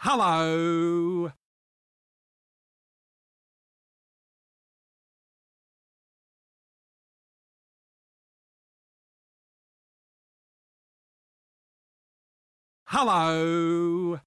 Hello. Hello.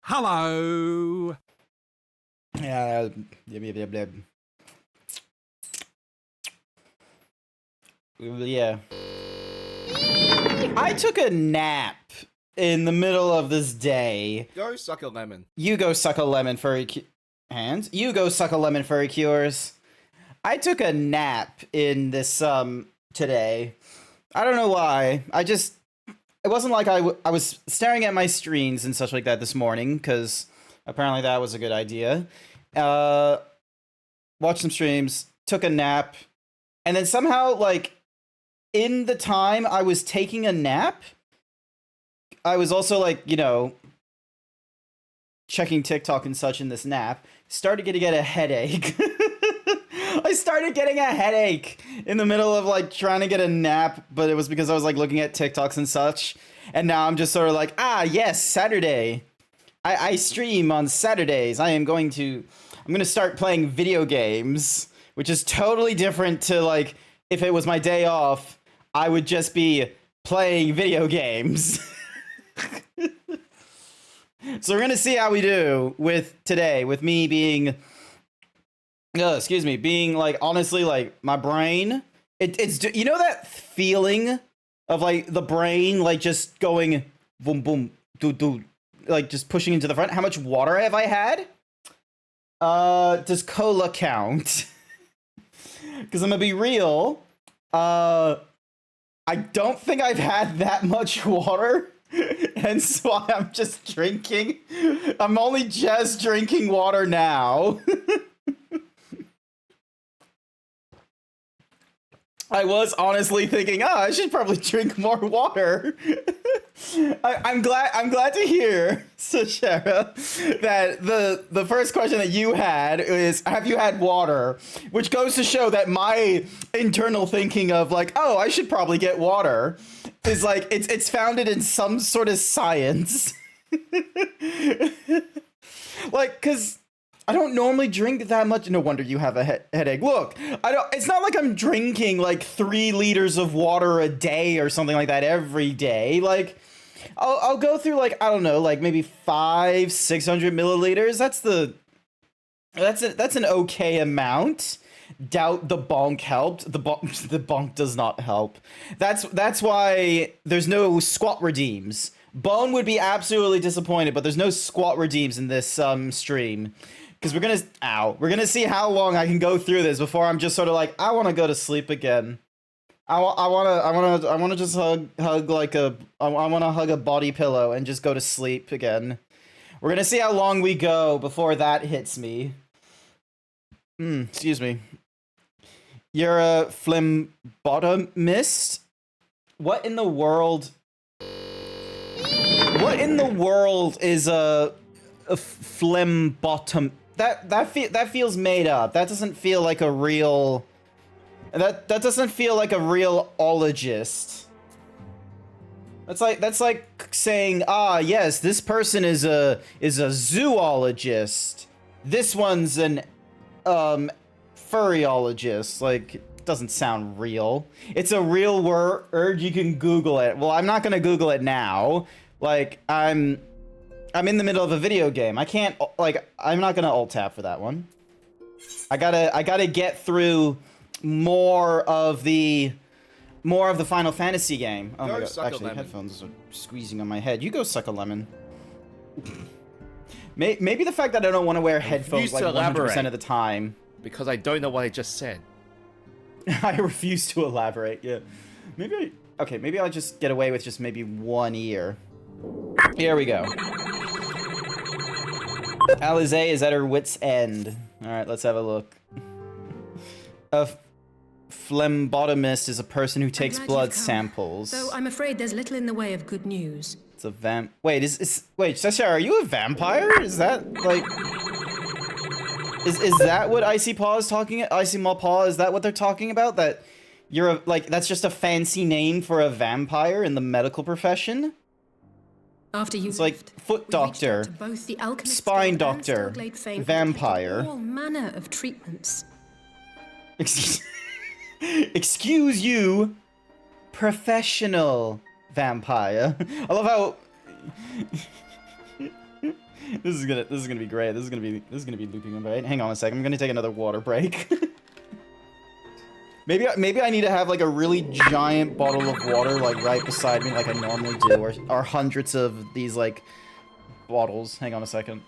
Hello. Yeah, yeah. I took a nap in the middle of this day. Go suck a lemon. You go suck a lemon, furry hands. You go suck a lemon, furry cures. I took a nap in this today. I don't know why. It wasn't like I was staring at my screens and such like that this morning, because apparently that was a good idea. Watched some streams, took a nap, and then somehow, like, in the time I was taking a nap, I was also, like, you know, checking TikTok and such in this nap, started getting a headache. I started getting a headache in the middle of, like, trying to get a nap, but it was because I was, like, looking at TikToks and such, and now I'm just sort of like, yes, Saturday. I stream on Saturdays. I'm going to start playing video games, which is totally different to, like, if it was my day off, I would just be playing video games. So we're gonna see how we do with today, with me being, being like, honestly, like my brain. It's you know that feeling of like the brain like just going boom boom do do, like just pushing into the front. How much water have I had? Does cola count? Because I'm gonna be real. I don't think I've had that much water. Hence why I'm just drinking. I'm only just drinking water now. I was honestly thinking, I should probably drink more water. I'm glad to hear, Sashara, that the first question that you had is, have you had water? Which goes to show that my internal thinking of like, oh, I should probably get water is like, it's founded in some sort of science. Like, cause I don't normally drink that much. No wonder you have a headache. Look, it's not like I'm drinking like 3 liters of water a day or something like that every day. Like, I'll go through like, I don't know, like maybe 500-600 milliliters. That's an okay amount. Doubt the bonk helped. The bonk does not help. That's why there's no squat redeems. Bone would be absolutely disappointed, but there's no squat redeems in this stream. Because we're gonna see how long I can go through this before I'm just sort of like, I want to go to sleep again. I want to just hug like I want to hug a body pillow and just go to sleep again. We're gonna see how long we go before that hits me. Excuse me. You're a phlebotomist? What in the world? What in the world is a phlegmbottom? That feels made up. That doesn't feel like a real. That doesn't feel like a real ologist. That's like saying, yes, this person is a zoologist. This one's an furryologist. Like, it doesn't sound real. It's a real word. You can Google it. Well, I'm not gonna Google it now. Like, I'm in the middle of a video game. I can't, like, I'm not gonna alt tab for that one. I gotta get through more of the Final Fantasy game. Oh my god, actually, headphones are squeezing on my head. You go suck a lemon. Maybe the fact that I don't want to wear headphones like 100% of the time. Because I don't know what I just said. I refuse to elaborate, yeah. Maybe I'll just get away with just maybe one ear. Here we go. Alize is at her wit's end. Alright, let's have a look. A phlebotomist is a person who takes blood samples. Though I'm afraid there's little in the way of good news. It's a wait, wait, Sasha, are you a vampire? Is that like Is that what Icy Maw is talking? Icy Maw, is that what they're talking about? That you're that's just a fancy name for a vampire in the medical profession? After you it's like foot doctor, both the alchemist spine doctor, vampire. All manner of treatments. Excuse you, professional vampire. I love how this is gonna be great. This is gonna be looping right. Hang on a second. I'm gonna take another water break. Maybe I need to have like a really giant bottle of water like right beside me like I normally do, or hundreds of these like bottles. Hang on a second.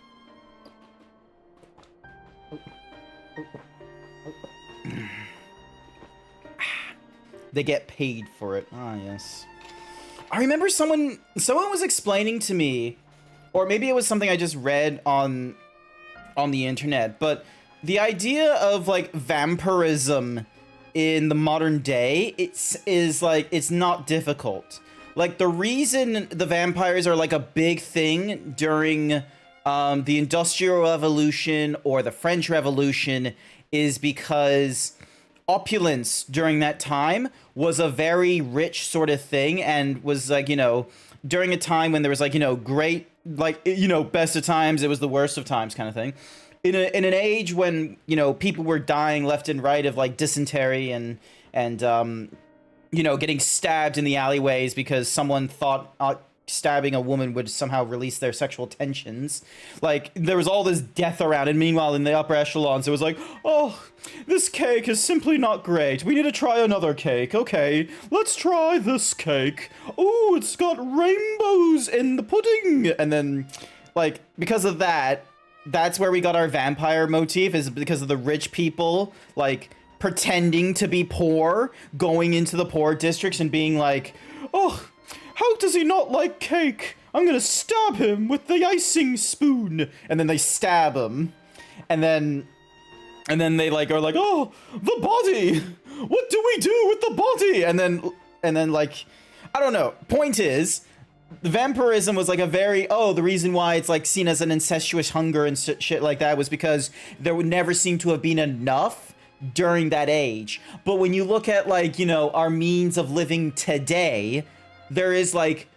They get paid for it. Ah, yes. I remember someone was explaining to me, or maybe it was something I just read on the internet, but the idea of like vampirism in the modern day, it's not difficult. Like, the reason the vampires are like a big thing during the Industrial Revolution or the French Revolution is because opulence during that time was a very rich sort of thing, and was like, you know, during a time when there was like, you know, great, like, you know, best of times, it was the worst of times kind of thing. In an age when, you know, people were dying left and right of like dysentery and you know, getting stabbed in the alleyways because someone thought stabbing a woman would somehow release their sexual tensions. Like, there was all this death around, and meanwhile in the upper echelons it was like, oh, this cake is simply not great. We need to try another cake. Okay, let's try this cake. Oh, it's got rainbows in the pudding. And then, like, because of that, that's where we got our vampire motif, is because of the rich people, like, pretending to be poor, going into the poor districts and being like, oh, how does he not like cake? I'm gonna stab him with the icing spoon. And then they stab him. And then they like are like, oh, the body. What do we do with the body? And then like, I don't know. Point is, vampirism was like a very, the reason why it's like seen as an incestuous hunger and shit like that was because there would never seem to have been enough during that age. But when you look at, like, you know, our means of living today, there is like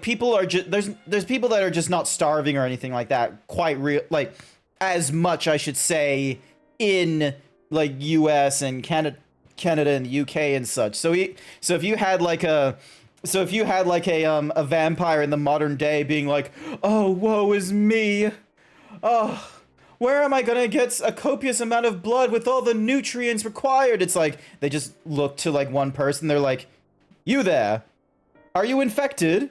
people are just there's people that are just not starving or anything like that quite real, like, as much, I should say, in like US and Canada and the UK and such. So if you had like a vampire in the modern day being like, oh, woe is me, oh, where am I gonna get a copious amount of blood with all the nutrients required? It's like they just look to like one person, they're like, you there, are you infected?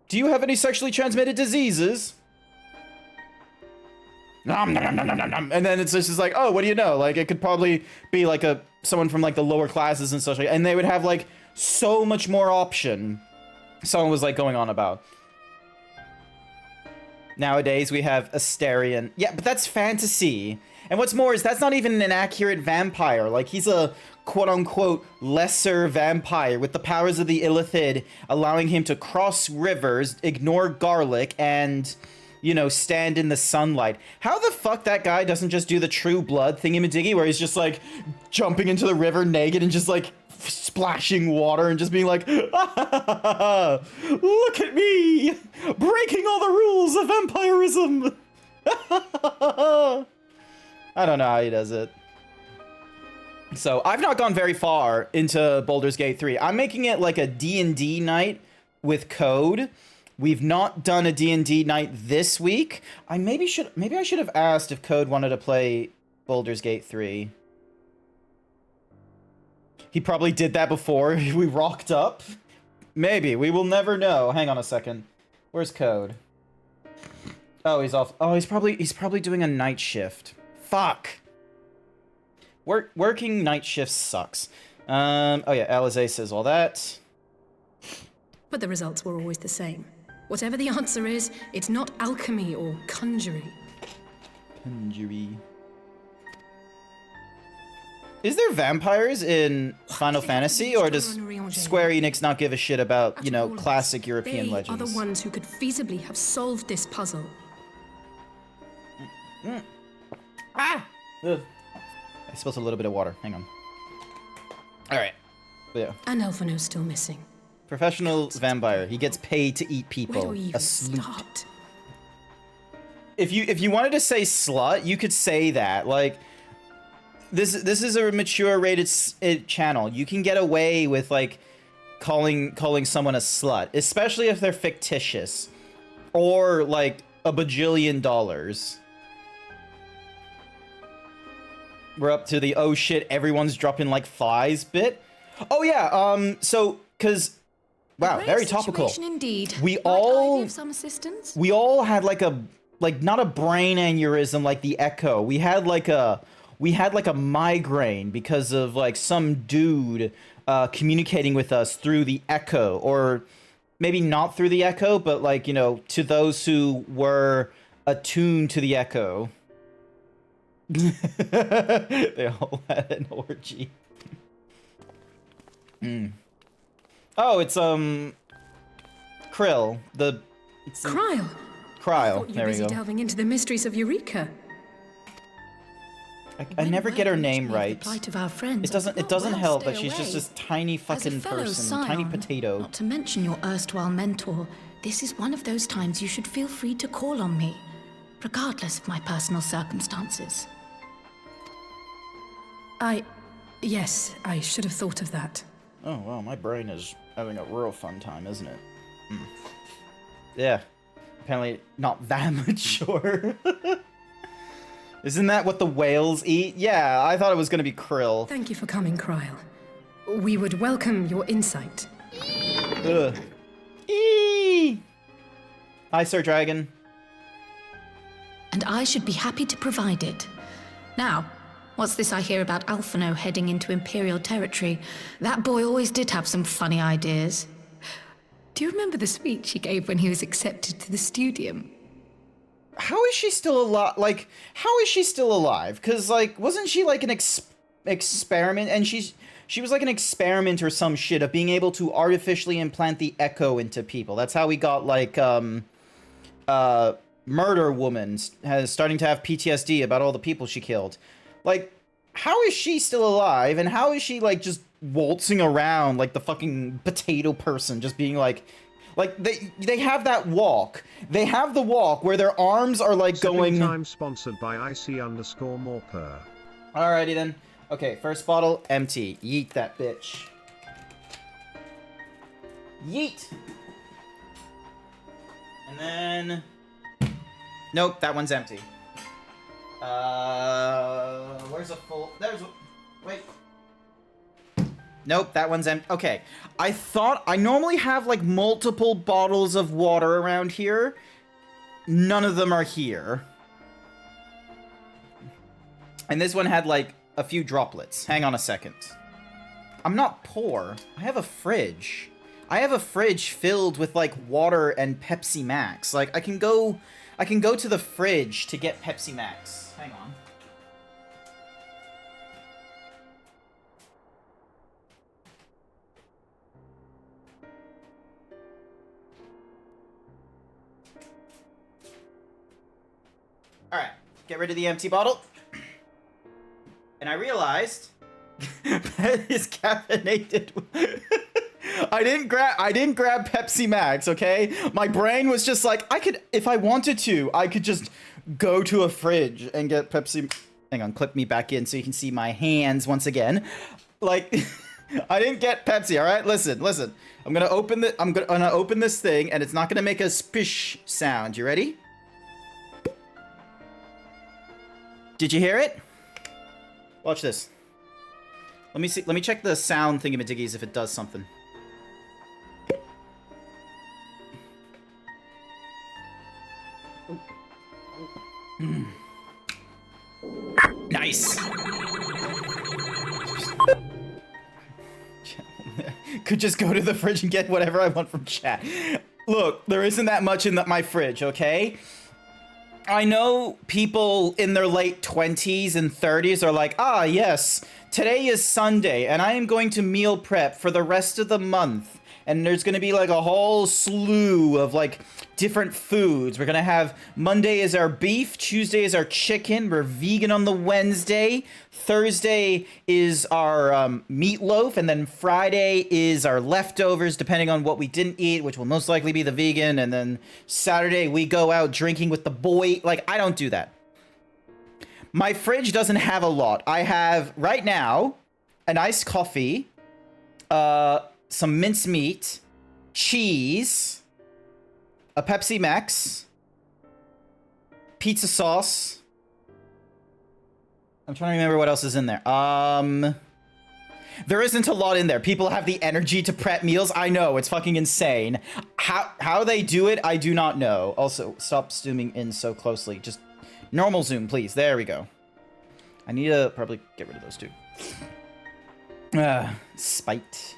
Do you have any sexually transmitted diseases? Nom, nom, nom, nom, nom, nom. And then it's just like, oh, what do you know? Like, it could probably be like someone from like the lower classes and such, and they would have like so much more option. Someone was like going on about. Nowadays we have Asterion. Yeah, but that's fantasy. And what's more is that's not even an accurate vampire. Like, he's a quote-unquote lesser vampire with the powers of the Illithid, allowing him to cross rivers, ignore garlic, and, you know, stand in the sunlight. How the fuck that guy doesn't just do the True Blood thingy-majiggy where he's just, like, jumping into the river naked and just, like, splashing water and just being like, ah, look at me, breaking all the rules of vampirism. I don't know how he does it. So I've not gone very far into Baldur's Gate 3. I'm making it like a D&D night with Code. We've not done a D&D night this week. Maybe I should have asked if Code wanted to play Baldur's Gate 3. He probably did that before we rocked up. Maybe. We will never know. Hang on a second. Where's Code? Oh, he's off. Oh, he's probably doing a night shift. Fuck. Working night shifts sucks. Oh yeah, Alizé says all that. But the results were always the same. Whatever the answer is, it's not alchemy or conjuring. Conjury. Is there vampires in Final Fantasy, or does Square Enix not give a shit about, you know, classic European legends? They are the ones who could feasibly have solved this puzzle. Ah! Ugh. I spilled a little bit of water. Hang on. Alright. Yeah. And Elfino's still missing. Professional vampire. He gets paid to eat people. Where do we even a slut. start? If you wanted to say slut, you could say that. Like, this is a mature rated channel. You can get away with like calling someone a slut, especially if they're fictitious or like a bajillion dollars. We're up to the oh shit, everyone's dropping like flies bit. Oh yeah, so cause wow, very topical. Indeed. We Might I all be of some assistance? we all had like not a brain aneurysm like the Echo. We had like a migraine because of like some dude communicating with us through the Echo, or maybe not through the Echo, but like, you know, to those who were attuned to the Echo. They all had an orgy. Oh, it's Krill. Cryle. Cryle. You There were we busy go. delving into the mysteries of Eureka. I never get her name The right. plight of our friends. It doesn't I could not help well that she's stay just away. this tiny As a fucking fellow person, tiny scion, potato. Not to mention your erstwhile mentor, this is one of those times you should feel free to call on me, regardless of my personal circumstances. Yes, I should have thought of that. Oh, wow, my brain is having a real fun time, isn't it? Yeah. Apparently not that mature. Isn't that what the whales eat? Yeah, I thought it was gonna be krill. Thank you for coming, Kryle. We would welcome your insight. Ugh. Eee! Hi, Sir Dragon. And I should be happy to provide it. Now, what's this I hear about Alphino heading into Imperial territory? That boy always did have some funny ideas. Do you remember the speech he gave when he was accepted to the Studium? How is she still alive? Like, how is she still alive? Because, like, wasn't she, like, an experiment? And she was, like, an experiment or some shit of being able to artificially implant the echo into people. That's how we got, like, Murder Woman starting to have PTSD about all the people she killed. Like, how is she still alive? And how is she, like, just waltzing around like the fucking potato person, just being like they have that walk. They have the walk where their arms are like going. Time sponsored by IC_Morper. Alrighty then. Okay, first bottle empty. Yeet that bitch. Yeet. And then. Nope, that one's empty. Where's a full? There's a. Wait. Nope, that one's empty. Okay, I thought I normally have like multiple bottles of water around here. None of them are here. And this one had like a few droplets. Hang on a second. I'm not poor. I have a fridge. I have a fridge filled with like water and Pepsi Max. Like I can go to the fridge to get Pepsi Max. Hang on. Alright, get rid of the empty bottle. And I realized that is caffeinated. I didn't grab Pepsi Max, okay? My brain was just like, if I wanted to, I could just go to a fridge and get Pepsi. Hang on, clip me back in so you can see my hands once again. Like, I didn't get Pepsi, all right? Listen. I'm gonna open this thing, and it's not gonna make a spish sound. You ready? Did you hear it? Watch this. Let me see. Let me check the sound thingamajiggies if it does something. Nice. Could just go to the fridge and get whatever I want from chat. Look, there isn't that much in my fridge, okay? I know people in their late 20s and 30s are like, ah, yes, today is Sunday, and I am going to meal prep for the rest of the month. And there's going to be like a whole slew of like different foods. We're going to have Monday is our beef, Tuesday is our chicken, we're vegan on the Wednesday, Thursday is our meatloaf, and then Friday is our leftovers depending on what we didn't eat, which will most likely be the vegan, and then Saturday we go out drinking with the boy. Like, I don't do that. My fridge doesn't have a lot. I have right now an iced coffee, some mincemeat, cheese, a Pepsi Max, pizza sauce. I'm trying to remember what else is in there. There isn't a lot in there. People have the energy to prep meals. I know, it's fucking insane. How they do it, I do not know. Also, stop zooming in so closely. Just normal zoom, please. There we go. I need to probably get rid of those two. Spite.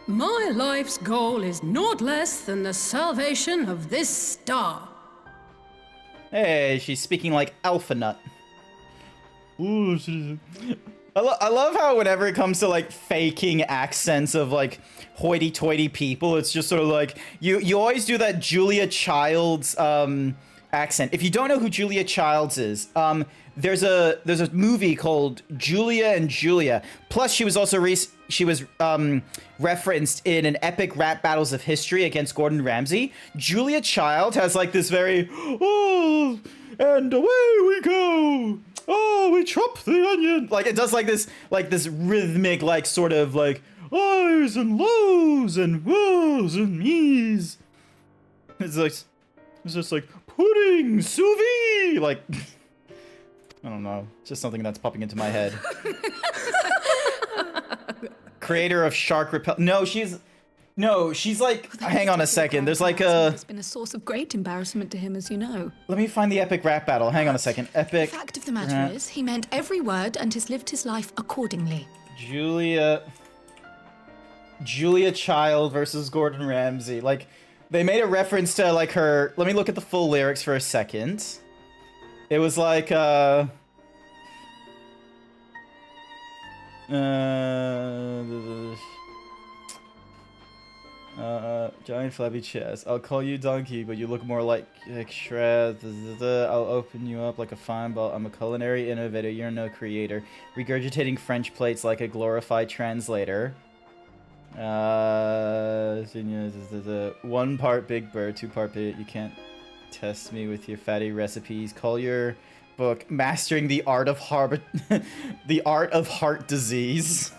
My life's goal is naught less than the salvation of this star. Hey, she's speaking like Alpha Nut. Ooh, I love how whenever it comes to like faking accents of like hoity-toity people, it's just sort of like you always do that Julia Childs accent. If you don't know who Julia Childs is, there's a movie called Julia and Julia. Plus, she was also referenced in an epic rap battles of history against Gordon Ramsay. Julia Child has like this very and away we go. Oh, we chop the onion. Like, it does like this rhythmic, like, sort of like highs and lows and woes and me's. It's just like pudding sous vide. Like, I don't know, just something that's popping into my head. Creator of shark repel. No, she's like. Hang on a second. There's like a. It's been a source of great embarrassment to him, as you know. Let me find the epic rap battle. Hang on a second. Epic. The fact of the matter is, he meant every word and has lived his life accordingly. Julia Child versus Gordon Ramsay. Like, they made a reference to like her. Let me look at the full lyrics for a second. It was like giant flabby chest. I'll call you donkey, but you look more like Shred. I'll open you up like a fine ball. I'm a culinary innovator. You're no creator. Regurgitating French plates like a glorified translator. 1 part Big Bird, 2 part Bit. You can't test me with your fatty recipes. Call your book Mastering the Art of Heart Disease.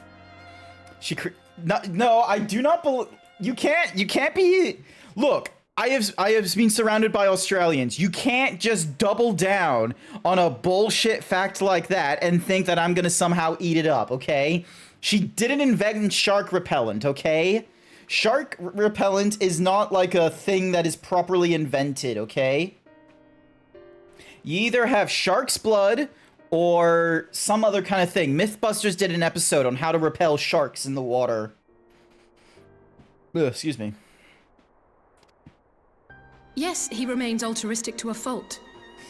No, I do not believe. You can't be. Look, I have been surrounded by Australians. You can't just double down on a bullshit fact like that and think that I'm gonna somehow eat it up, okay? She didn't invent shark repellent, okay? Shark repellent is not like a thing that is properly invented, okay? You either have shark's blood or some other kind of thing. Mythbusters did an episode on how to repel sharks in the water. Ugh, excuse me. Yes, he remains altruistic to a fault.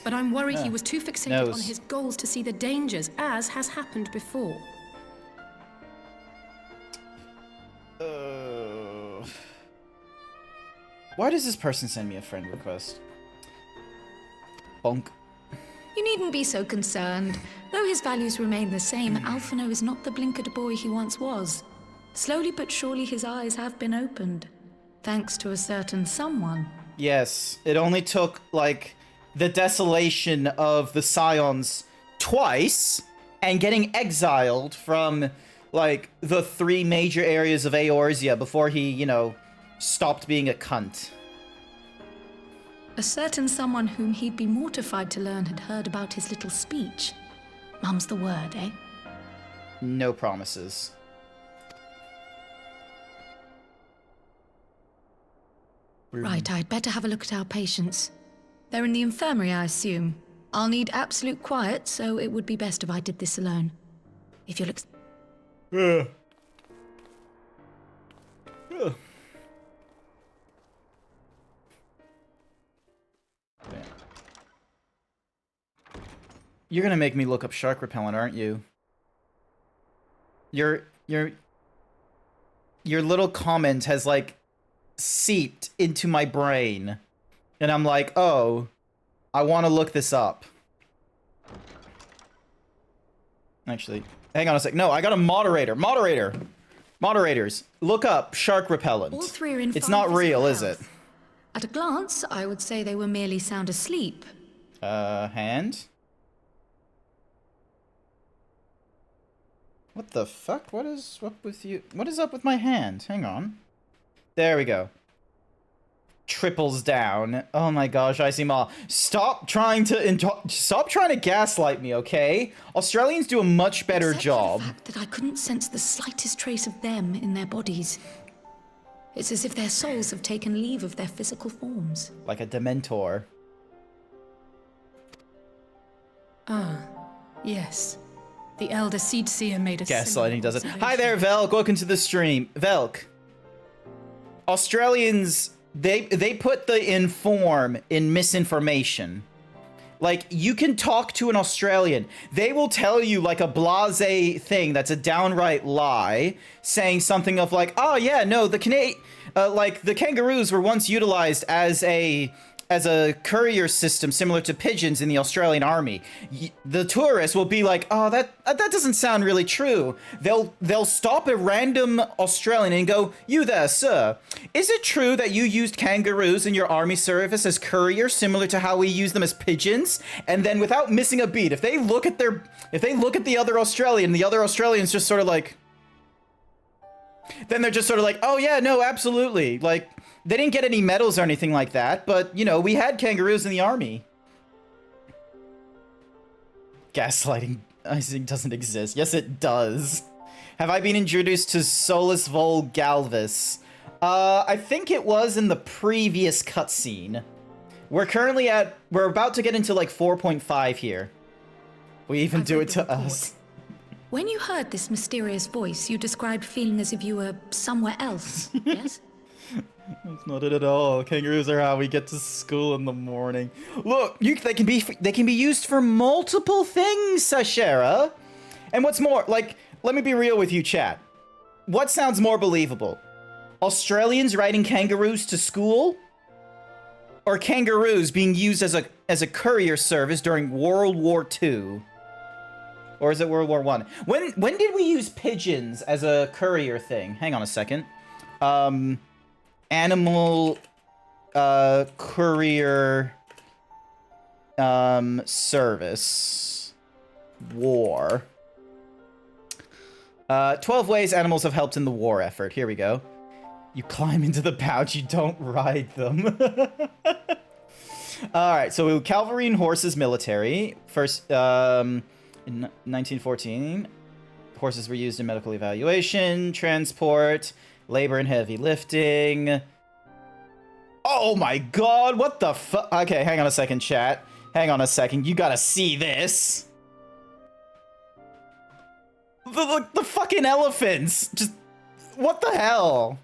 But I'm worried he was too fixated on his goals to see the dangers, as has happened before. Why does this person send me a friend request? Bonk. You needn't be so concerned. Though his values remain the same, Alphino is not the blinkered boy he once was. Slowly but surely his eyes have been opened. Thanks to a certain someone. Yes, it only took, like, the desolation of the Scions twice and getting exiled from, like, the 3 major areas of Eorzea before he, you know, stopped being a cunt. A certain someone whom he'd be mortified to learn had heard about his little speech. Mum's the word, eh? No promises. Right, I'd better have a look at our patients. They're in the infirmary, I assume. I'll need absolute quiet, so it would be best if I did this alone. If you'll You're gonna make me look up shark repellent, aren't you? Your little comment has, like, seeped into my brain. And I'm like, oh, I want to look this up. Actually, hang on a sec. No, I got a moderator. Moderators, look up shark repellent. All 3 are in It's fine not real, physical is it? health. At a glance, I would say they were merely sound asleep. Hand? What the fuck? What is up with you? What is up with my hand? Hang on. There we go. Triples down. Oh my gosh, I see Ma. Stop trying to gaslight me, okay? Australians do a much better Except job. for the fact that I couldn't sense the slightest trace of them in their bodies. It's as if their souls have taken leave of their physical forms. Like a Dementor. Ah, yes. The Elder Seed Seer made a Gaslighting does it. similar Hi there, Velk. Welcome to the stream. Velk. Australians, they put the inform in misinformation. Like, you can talk to an Australian. They will tell you, like, a blasé thing that's a downright lie, saying something of, like, oh, yeah, no, the kangaroos were once utilized as a as a courier system similar to pigeons in the Australian army. The tourists will be like, oh, that doesn't sound really true. They'll stop a random Australian and go, you there, sir, is it true that you used kangaroos in your army service as couriers similar to how we use them as pigeons? And then without missing a beat, if they look at the other Australian, the other Australian's just sort of like, then they're just sort of like, oh yeah, no, absolutely. Like, they didn't get any medals or anything like that, but, you know, we had kangaroos in the army. Gaslighting, I think, doesn't exist. Yes, it does. Have I been introduced to Solus Vol Galvis? I think it was in the previous cutscene. We're about to get into, like, 4.5 here. We even do it to us. When you heard this mysterious voice, you described feeling as if you were somewhere else, yes? That's not it at all. Kangaroos are how we get to school in the morning. Look, they can be used for multiple things, Sashera. And what's more, like, let me be real with you, chat. What sounds more believable? Australians riding kangaroos to school? Or kangaroos being used as a courier service during World War II? Or is it World War I? When did we use pigeons as a courier thing? Hang on a second. Animal courier service. War. 12 ways animals have helped in the war effort. Here we go. You climb into the pouch, you don't ride them. Alright, so cavalry and horses military. First, in 1914, horses were used in medical evaluation, transport, labor and heavy lifting. Oh my god, what the fuck? Okay, hang on a second, chat. Hang on a second, you gotta see this. The fucking elephants! Just, what the hell?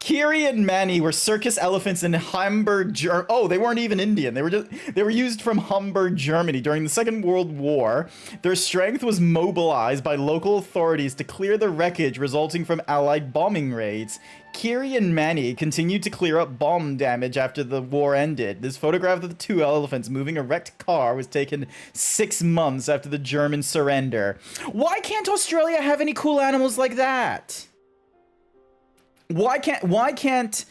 Kiri and Manny were circus elephants in Hamburg, Germany. Oh, they weren't even Indian. They were used from Hamburg, Germany during the Second World War. Their strength was mobilized by local authorities to clear the wreckage resulting from Allied bombing raids. Kiri and Manny continued to clear up bomb damage after the war ended. This photograph of the two elephants moving a wrecked car was taken 6 months after the German surrender. Why can't Australia have any cool animals like that? Why can't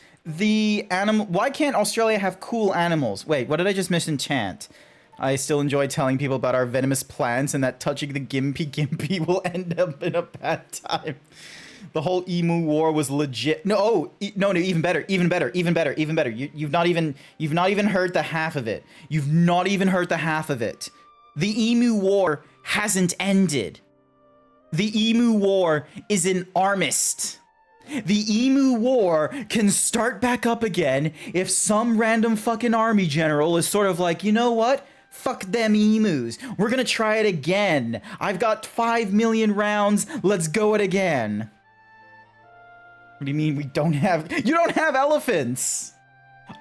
Australia have cool animals? Wait, what did I just misenchant? I still enjoy telling people about our venomous plants and that touching the gimpy will end up in a bad time. The whole emu war was legit. No, even better. You've not even heard the half of it. You've not even heard the half of it. The emu war hasn't ended. The emu war is an armist. The emu war can start back up again if some random fucking army general is sort of like, you know what? Fuck them emus. We're gonna try it again. I've got 5 million rounds. Let's go it again. What do you mean we don't have... You don't have elephants.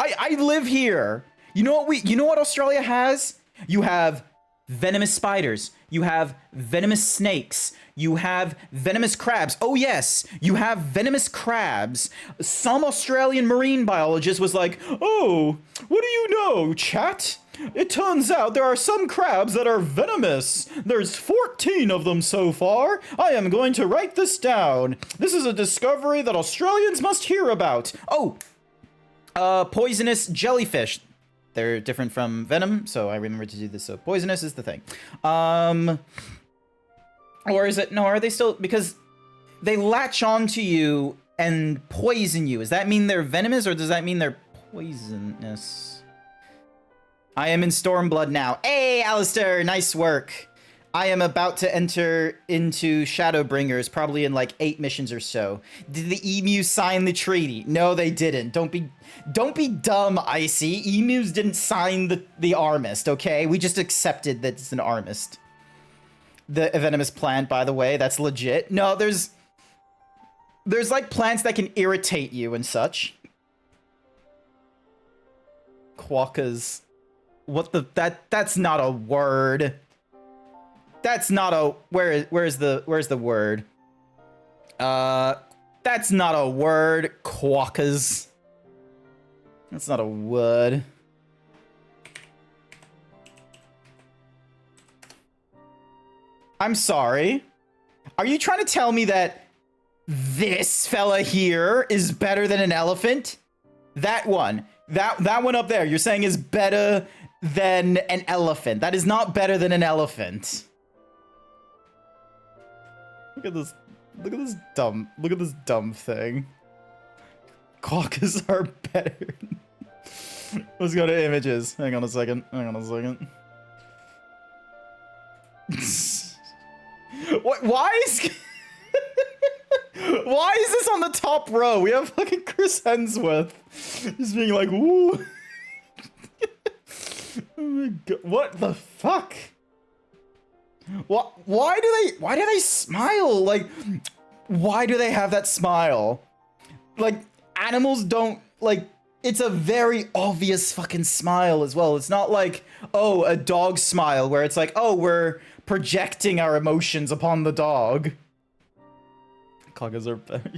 I live here. You know what Australia has? You have venomous spiders. You have venomous snakes. You have venomous crabs. Oh yes, you have venomous crabs. Some Australian marine biologist was like, oh, what do you know, chat? It turns out there are some crabs that are venomous. There's 14 of them so far. I am going to write this down. This is a discovery that Australians must hear about. Oh, poisonous jellyfish. They're different from venom, so I remember to do this. So poisonous is the thing. Or is it, no, are they still, because they latch onto you and poison you. Does that mean they're venomous or does that mean they're poisonous? I am in Stormblood now. Hey, Alistair, nice work. I am about to enter into Shadowbringers, probably in like 8 missions or so. Did the emu sign the treaty? No, they didn't. Don't be dumb, Icy. Emus didn't sign the armist, okay? We just accepted that it's an armist. The venomous plant, by the way, that's legit. No, there's like plants that can irritate you and such. Quokkas. What the, that's not a word. That's not a, where's the word? That's not a word, quokkas. That's not a wood. I'm sorry. Are you trying to tell me that this fella here is better than an elephant? That one. That one up there, you're saying is better than an elephant. That is not better than an elephant. Look at this. Look at this dumb thing. Quokkas are better. Let's go to images. Hang on a second. What? Why is why is this on the top row? We have fucking Chris Hemsworth just being like, "Woo." Oh my god! What the fuck? What? Why do they smile? Like, why do they have that smile? Like, animals don't like. It's a very obvious fucking smile as well. It's not like, oh, a dog smile where it's like, oh, we're projecting our emotions upon the dog. Quokkas are better.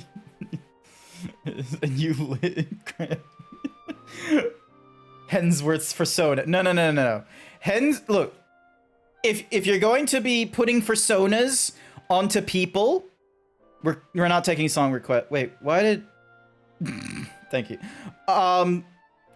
And you Hemsworth's persona. No. Look, if you're going to be putting personas onto people, we're not taking song request. Wait, why did? Thank you.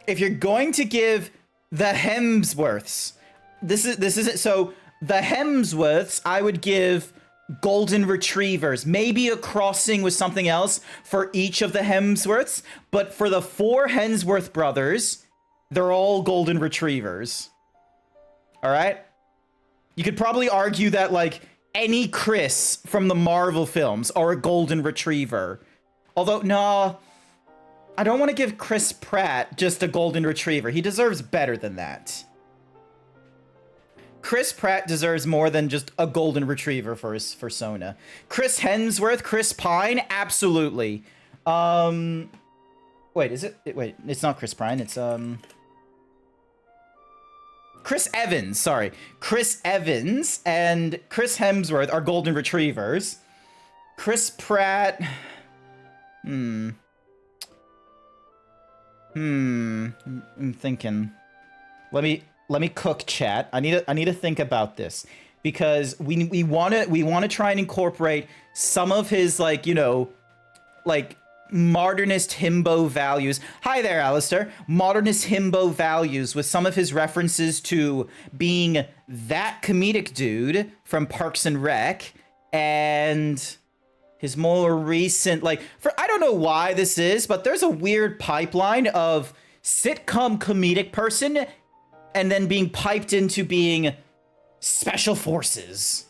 If you're going to give the Hemsworths, this is it. So the Hemsworths, I would give golden retrievers, maybe a crossing with something else for each of the Hemsworths, but for the 4 Hemsworth brothers, they're all golden retrievers. All right? You could probably argue that like any Chris from the Marvel films are a golden retriever. Although, no, I don't want to give Chris Pratt just a golden retriever. He deserves better than that. Chris Pratt deserves more than just a golden retriever for his persona. Chris Hemsworth, Chris Pine, absolutely. Wait, is it? Wait, it's not Chris Pine. It's Chris Evans. Sorry, Chris Evans and Chris Hemsworth are golden retrievers. Chris Pratt. I'm thinking. Let me cook, chat. I need to think about this because we want to try and incorporate some of his like, you know, like modernist himbo values. Hi there, Alistair. Modernist himbo values with some of his references to being that comedic dude from Parks and Rec and his more recent, like, I don't know why this is, but there's a weird pipeline of sitcom comedic person and then being piped into being special forces.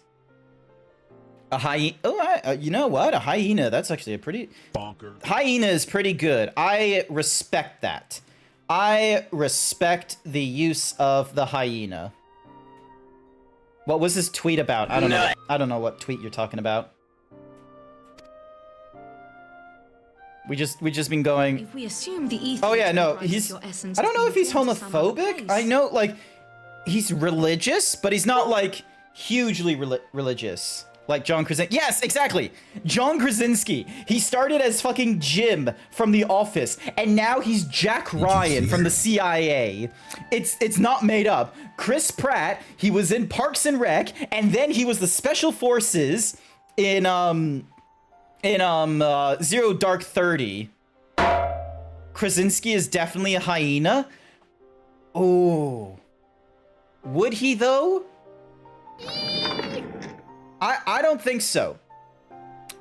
A hyena. Oh, you know what? A hyena. That's actually a pretty... Bonker. Hyena is pretty good. I respect that. I respect the use of the hyena. What was this tweet about? I don't know. I don't know what tweet you're talking about. We just been going. If we assume the ether. Oh yeah, no, he's. I don't know if he's homophobic. I know, like, he's religious, but he's not like hugely religious, like John Krasinski. Yes, exactly, John Krasinski. He started as fucking Jim from The Office, and now he's Jack Ryan from the CIA. It's not made up. Chris Pratt. He was in Parks and Rec, and then he was the Special Forces in Zero Dark 30. Krasinski is definitely a hyena. Oh. Would he though? I don't think so.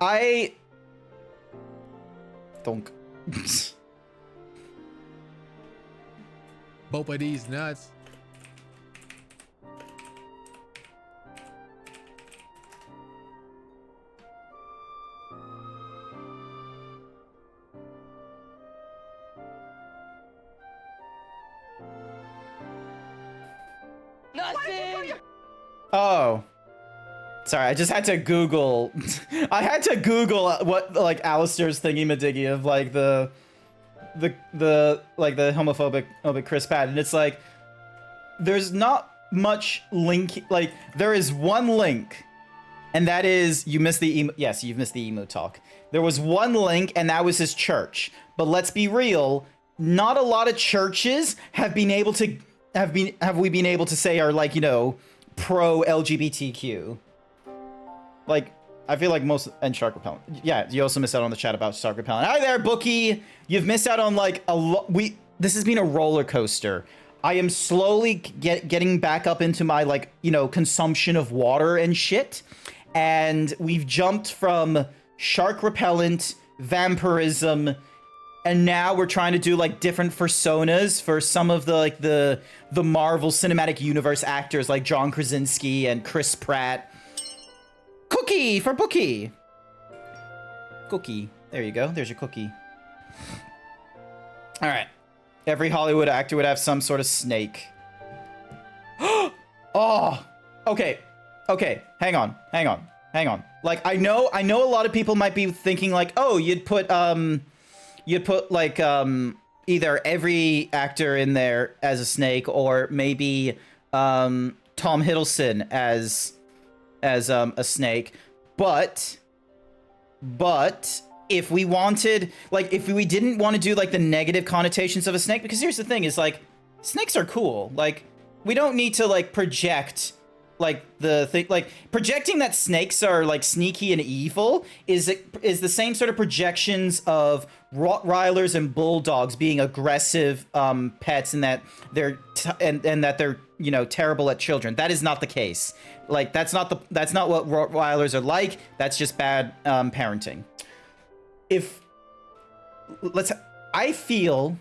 I don't. Both of these nuts. Oh. Sorry, I just had to Google. I had to Google what like Alistair's thingy-madiggy of like the homophobic Chris Pratt, and it's like there's not much link. Like there is one link, and that is you missed the emo. Yes, you've missed the emo talk. There was one link, and that was his church. But let's be real. not a lot of churches have been able to have we been able to say are like, you know, pro LGBTQ. Like, I feel like most and Shark Repellent. Yeah, you also missed out on the chat about Shark Repellent. Hi there, Bookie. You've missed out on like a lot. This has been a roller coaster. I am slowly getting back up into my, like, you know, consumption of water and shit. And we've jumped from shark repellent, vampirism, and now we're trying to do like different personas for some of the like the Marvel Cinematic Universe actors like John Krasinski and Chris Pratt. Cookie for Bookie. Cookie. There you go. There's your cookie. All right. Every Hollywood actor would have some sort of snake. Oh, okay. Okay, hang on. Like, I know a lot of people might be thinking like, oh, you'd put like, either every actor in there as a snake, or maybe, Tom Hiddleston as a snake. But if we wanted, like, if we didn't want to do like the negative connotations of a snake, because here's the thing is like, snakes are cool. Like, we don't need to like project like the thing, like projecting that snakes are like sneaky and evil is the same sort of projections of Rottweilers and bulldogs being aggressive pets, and that they're and that they're, you know, terrible at children. That is not the case. Like, that's not what Rottweilers are like. That's just bad parenting. I feel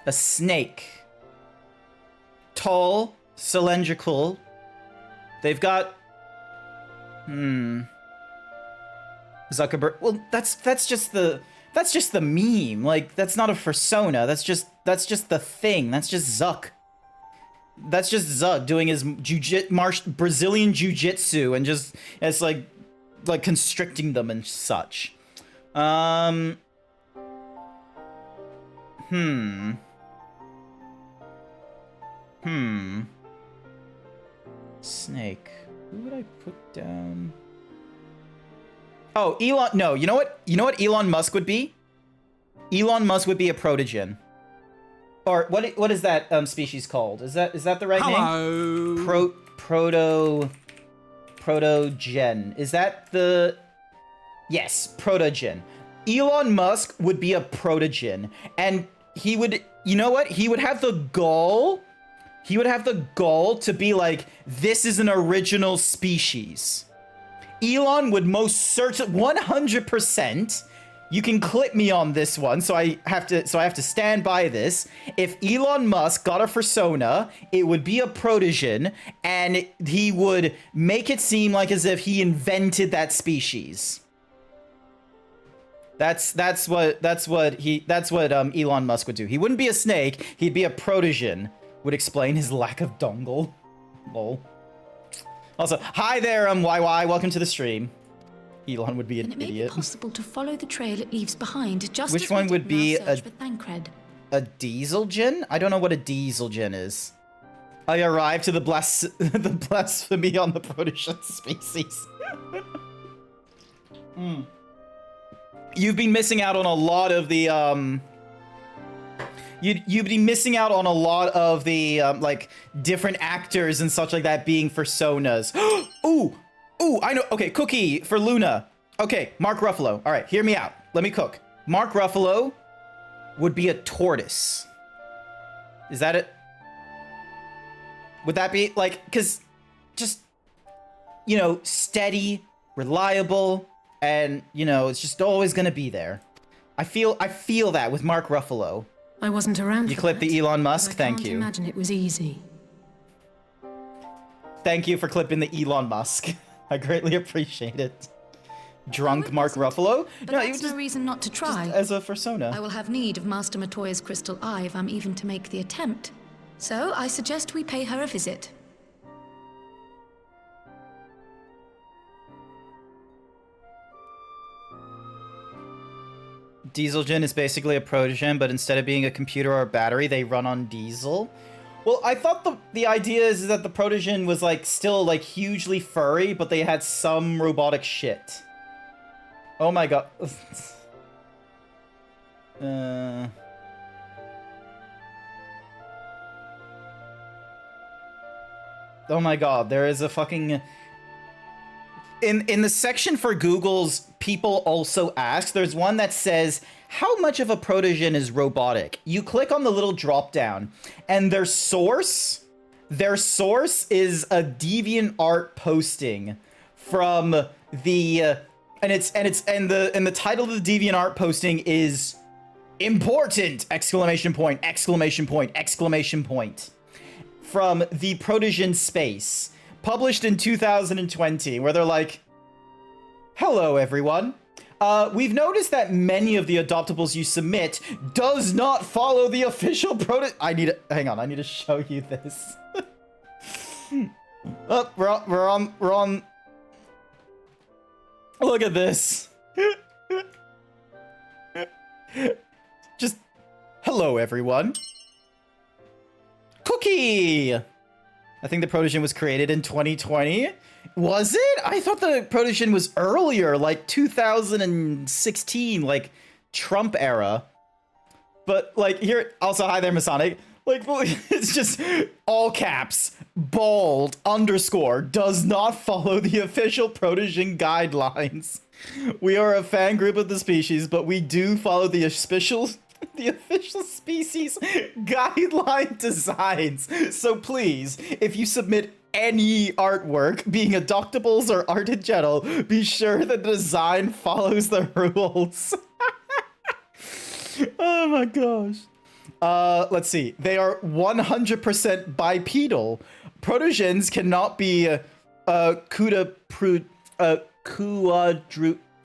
a snake, tall, cylindrical. They've got Zuckerberg. Well, that's just the meme. Like, that's not a persona. That's just the thing. That's just Zuck. That's just Zuck doing his Brazilian jiu-jitsu and just it's like constricting them and such. Snake. Who would I put down? Oh, Elon. No, you know what? You know what Elon Musk would be? Elon Musk would be a protogen. Or what is that species called? Is that the right name? Protogen. Is that the... Yes, protogen. Elon Musk would be a protogen, and he would, you know what? He would have the goal to be like, this is an original species. Elon would most certainly 100%. You can clip me on this one, so I have to stand by this. If Elon Musk got a persona, it would be a protogen, and he would make it seem like as if he invented that species. That's what Elon Musk would do. He wouldn't be a snake, he'd be a protogen. Would explain his lack of dongle. Lol. Also, hi there, YY, welcome to the stream. Elon would be an idiot. It may be possible to follow the trail it leaves behind, just which as one would be a diesel gen? I don't know what a diesel gen is. I arrived to the blasphemy on the protogen species. You've been missing out on a lot of the you'd be missing out on a lot of the like different actors and such like that being personas. Ooh, I know. Okay, cookie for Luna. Okay, Mark Ruffalo. All right, hear me out. Let me cook. Mark Ruffalo would be a tortoise. Is that it? Would that be like, because just, you know, steady, reliable, and, you know, it's just always gonna be there. I feel that with Mark Ruffalo. I wasn't around. You clipped the Elon Musk. Thank you. I can't imagine it was easy. Thank you for clipping the Elon Musk. I greatly appreciate it. Drunk Mark Ruffalo? But no, that's no reason not to try. As a persona. I will have need of Master Matoya's crystal eye if I'm even to make the attempt. So I suggest we pay her a visit. Dieselgen is basically a protogen, but instead of being a computer or a battery, they run on diesel. Well, I thought the idea is that the protogen was like still like hugely furry, but they had some robotic shit. Oh my god. Oh my god, there is a fucking... In the section for Google's people also ask, there's one that says, how much of a protogen is robotic? You click on the little drop down, and their source is a DeviantArt posting from the and the title of the DeviantArt posting is important! Exclamation point, exclamation point, exclamation point. From the Protogen Space, published in 2020, where they're like, hello everyone. We've noticed that many of the adoptables you submit does not follow the official hang on, I need to show you this. Oh, we're on. Look at this. Just, hello everyone. Cookie! I think the Protogen was created in 2020. Was it? I thought the Protogen was earlier, like 2016, like Trump era. But like here, also hi there, Masonic. Like it's just all caps, bold, underscore, does not follow the official Protogen guidelines. We are a fan group of the species, but we do follow the official species guideline designs. So please, if you submit any artwork, being adoptables or art in general, be sure the design follows the rules. Oh my gosh. Let's see. They are 100% bipedal. Protogens cannot be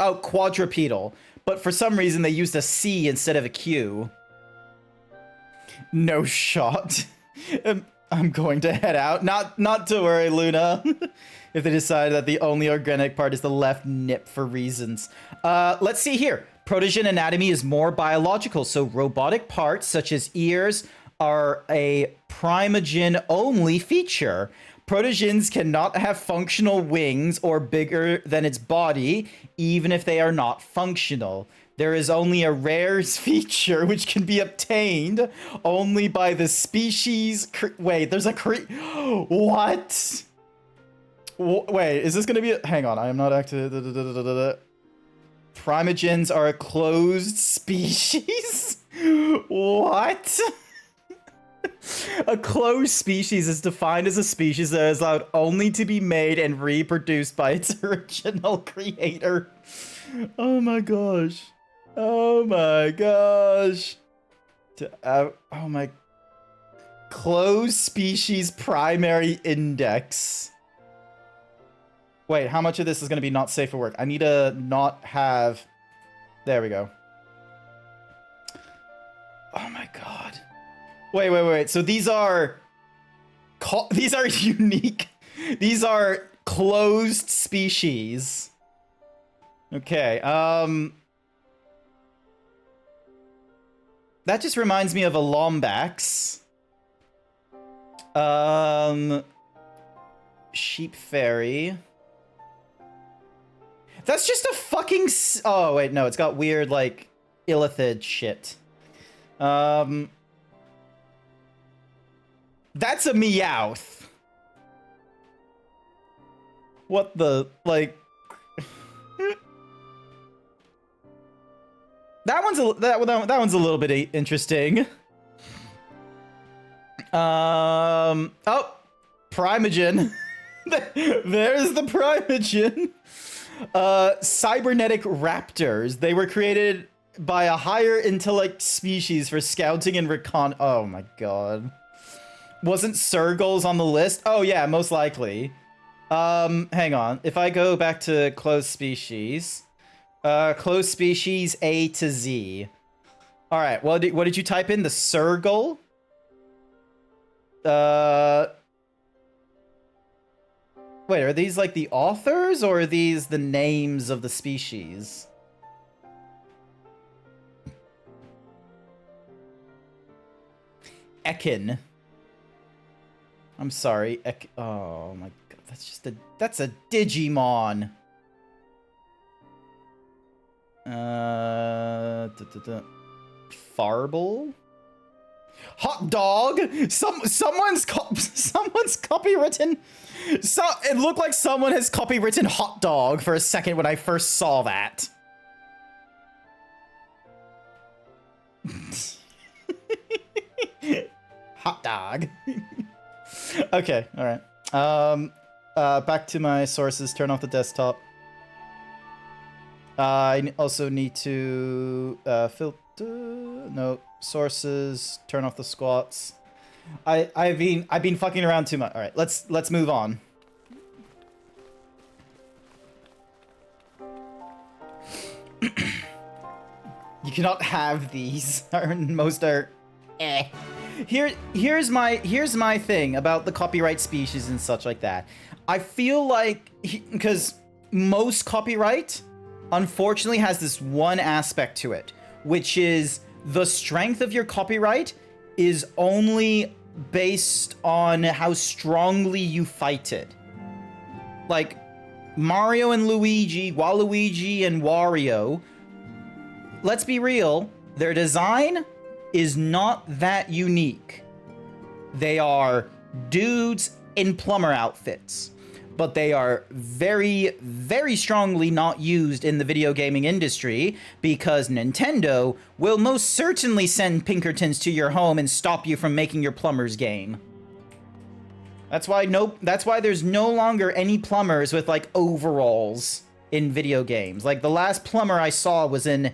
quadrupedal, but for some reason they used a C instead of a Q. No shot. I'm going to head out. Not to worry, Luna. If they decide that the only organic part is the left nip for reasons. Let's see here. Protogen anatomy is more biological, so robotic parts such as ears are a primogen-only feature. Protogens cannot have functional wings or bigger than its body, even if they are not functional. There is only a rare feature which can be obtained only by the species... Wait, there's a What? Wait, is this gonna be... Hang on, I am not active... Primogens are a closed species? What? A closed species is defined as a species that is allowed only to be made and reproduced by its original creator. Oh my gosh. Oh my gosh. Oh my... Closed species primary index. Wait, how much of this is going to be not safe for work? I need to not have... There we go. Oh my god. Wait. So these are... These are unique. These are closed species. Okay, that just reminds me of a Lombax. Sheep fairy. That's just a fucking... Oh, wait, no, it's got weird, like, illithid shit. That's a Meowth. What the... Like... That one's a little bit interesting. Oh, Primogen. There's the Primogen. Cybernetic raptors. They were created by a higher intellect species for scouting and recon. Oh my god. Wasn't Sergals on the list? Oh yeah, most likely. Hang on. If I go back to closed species. Closed species A to Z. Alright, what did you type in? The Sergal? Wait, are these like the authors or are these the names of the species? Ekin. I'm sorry. Oh my god, that's a Digimon. Farble? Hot dog? Someone's copywritten. So it looked like someone has copywritten hot dog for a second when I first saw that. Hot dog. Okay, all right. Back to my sources. Turn off the desktop. I also need to filter. No sources. Turn off the squats. I've been fucking around too much. All right, let's move on. You cannot have these. Most are eh. Here's my thing about the copyright species and such like that. I feel like because most copyright unfortunately has this one aspect to it, which is the strength of your copyright is only based on how strongly you fight it. Like Mario and Luigi, Waluigi and Wario, let's be real, their design is not that unique. They are dudes in plumber outfits, but they are very, very strongly not used in the video gaming industry because Nintendo will most certainly send Pinkertons to your home and stop you from making your plumber's game. That's why there's no longer any plumbers with like overalls in video games. Like the last plumber I saw was in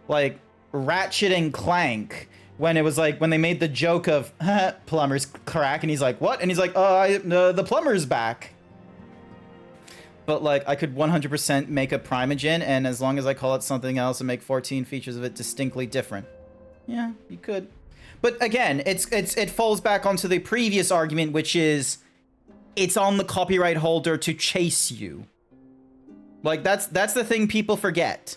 like Ratchet and Clank, when it was like when they made the joke of plumber's crack, and he's like, what? And he's like, the plumber's back. But like I could 100% make a Primogen, and as long as I call it something else and make 14 features of it distinctly different. Yeah, you could. But again, it falls back onto the previous argument, which is it's on the copyright holder to chase you. Like that's the thing people forget.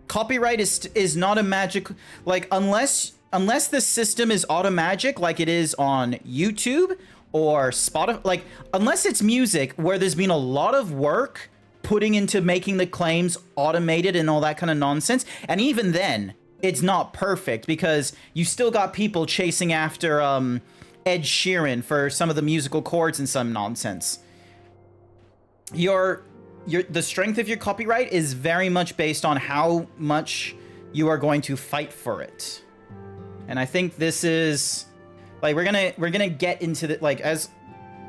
Copyright is not a magic, like unless the system is automagic like it is on YouTube or Spotify, like unless it's music where there's been a lot of work putting into making the claims automated and all that kind of nonsense, and even then it's not perfect because you still got people chasing after Ed Sheeran for some of the musical chords and some nonsense. The strength of your copyright is very much based on how much you are going to fight for it. And I think this is like we're gonna get into the, like, as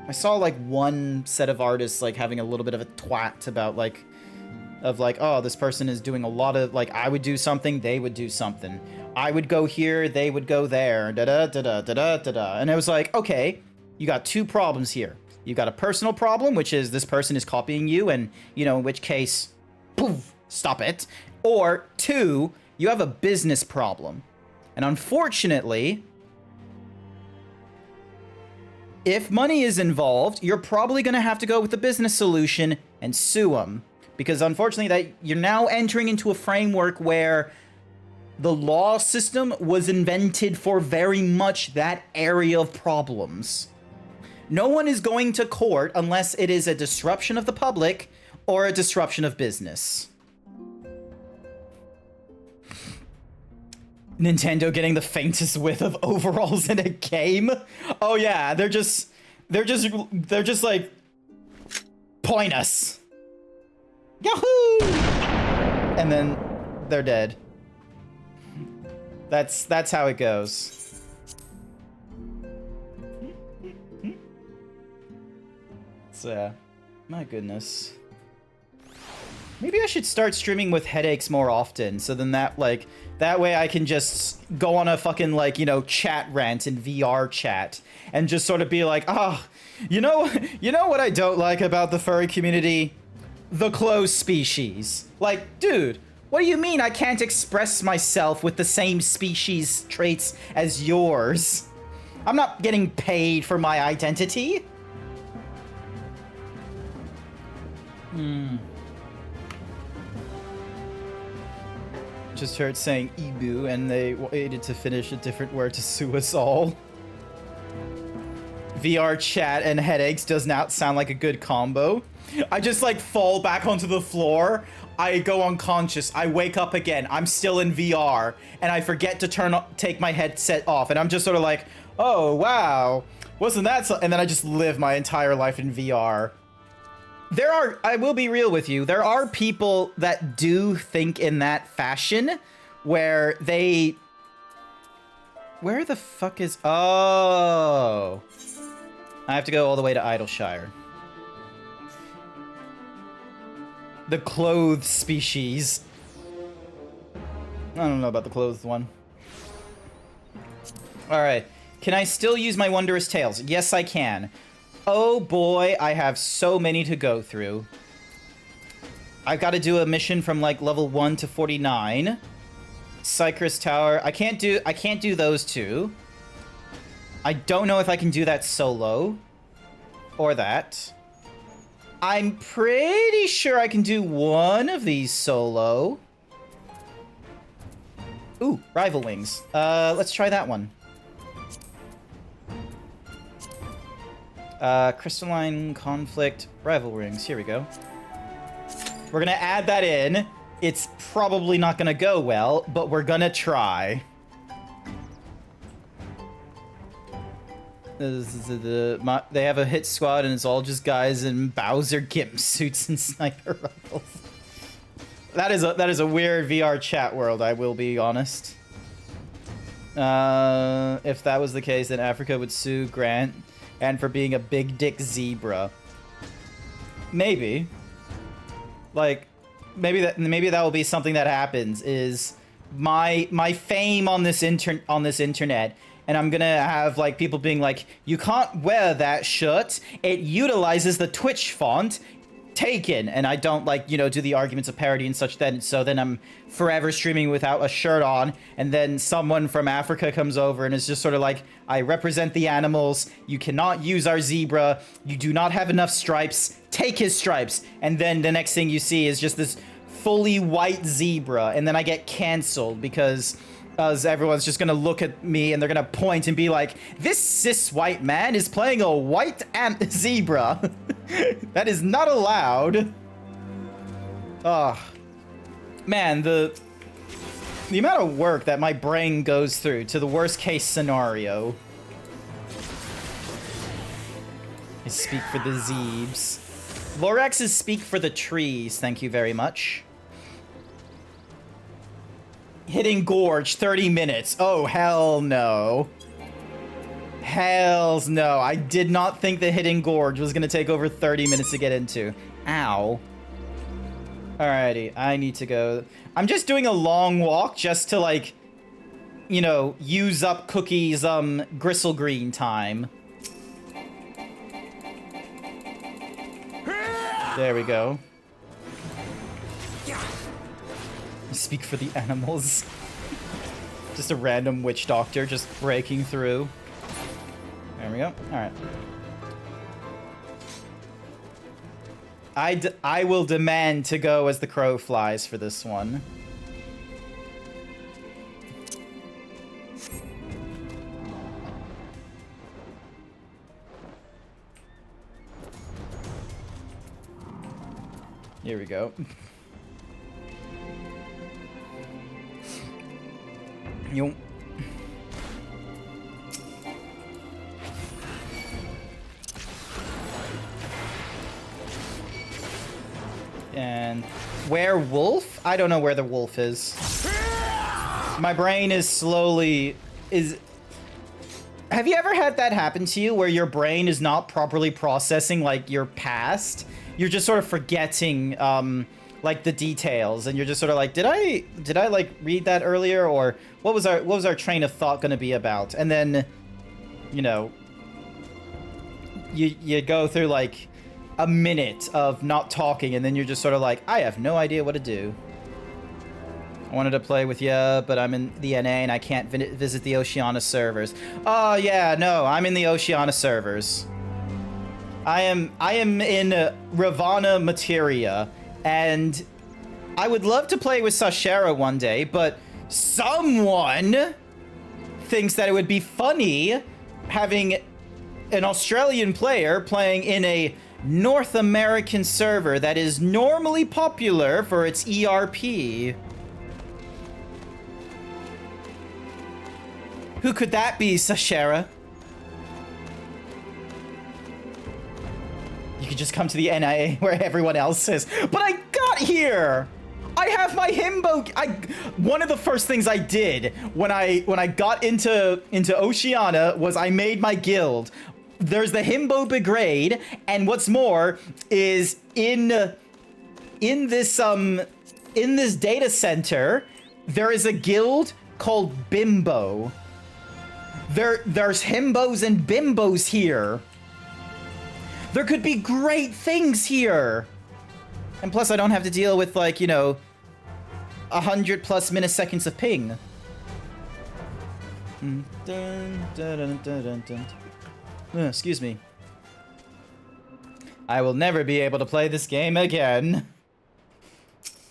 I saw like one set of artists like having a little bit of a twat about like oh, this person is doing a lot of like, I would do something, they would do something. I would go here, they would go there, da da da da da da da. And it was like, okay, you got two problems here. You got a personal problem, which is this person is copying you, and, you know, in which case, poof, stop it. Or two, you have a business problem. And unfortunately, if money is involved, you're probably going to have to go with the business solution and sue them. Because unfortunately, that you're now entering into a framework where the law system was invented for very much that area of problems. No one is going to court unless it is a disruption of the public or a disruption of business. Nintendo getting the faintest whiff of overalls in a game? Oh yeah, they're just like, point us. Yahoo! And then they're dead. That's how it goes. So, yeah. My goodness. Maybe I should start streaming with headaches more often, so then that way I can just go on a fucking, like, you know, chat rant in VR chat and just sort of be like, you know what I don't like about the furry community? The closed species. Like, dude, what do you mean I can't express myself with the same species traits as yours? I'm not getting paid for my identity. Just heard saying Ebu, and they waited to finish a different word to sue us all. VR chat and headaches does not sound like a good combo. I just like fall back onto the floor. I go unconscious. I wake up again. I'm still in VR and I forget to take my headset off. And I'm just sort of like, oh, wow. Wasn't that so? And then I just live my entire life in VR. I will be real with you. There are people that do think in that fashion where they... Where the fuck is... Oh. I have to go all the way to Idleshire. The clothed species. I don't know about the clothed one. Alright. Can I still use my Wondrous Tales? Yes, I can. Oh boy, I have so many to go through. I've got to do a mission from like level 1 to 49. Cypress Tower. I can't do those two. I don't know if I can do that solo. Or that. I'm pretty sure I can do one of these solo. Ooh, Rival Wings. Let's try that one. Crystalline Conflict, Rival Rings. Here we go. We're gonna add that in. It's probably not gonna go well, but we're gonna try. They have a hit squad and it's all just guys in Bowser Gimp suits and sniper rifles. That is a weird VR chat world, I will be honest. If that was the case, then Africa would sue Grant and for being a big dick zebra. Maybe. Like, maybe that will be something that happens. Is my fame on this internet, and I'm gonna have like people being like, you can't wear that shirt. It utilizes the Twitch font. Taken. And I don't like, you know, do the arguments of parody and such. So then I'm forever streaming without a shirt on, and then someone from Africa comes over and is just sort of like, I represent the animals, you cannot use our zebra, you do not have enough stripes, take his stripes. And then the next thing you see is just this fully white zebra, and then I get canceled because everyone's just gonna look at me and they're gonna point and be like, this cis white man is playing a white zebra. That is not allowed. Oh, man, the amount of work that my brain goes through to the worst case scenario. I speak for the Zeebs. Lorax's speak for the trees, thank you very much. Hitting Gorge, 30 minutes. Oh, hell no. Hells no. I did not think the Hidden Gorge was going to take over 30 minutes to get into. Ow. Alrighty, I need to go. I'm just doing a long walk just to, like, you know, use up Cookie's, Gristle Green time. There we go. Speak for the animals. Just a random witch doctor just breaking through. There we go. All right. I will demand to go as the crow flies for this one. Here we go. Yo. And werewolf? I don't know where the wolf is. My brain is slowly Have you ever had that happen to you where your brain is not properly processing like your past? You're just sort of forgetting like the details, and you're just sort of like, did I like read that earlier, or what was our train of thought going to be about? And then, you know, you go through like a minute of not talking, and then you're just sort of like, I have no idea what to do. I wanted to play with you, but I'm in the NA and I can't visit the Oceania servers. Oh yeah, no, I'm in the Oceania servers. I am in Ravana Materia, and I would love to play with Sashera one day, but someone thinks that it would be funny having an Australian player playing in a North American server that is normally popular for its ERP. Who could that be, Sashera? You could just come to the NIA where everyone else is. But I got here! I have my himbo. One of the first things I did when I got into Oceania was I made my guild. There's the himbo brigade, and what's more is in this data center there is a guild called Bimbo. There's himbos and bimbos here. There could be great things here. And plus I don't have to deal with, like, you know, 100 plus milliseconds of ping. Excuse me. I will never be able to play this game again.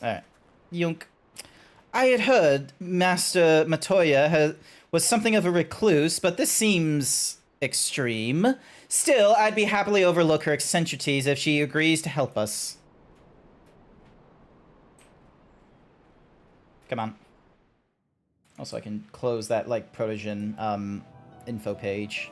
Alright. Yunk. I had heard Master Materia was something of a recluse, but this seems extreme. Still, I'd be happily overlook her eccentricities if she agrees to help us. Come on. Also, I can close that, like, Protogen, info page.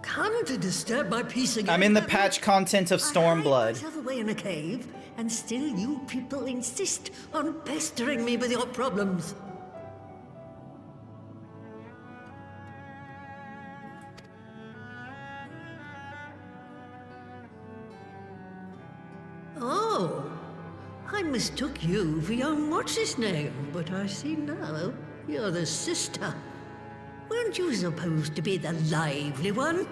Come to disturb my peace again. I'm in the patch content of Stormblood. I hide myself away in a cave, and still you people insist on pestering me with your problems. Oh, I mistook you for young what's-his-name, but I see now you're the sister. Weren't you supposed to be the lively one?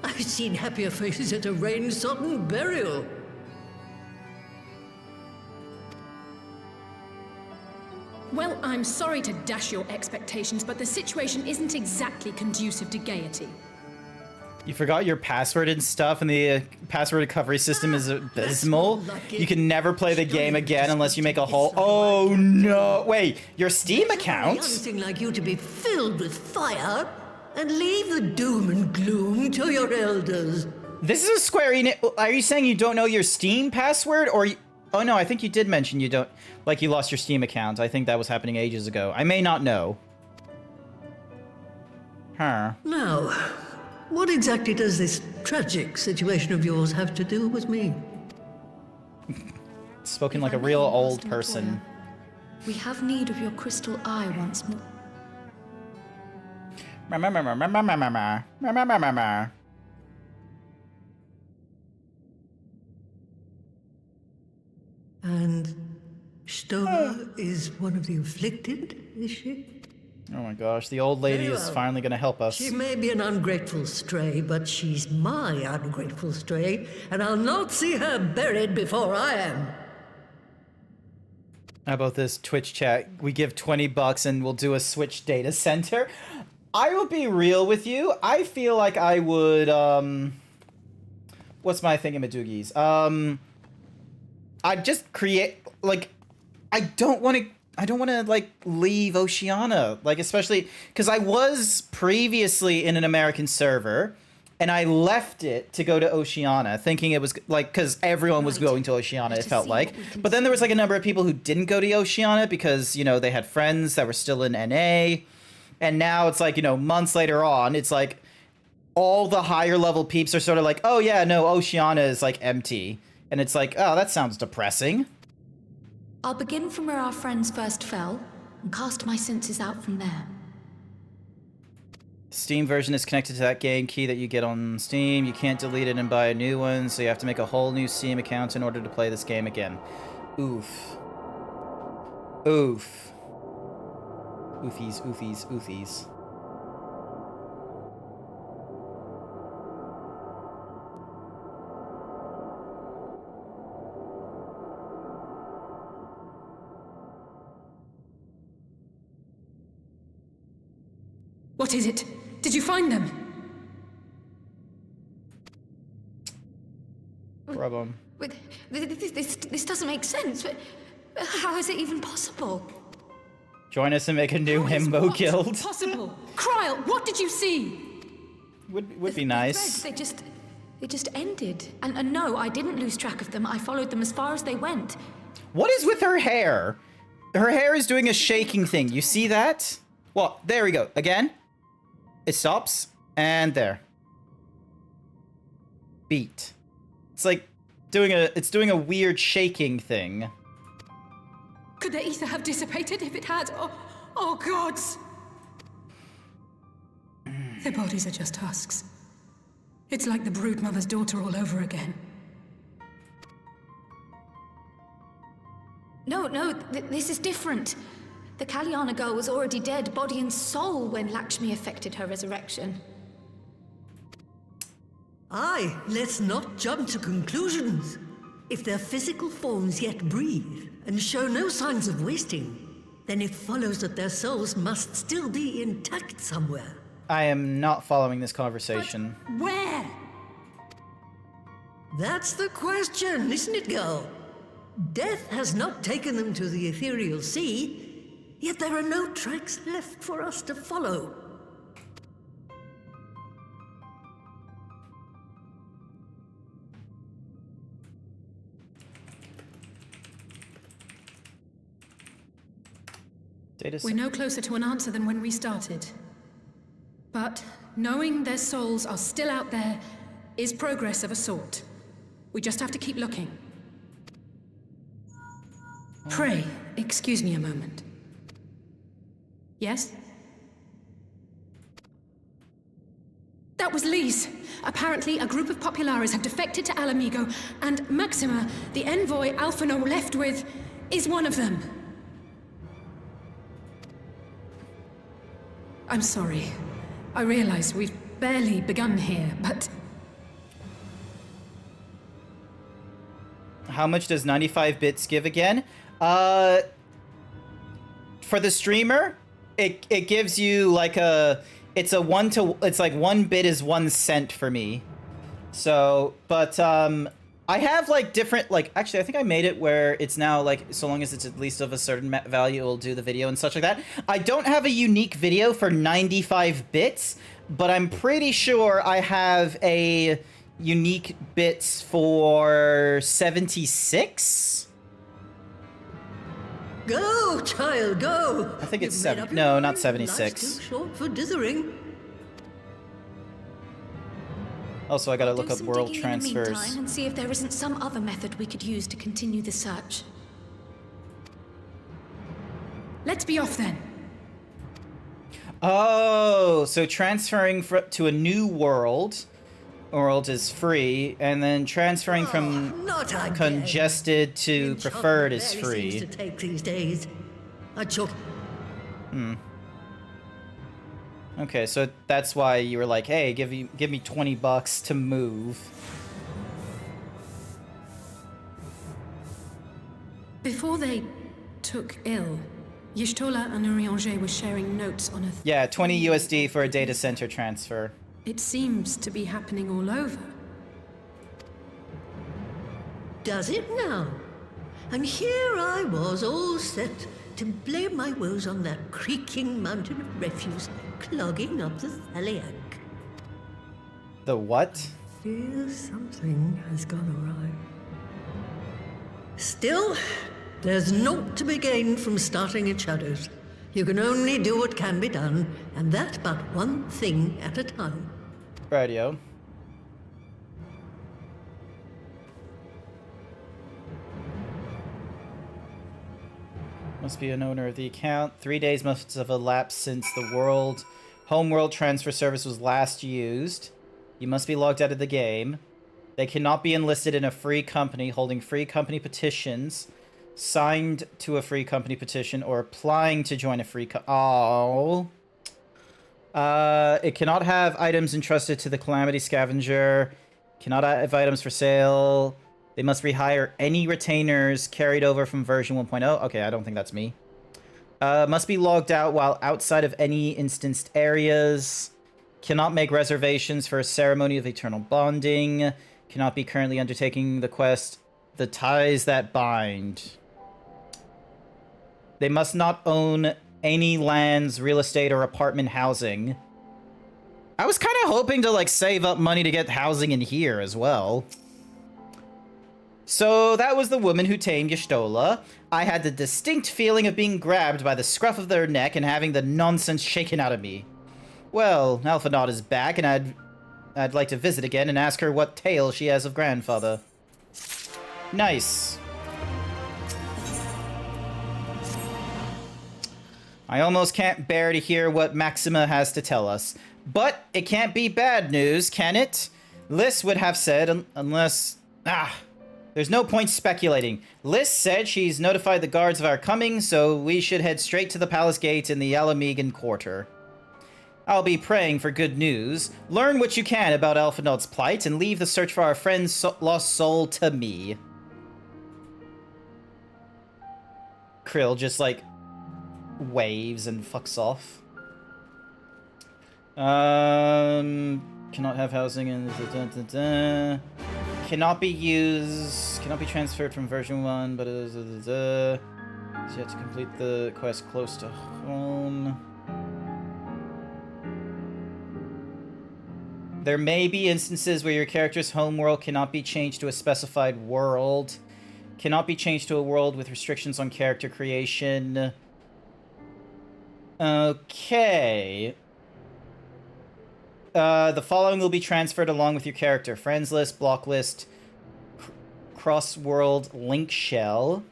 I've seen happier faces at a rain-sodden burial. Well, I'm sorry to dash your expectations, but the situation isn't exactly conducive to gaiety. You forgot your password and stuff, and the password recovery system is abysmal. You can never play the game again unless you make a whole... Oh, no. Wait, your Steam account? Something like you to be filled with fire and leave the doom and gloom to your elders. This is a Square Enix... Are you saying you don't know your Steam password, or... Oh, no, I think you did mention you don't... Like, you lost your Steam account. I think that was happening ages ago. I may not know. Huh. Now, what exactly does this tragic situation of yours have to do with me? Spoken like a real old person. We have need of your crystal eye once more. And Stover is one of the afflicted, is she? Oh my gosh, the old lady Very is well. finally gonna help us. She may be an ungrateful stray, but she's my ungrateful stray, and I'll not see her buried before I am. How about this Twitch chat? We give $20 and we'll do a Switch data center. I will be real with you. I feel like I would, what's my thingamadoogies? I'd just create, like, I don't want to, like, leave Oceania. Like, especially, because I was previously in an American server, and I left it to go to Oceania, thinking it was, like, because everyone was going to Oceania, it felt like. But then there was, like, a number of people who didn't go to Oceania because, you know, they had friends that were still in NA. And now it's like, you know, months later on, it's like, all the higher level peeps are sort of like, oh yeah, no, Oceania is, like, empty. And it's like, oh, that sounds depressing. I'll begin from where our friends first fell, and cast my senses out from there. Steam version is connected to that game key that you get on Steam. You can't delete it and buy a new one, so you have to make a whole new Steam account in order to play this game again. Oof. Oof. Oofies, oofies, oofies. What is it? Did you find them? problem? But this doesn't make sense. But how is it even possible? Join us and make a new himbo guild. Possible. Kryl, what did you see? Would be nice. They just ended. And no, I didn't lose track of them. I followed them as far as they went. What is with her hair? Her hair is doing a shaking thing. You see that? Well, there we go. Again. It stops. And there. Beat. It's like doing a weird shaking thing. Could the ether have dissipated if it had? Oh gods! Their bodies are just husks. It's like the broodmother's daughter all over again. No, this is different. The Kalyana girl was already dead, body and soul, when Lakshmi effected her resurrection. Aye, let's not jump to conclusions. If their physical forms yet breathe and show no signs of wasting, then it follows that their souls must still be intact somewhere. I am not following this conversation. But where? That's the question, isn't it, girl? Death has not taken them to the ethereal sea, yet there are no tracks left for us to follow. We're no closer to an answer than when we started. But knowing their souls are still out there is progress of a sort. We just have to keep looking. Pray, excuse me a moment. Yes? That was Lise. Apparently, a group of Populares have defected to Alamigo, and Maxima, the envoy Alphino left with, is one of them. I'm sorry. I realize we've barely begun here, but... How much does 95 bits give again? For the streamer, it gives you like it's like 1 bit is 1 cent for me. So, but I have like different, like, actually I think I made it where it's now like, so long as it's at least of a certain value, it'll do the video and such like that. I don't have a unique video for 95 bits, but I'm pretty sure I have a unique bits for 76. Go, child, go! I think it's You've made 7. up your No, mind. not 76. Life's too short for dithering. Also, I gotta look Do up some world digging in the transfers. meantime and see if there isn't some other method we could use to continue the search. Let's be off then. Oh, so transferring to a new world is free, and then transferring from Not again. congested to Enchantment preferred is barely free. seems to take these days. I chalk. Okay, so that's why you were like, "Hey, give me $20 to move." Before they took ill, Y'shtola and Urianger were sharing notes on a... Yeah, 20 USD for a data center transfer. It seems to be happening all over. Does it now? And here I was all set to blame my woes on that creaking mountain of refuse clogging up the Thaliac. The what? Fear something has gone awry. Still, there's naught to be gained from starting in shadows. You can only do what can be done, and that but one thing at a time. Radio. Must be an owner of the account. 3 days must have elapsed since the homeworld transfer service was last used. You must be logged out of the game. They cannot be enlisted in a free company, holding free company petitions, signed to a free company petition, or applying to join a free it cannot have items entrusted to the Calamity Scavenger. Cannot have items for sale. They must rehire any retainers carried over from version 1.0. Okay, I don't think that's me. Must be logged out while outside of any instanced areas. Cannot make reservations for a ceremony of eternal bonding. Cannot be currently undertaking the quest. The ties that bind. They must not own any lands, real estate, or apartment housing. I was kind of hoping to, like, save up money to get housing in here as well. So that was the woman who tamed Y'shtola. I had the distinct feeling of being grabbed by the scruff of their neck and having the nonsense shaken out of me. Well, Alphinaud is back, and I'd like to visit again and ask her what tale she has of grandfather. Nice. I almost can't bear to hear what Maxima has to tell us. But it can't be bad news, can it? Liz would have said, unless... There's no point speculating. Liz said she's notified the guards of our coming, so we should head straight to the palace gate in the Alamegan Quarter. I'll be praying for good news. Learn what you can about Alphinaud's plight, and leave the search for our friend's lost soul to me. Krill just, like, waves and fucks off. Cannot have housing in... Cannot be used... Cannot be transferred from version 1, but... So you have to complete the quest close to home. There may be instances where your character's homeworld cannot be changed to a specified world. Cannot be changed to a world with restrictions on character creation. Okay. The following will be transferred along with your character. Friends list, block list, cross-world link shell,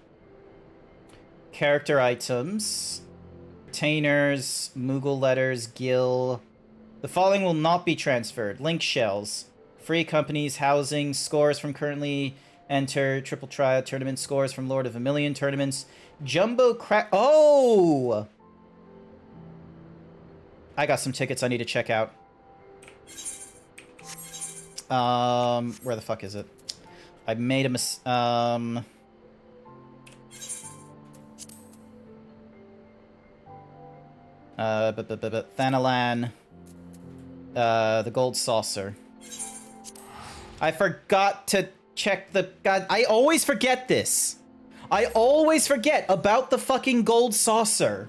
character items, retainers, Moogle letters, Gil. The following will not be transferred. Link shells, free companies, housing, scores from currently enter, triple trial tournament, scores from Lord of a Million tournaments, jumbo crack. Oh! I got some tickets I need to check out. Where the fuck is it? I made a Thanalan. The gold saucer. I forgot to check the... God, I always forget this. I always forget about the fucking gold saucer.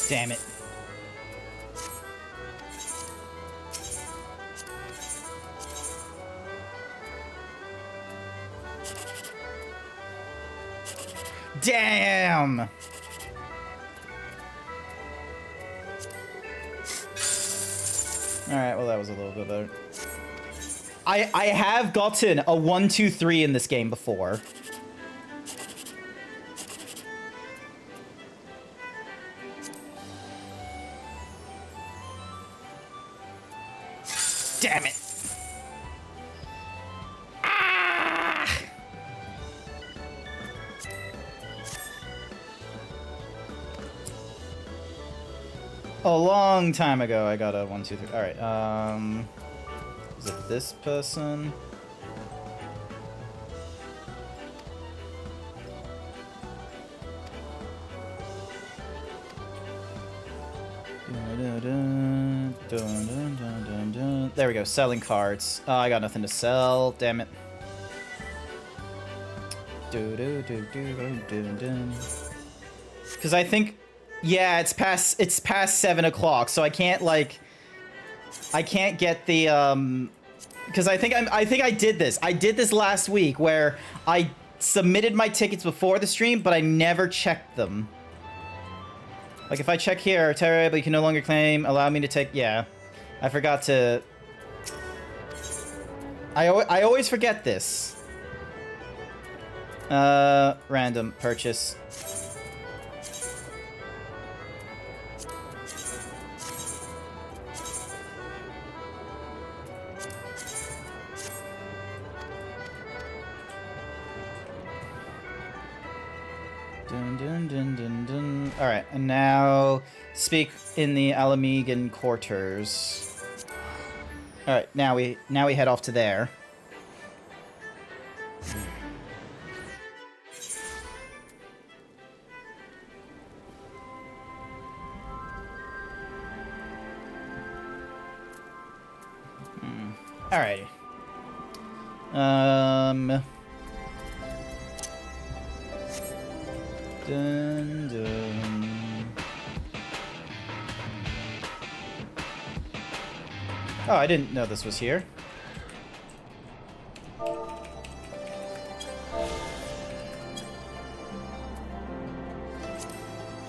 Damn it. Damn! Alright, well that was a little bit better. I have gotten a 1, 2, 3 in this game before. Damn it! Ah! A long time ago, I got a 1, 2, 3. All right. Is it this person? There we go, selling cards. Oh, I got nothing to sell, damn it. Because I think, yeah, it's past 7 o'clock, so I can't get the because I think I did this. I did this last week where I submitted my tickets before the stream, but I never checked them. Like, if I check here, Materia, but you can no longer claim, allow me to take... Yeah. I forgot to... I always forget this. Random purchase. Dun, dun, dun, dun, dun. All right, and now speak in the Alamegan quarters. All right, now we head off to there. Alrighty. Dun, dun. Oh, I didn't know this was here.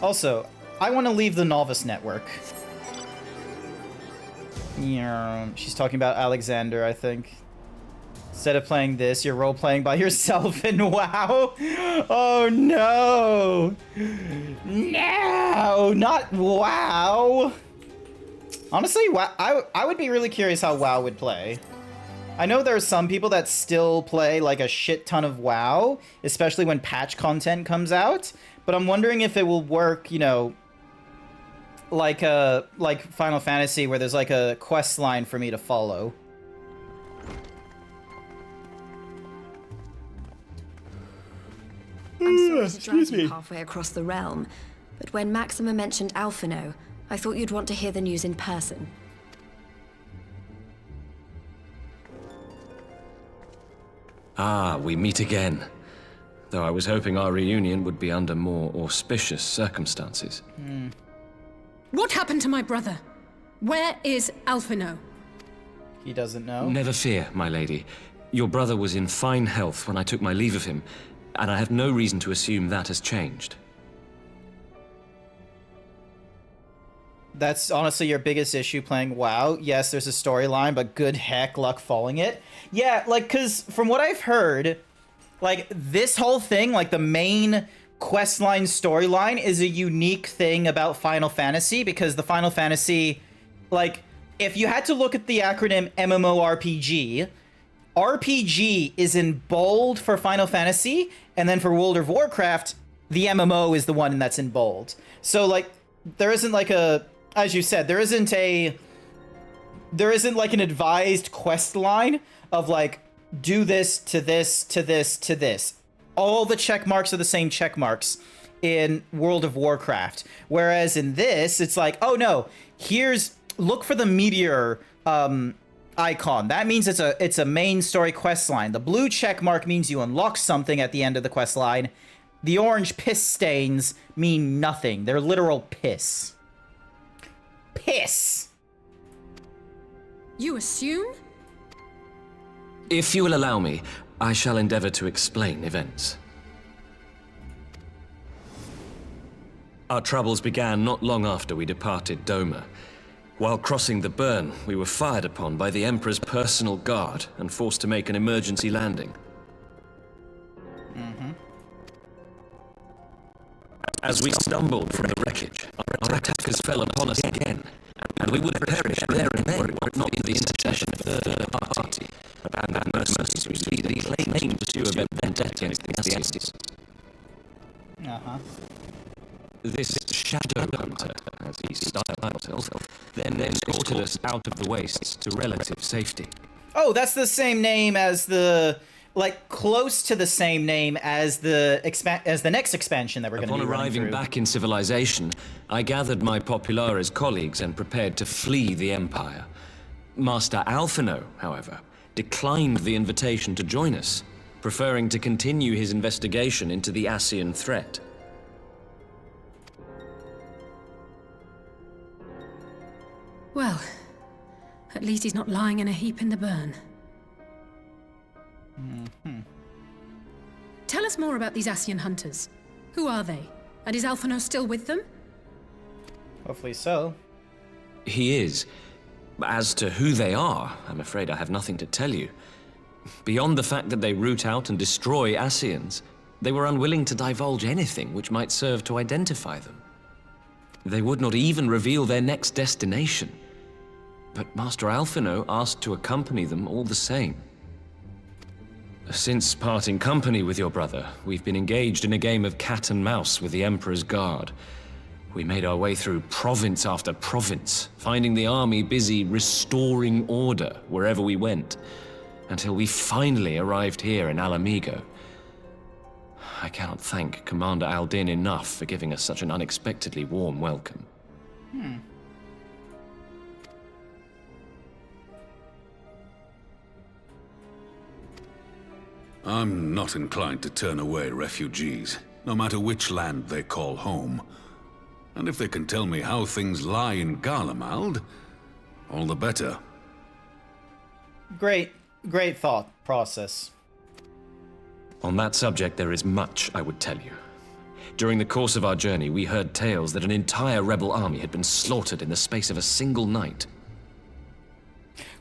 Also, I want to leave the novice network. Yeah, she's talking about Alexander, I think. Instead of playing this, you're role-playing by yourself in WoW. Oh no! No, not WoW! Honestly, WoW, I would be really curious how WoW would play. I know there are some people that still play like a shit ton of WoW, especially when patch content comes out, but I'm wondering if it will work, you know, like Final Fantasy, where there's like a quest line for me to follow. I'm sorry to drag you halfway across the realm, but when Maxima mentioned Alphino, I thought you'd want to hear the news in person. Ah, we meet again. Though I was hoping our reunion would be under more auspicious circumstances. What happened to my brother? Where is Alphino? He doesn't know. Never fear, my lady. Your brother was in fine health when I took my leave of him, and I have no reason to assume that has changed. That's honestly your biggest issue playing WoW. Yes, there's a storyline, but good heck luck following it. Yeah, like, because from what I've heard, like, this whole thing, like, the main questline storyline is a unique thing about Final Fantasy, because the Final Fantasy, like, if you had to look at the acronym MMORPG, RPG is in bold for Final Fantasy, and then for World of Warcraft, the MMO is the one that's in bold. So, like, there isn't like a, as you said, there isn't like an advised quest line of like, do this to this to this to this. All the check marks are the same check marks in World of Warcraft. Whereas in this, it's like, oh no, look for the meteor icon. That means it's a main story quest line. The blue check mark means you unlock something at the end of the quest line. The orange piss stains mean nothing. They're literal piss. Piss! You assume? If you will allow me, I shall endeavor to explain events. Our troubles began not long after we departed Doma. While crossing the burn, we were fired upon by the Emperor's personal guard and forced to make an emergency landing. As we stumbled from the wreckage, our attackers fell upon us again, and we would perish there and then were it not for the intercession of a third party, and that mercenaries leader claimed to pursue a vendetta against the Ascians. This shadow hunter, as he styled himself, then escorted us out of the wastes to relative safety. Oh, that's the same name as the, like, close to the same name as the next expansion that we're going to be running Upon arriving back in civilization, I gathered my Populares colleagues and prepared to flee the Empire. Master Alphino, however, declined the invitation to join us, preferring to continue his investigation into the Ascian threat. Well, at least he's not lying in a heap in the burn. Tell us more about these Ascian hunters. Who are they? And is Alphino still with them? Hopefully so. He is. As to who they are, I'm afraid I have nothing to tell you. Beyond the fact that they root out and destroy Ascians, they were unwilling to divulge anything which might serve to identify them. They would not even reveal their next destination. But Master Alphino asked to accompany them all the same. Since parting company with your brother, we've been engaged in a game of cat and mouse with the Emperor's Guard. We made our way through province after province, finding the army busy restoring order wherever we went, until we finally arrived here in Alamigo. I cannot thank Commander Aldin enough for giving us such an unexpectedly warm welcome. I'm not inclined to turn away refugees, no matter which land they call home. And if they can tell me how things lie in Garlemald, all the better. Great thought process. On that subject, there is much I would tell you. During the course of our journey, we heard tales that an entire rebel army had been slaughtered in the space of a single night.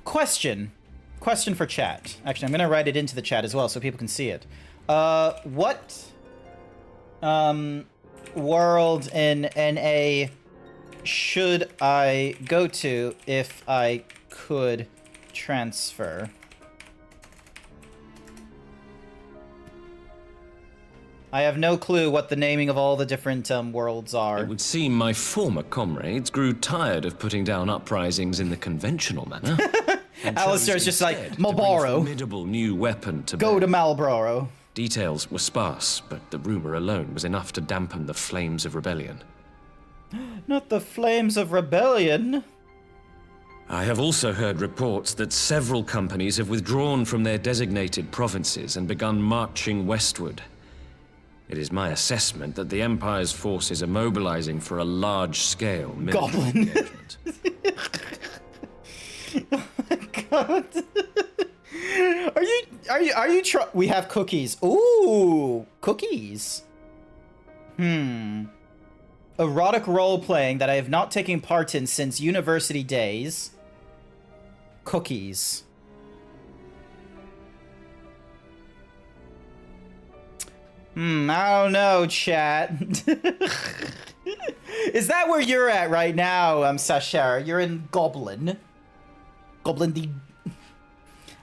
Question for chat. Actually, I'm gonna write it into the chat as well so people can see it. What world in NA should I go to if I could transfer? I have no clue what the naming of all the different worlds are. It would seem my former comrades grew tired of putting down uprisings in the conventional manner. Alistair's just like, instead to bring a Marlboro. formidable new weapon to Go bear. to Marlboro. Details were sparse, but the rumor alone was enough to dampen the flames of rebellion. Not the flames of rebellion. I have also heard reports that several companies have withdrawn from their designated provinces and begun marching westward. It is my assessment that the Empire's forces are mobilizing for a large-scale military Goblin. engagement. Oh my god. Are you we have cookies. Ooh, cookies. Erotic role-playing that I have not taken part in since university days. Cookies. I don't know, chat. Is that where you're at right now, Sashara? You're in Goblin. Goblin the...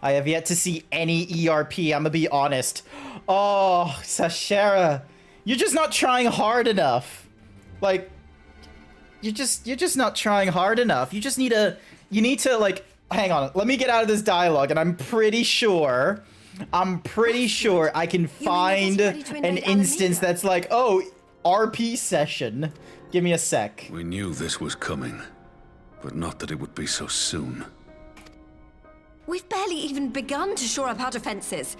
I have yet to see any ERP, I'm gonna be honest. Oh, Sashara. You're just not trying hard enough. Like, you're just not trying hard enough. You just need to, like, hang on. Let me get out of this dialogue, and I'm pretty sure I can find an instance that's like, oh, RP session. Give me a sec. We knew this was coming, but not that it would be so soon. We've barely even begun to shore up our defenses.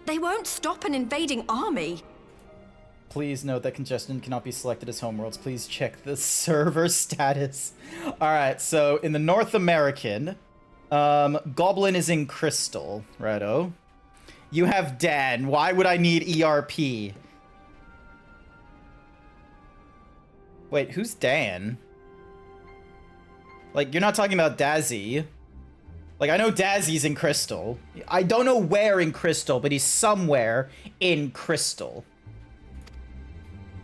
They won't stop an invading army. Please note that congestion cannot be selected as homeworlds. Please check the server status. All right, so in the North American, Goblin is in Crystal, righto. You have Dan. Why would I need ERP? Wait, who's Dan? Like, you're not talking about Dazzy. Like, I know Dazzy's in Crystal. I don't know where in Crystal, but he's somewhere in Crystal.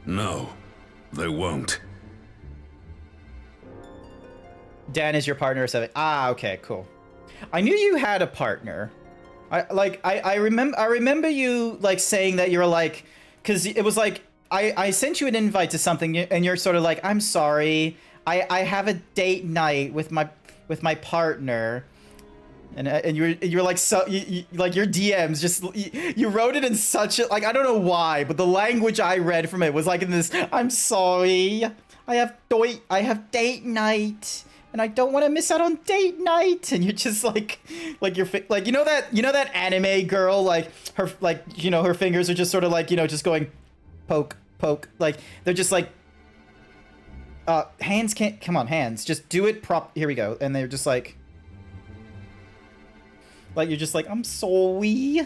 No, they won't. Dan is your partner or something. Ah, okay, cool. I knew you had a partner. I remember you like saying that you were like, because it was like I sent you an invite to something and you're sort of like, I'm sorry, I have a date night with my partner, and you're like, so you like your DMs just you wrote it in such a, like, I don't know why, but the language I read from it was like in this, I'm sorry, I have date night. And I don't want to miss out on date night. And you're just like you're like, you know that anime girl, like her, like, you know, her fingers are just sort of like, you know, just going poke, poke. Like they're just like, hands can't, come on, hands, just do it here we go. And they're just like you're just like, I'm sorry.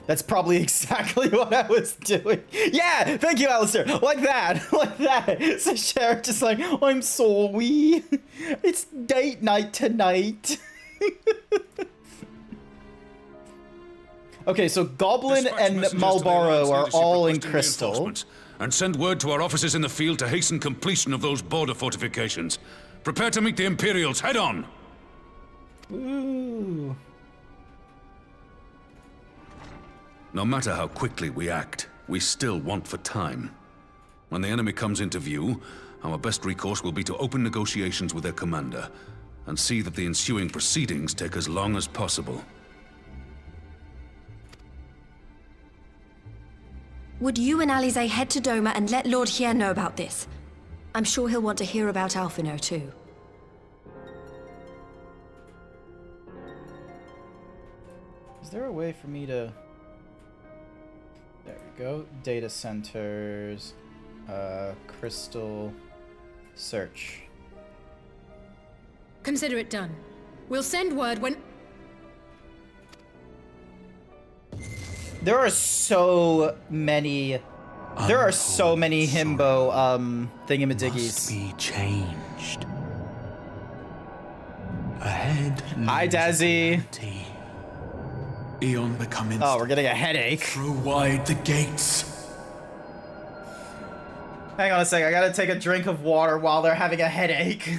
That's probably exactly what I was doing. Yeah, thank you, Alistair. Like that, like that. So Sheriff just like, I'm sorry. It's date night tonight. Okay, so Goblin Dispatch and messages to the Marlboro Alliance are leadership all in requesting Crystal. reinforcements, and send word to our officers in the field to hasten completion of those border fortifications. Prepare to meet the Imperials head on. Ooh. No matter how quickly we act, we still want for time. When the enemy comes into view, our best recourse will be to open negotiations with their commander, and see that the ensuing proceedings take as long as possible. Would you and Alize head to Doma and let Lord Hien know about this? I'm sure he'll want to hear about Alphino too. Is there a way for me to... There we go. Data centers. Crystal... Search. Consider it done. We'll send word when... There are so many... There are so many himbo, thingamadiggies. Must be changed. Ahead. Hi, Dazzy. Eon becoming. Oh, we're getting a headache. Throw wide the gates. Hang on a sec, I gotta take a drink of water while they're having a headache.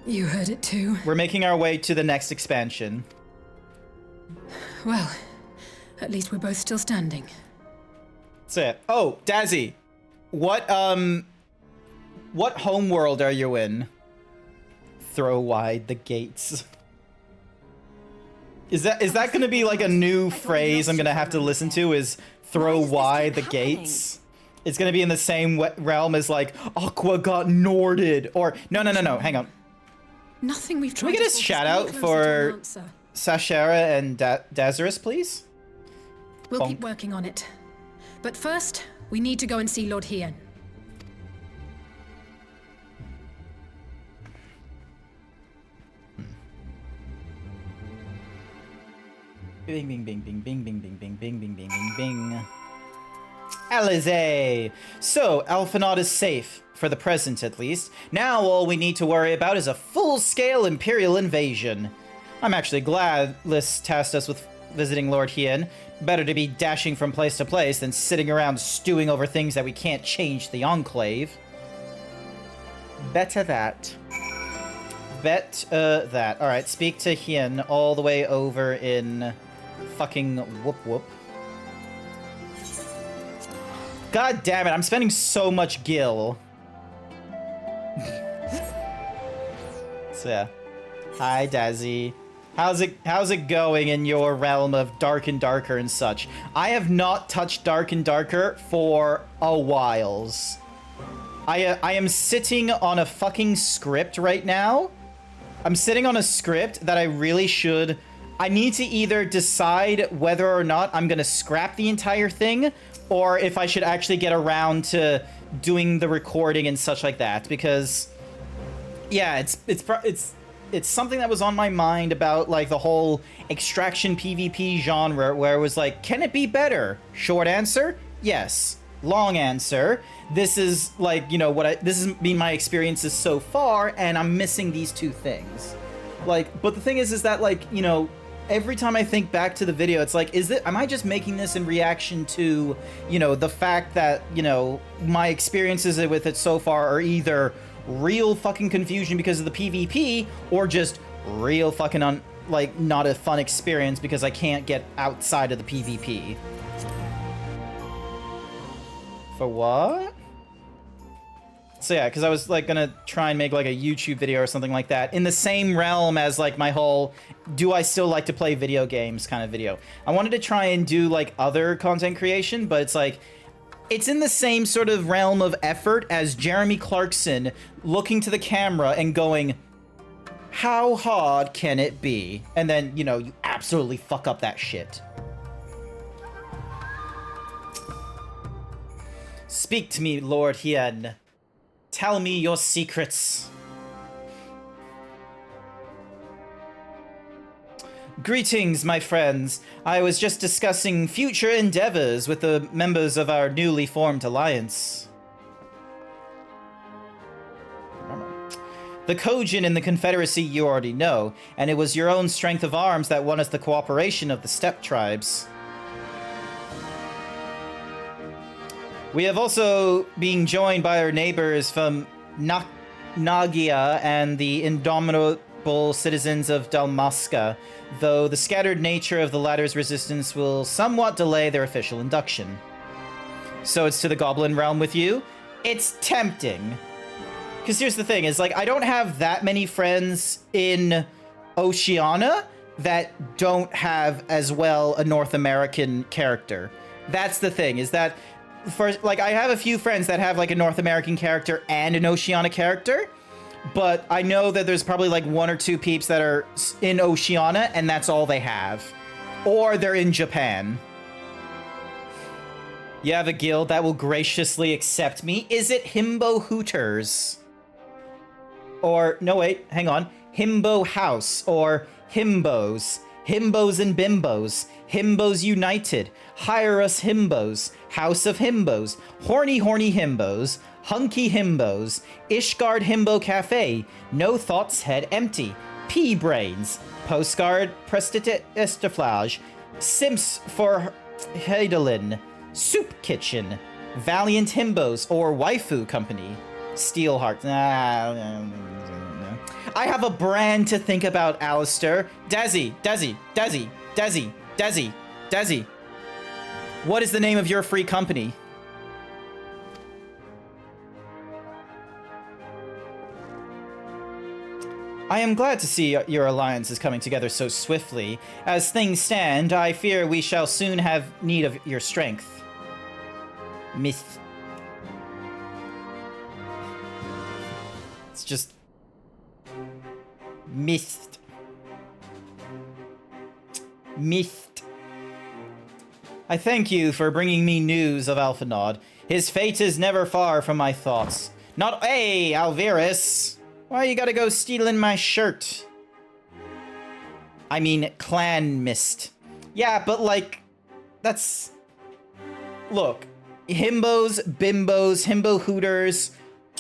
You heard it too. We're making our way to the next expansion. Well, at least we're both still standing. That's it. Oh, Dazzy, what homeworld are you in? Throw wide the gates. Is that gonna be like a new phrase I'm gonna have to listen to? Is throw wide the gates? It's gonna be in the same realm as like Aqua got Norded or no, hang on. Nothing we've tried. Can we get a shout out for Sashera and Dazarus, please? We'll keep working on it. But first, we need to go and see Lord Hien. Bing, bing, bing, bing, bing, bing, bing, bing, bing, bing, bing, bing, bing. Alize! So, Alphinaud is safe, for the present at least. Now all we need to worry about is a full-scale Imperial invasion. I'm actually glad Liz tasked us with visiting Lord Hien. Better to be dashing from place to place than sitting around stewing over things that we can't change the Enclave. Better that. Bet that. Alright, speak to Hien all the way over in fucking Whoop Whoop. God damn it, I'm spending so much gil. So yeah. Hi, Dazzy. How's it going in your realm of Dark and Darker and such? I have not touched Dark and Darker for a whiles. I am sitting on a fucking script right now. I'm sitting on a script that I really should... I need to either decide whether or not I'm gonna scrap the entire thing, or if I should actually get around to doing the recording and such like that, because... Yeah, it's something that was on my mind about, like, the whole extraction PvP genre, where it was like, can it be better? Short answer, yes. Long answer, this is, like, you know, this has been my experiences so far, and I'm missing these two things. Like, but the thing is that, like, you know, every time I think back to the video, it's like, am I just making this in reaction to, you know, the fact that, you know, my experiences with it so far are either real fucking confusion because of the PvP, or just real fucking like, not a fun experience because I can't get outside of the PvP. For what? So yeah, because I was like gonna try and make like a YouTube video or something like that in the same realm as like my whole do I still like to play video games kind of video. I wanted to try and do like other content creation, but it's like it's in the same sort of realm of effort as Jeremy Clarkson looking to the camera and going, how hard can it be? And then, you know, you absolutely fuck up that shit. Speak to me, Lord Hien. Tell me your secrets. Greetings, my friends. I was just discussing future endeavors with the members of our newly formed alliance. The Kojin in the Confederacy you already know, and it was your own strength of arms that won us the cooperation of the steppe tribes. We have also been joined by our neighbors from Nagia and the honorable citizens of Dalmasca, though the scattered nature of the latter's resistance will somewhat delay their official induction. So it's to the Goblin Realm with you? It's tempting. Because here's the thing, is like, I don't have that many friends in Oceania that don't have as well a North American character. That's the thing, is that, like, I have a few friends that have like a North American character and an Oceania character, but I know that there's probably like 1 or 2 peeps that are in Oceania and that's all they have. Or they're in Japan. You have a guild that will graciously accept me? Is it Himbo Hooters? Or, no wait, hang on. Himbo House, or Himbos. Himbos and Bimbos. Himbos United. Hire Us Himbos. House of Himbos. Horny Himbos. Hunky Himbos. Ishgard Himbo Cafe. No Thoughts Head Empty. Pea Brains. Postcard Prestigitastiflage. Simps for Heidelin. Soup Kitchen. Valiant Himbos, or Waifu Company. Steelheart. I have a brand to think about, Alistair. Desi. What is the name of your free company? I am glad to see your alliance is coming together so swiftly. As things stand, I fear we shall soon have need of your strength. Myth. It's just... Mist. I thank you for bringing me news of Alphanod. His fate is never far from my thoughts. Not... Hey, Alvarez! Why you gotta go stealing my shirt? I mean, clan mist. Yeah, but like... That's... Look. Himbos, Bimbos, Himbo Hooters,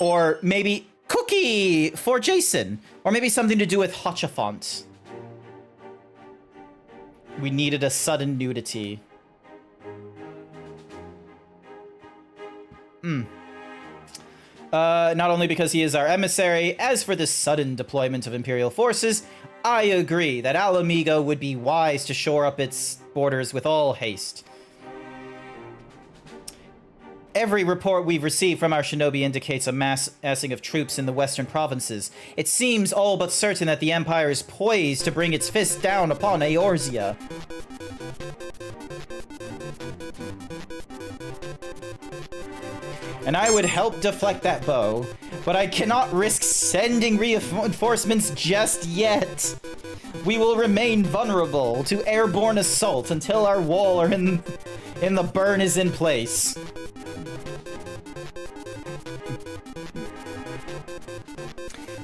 or maybe... Cookie for Jason. Or maybe something to do with Hotchafont. We needed a sudden nudity. Not only because he is our emissary, as for this sudden deployment of Imperial forces, I agree that Alamigo would be wise to shore up its borders with all haste. Every report we've received from our shinobi indicates a massing of troops in the western provinces. It seems all but certain that the Empire is poised to bring its fist down upon Eorzea. And I would help deflect that bow, but I cannot risk sending reinforcements just yet. We will remain vulnerable to airborne assault until our wall in the burn is in place.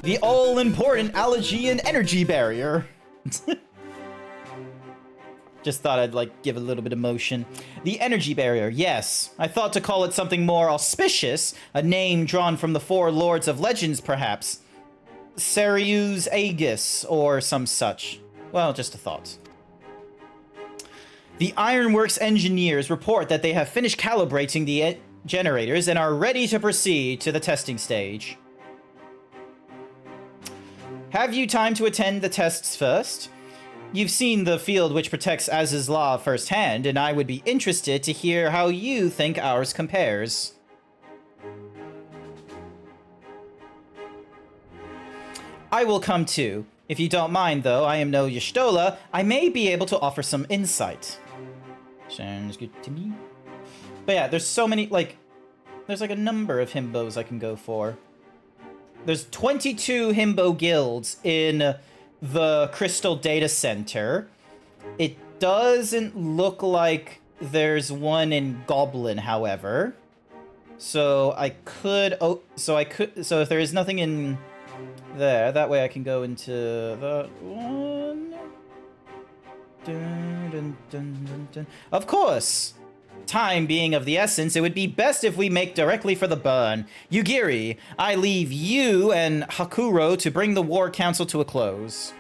The all-important Allergian energy barrier. Just thought I'd, like, give a little bit of motion. The energy barrier, yes. I thought to call it something more auspicious. A name drawn from the 4 Lords of Legends, perhaps. Serius Aegis, or some such. Well, just a thought. The Ironworks engineers report that they have finished calibrating the generators and are ready to proceed to the testing stage. Have you time to attend the tests first? You've seen the field which protects Az's law firsthand, and I would be interested to hear how you think ours compares. I will come too. If you don't mind, though, I am no Y'shtola, I may be able to offer some insight. Sounds good to me. But yeah, there's so many, like, there's like a number of himbos I can go for. There's 22 himbo guilds in the Crystal Data Center. It doesn't look like there's one in Goblin, however. So I could... Oh, so if there is nothing in there, that way I can go into the one. Dun, dun, dun, dun, dun. Of course! Time being of the essence, it would be best if we make directly for the burn. Yugiri, I leave you and Hakuro to bring the War Council to a close.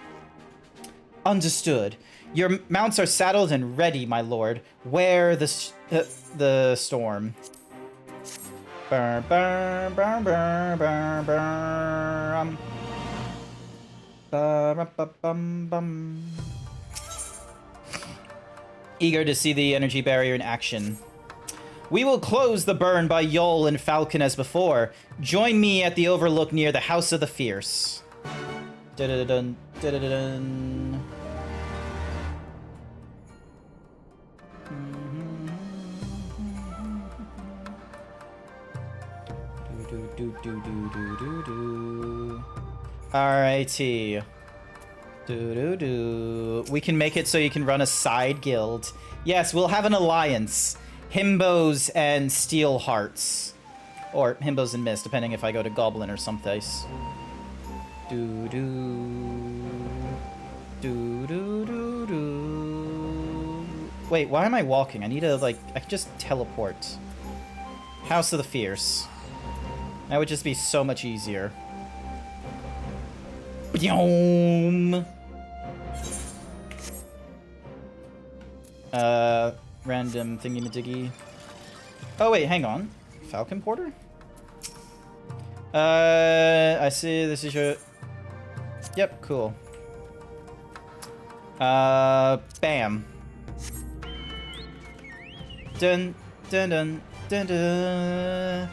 Understood. Your mounts are saddled and ready, my lord. Wear the storm. Burr, burr, burr, burr, burr, burr. Ba-rum-ba-bum-bum. Eager to see the energy barrier in action. We will close the burn by Yol and Falcon as before. Join me at the overlook near the House of the Fierce. Da-da-da-dun, da-da-da-dun. Do-do-do-do-do-do-do. Alrighty. Do-do-do. We can make it so you can run a side guild. Yes, we'll have an alliance. Himbos and Steel Hearts. Or Himbos and Mist, depending if I go to Goblin or someplace. Do-do. Do-do-do-do. Wait, why am I walking? I need to, like, I can just teleport. House of the Fierce. That would just be so much easier. Yom. Random thingy-majiggy. Oh wait, hang on. Falcon Porter? I see this is your... Yep, cool. Bam. Dun, dun, dun, dun, dun.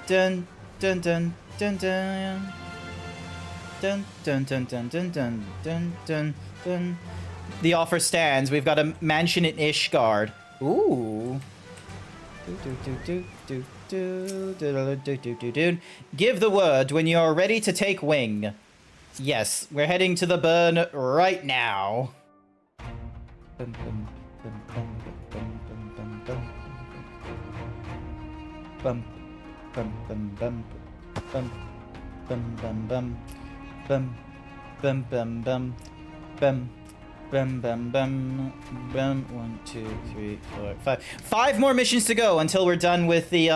Dun, dun, dun, dun, dun. Dun, dun, dun, dun, dun, dun, dun, dun, dun. The offer stands. We've got a mansion in Ishgard. Ooh. Give the word when you're ready to take wing. Yes, we're heading to the burn right now. Bum, bum, bum, bum, bum, bum, bum, bum. Bum, bum, bum, bum, bum, bum, bum. Bum, bum, bum, bum, bum, bum, bum, bum, bum. 1, 2, 3, 4, 5. 5 more missions to go until we're done with the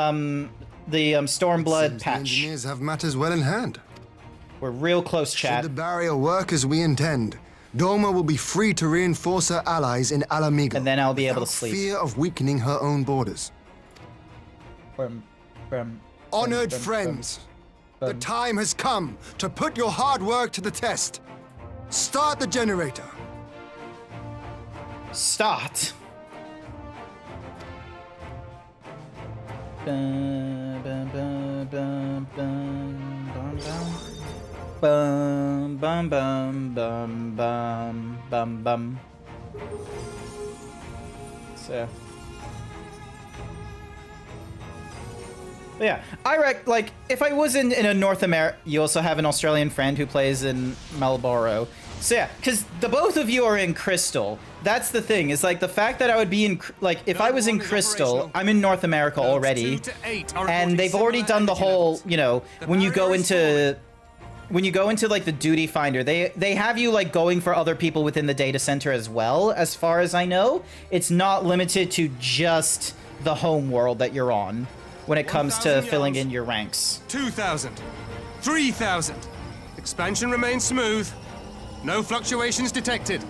Stormblood patch. The engineers have matters well in hand. We're real close, chat. Should the barrier work as we intend, Doma will be free to reinforce her allies in Alamigo. And then I'll be able to sleep. Fear of weakening her own borders. Honored friends. The time has come to put your hard work to the test. Start the generator. Start. Bum, bum, bum, bum, bum, bum, bum, bum, bum, bum, bum. So. But yeah, like, if I was in a North America, you also have an Australian friend who plays in Marlborough. So yeah, because the both of you are in Crystal. That's the thing, is like the fact that I would be in, like, if I was in Crystal, I'm in North America already. And they've already done the whole, you know, when you go into like the duty finder, they have you like going for other people within the data center as well, as far as I know. It's not limited to just the home world that you're on. When it comes to filling in your ranks. 2,000. 3,000. Expansion remains smooth. No fluctuations detected.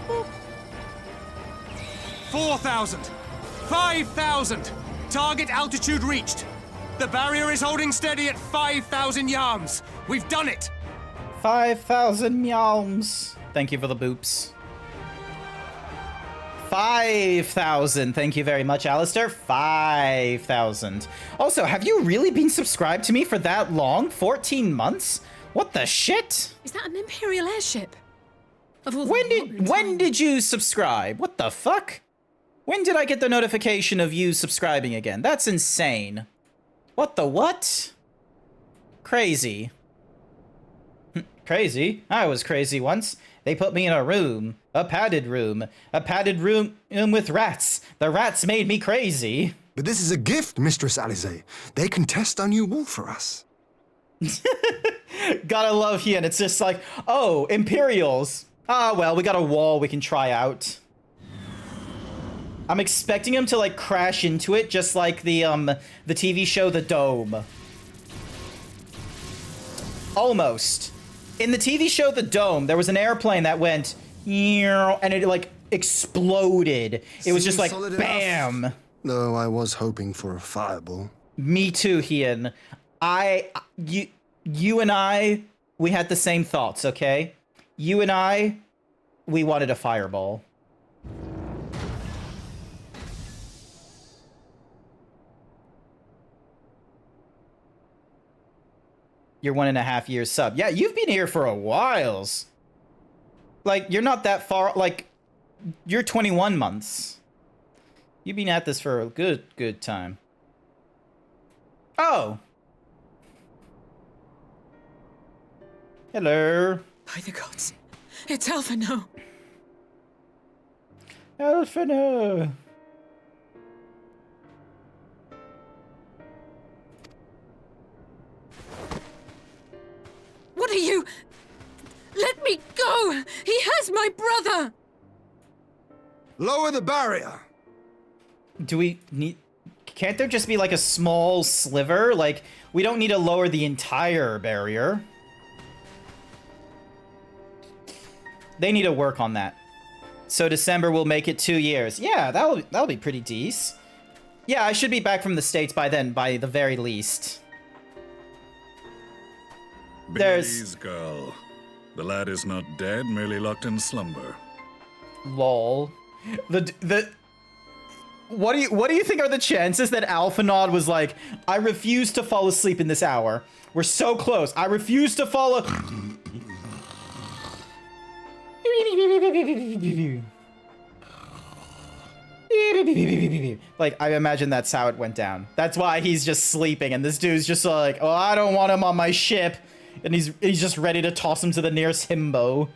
Boop. 4,000. 5,000. Target altitude reached. The barrier is holding steady at 5,000 yalms. We've done it. 5,000 yalms. Thank you for the boops. 5,000. Thank you very much, Alistair. 5,000. Also, have you really been subscribed to me for that long? 14 months? What the shit? Is that an Imperial airship? When did you subscribe? What the fuck? When did I get the notification of you subscribing again? That's insane. What the what? Crazy. Crazy? I was crazy once. They put me in a room. A padded room with rats. The rats made me crazy. But this is a gift, Mistress Alize. They can test our new wall for us. Gotta love Hien. It's just like, oh, Imperials. Ah, well, we got a wall we can try out. I'm expecting him to like crash into it, just like the TV show The Dome. Almost. In the TV show The Dome, there was an airplane that went, and it like exploded. It was just Seems like, solid bam. enough. Though I was hoping for a fireball. Me too, Hian. You and I, we had the same thoughts, okay? You and I, we wanted a fireball. You're 1.5 years sub. Yeah, you've been here for a while. Like, you're not that far, like, you're 21 months. You've been at this for a good time. Oh! Hello. By the gods. It's Alphino. Alphino. What are you? Let me go! He has my brother! Lower the barrier! Do we need... Can't there just be like a small sliver? Like, we don't need to lower the entire barrier. They need to work on that. So December will make it 2 years. Yeah, that'll be pretty decent. Yeah, I should be back from the States by then, by the very least. Please, girl. The lad is not dead, merely locked in slumber. Lol. What do you think are the chances that Alphanod was like, I refuse to fall asleep in this hour. We're so close. I refuse to fall Like, I imagine that's how it went down. That's why he's just sleeping, and this dude's just like, oh, I don't want him on my ship. And he's just ready to toss him to the nearest himbo.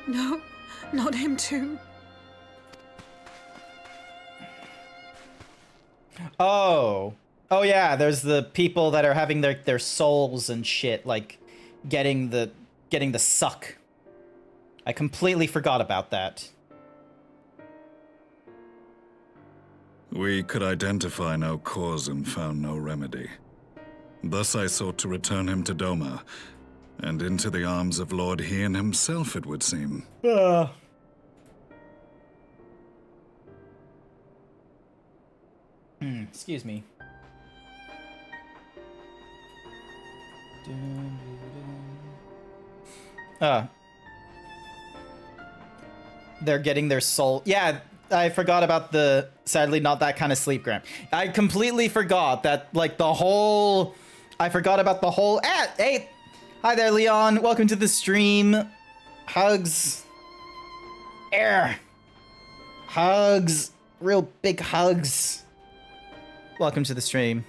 No, not him too. Oh yeah, there's the people that are having their souls and shit, like getting the suck. I completely forgot about that. We could identify no cause and found no remedy. Thus I sought to return him to Doma, and into the arms of Lord Hian himself, it would seem. Excuse me. They're getting their soul. Yeah, I forgot about the, sadly, not that kind of sleep, Graham. I completely forgot that, like, I forgot about the whole... Hey! Hi there, Leon. Welcome to the stream. Hugs. Air. Hugs. Real big hugs. Welcome to the stream.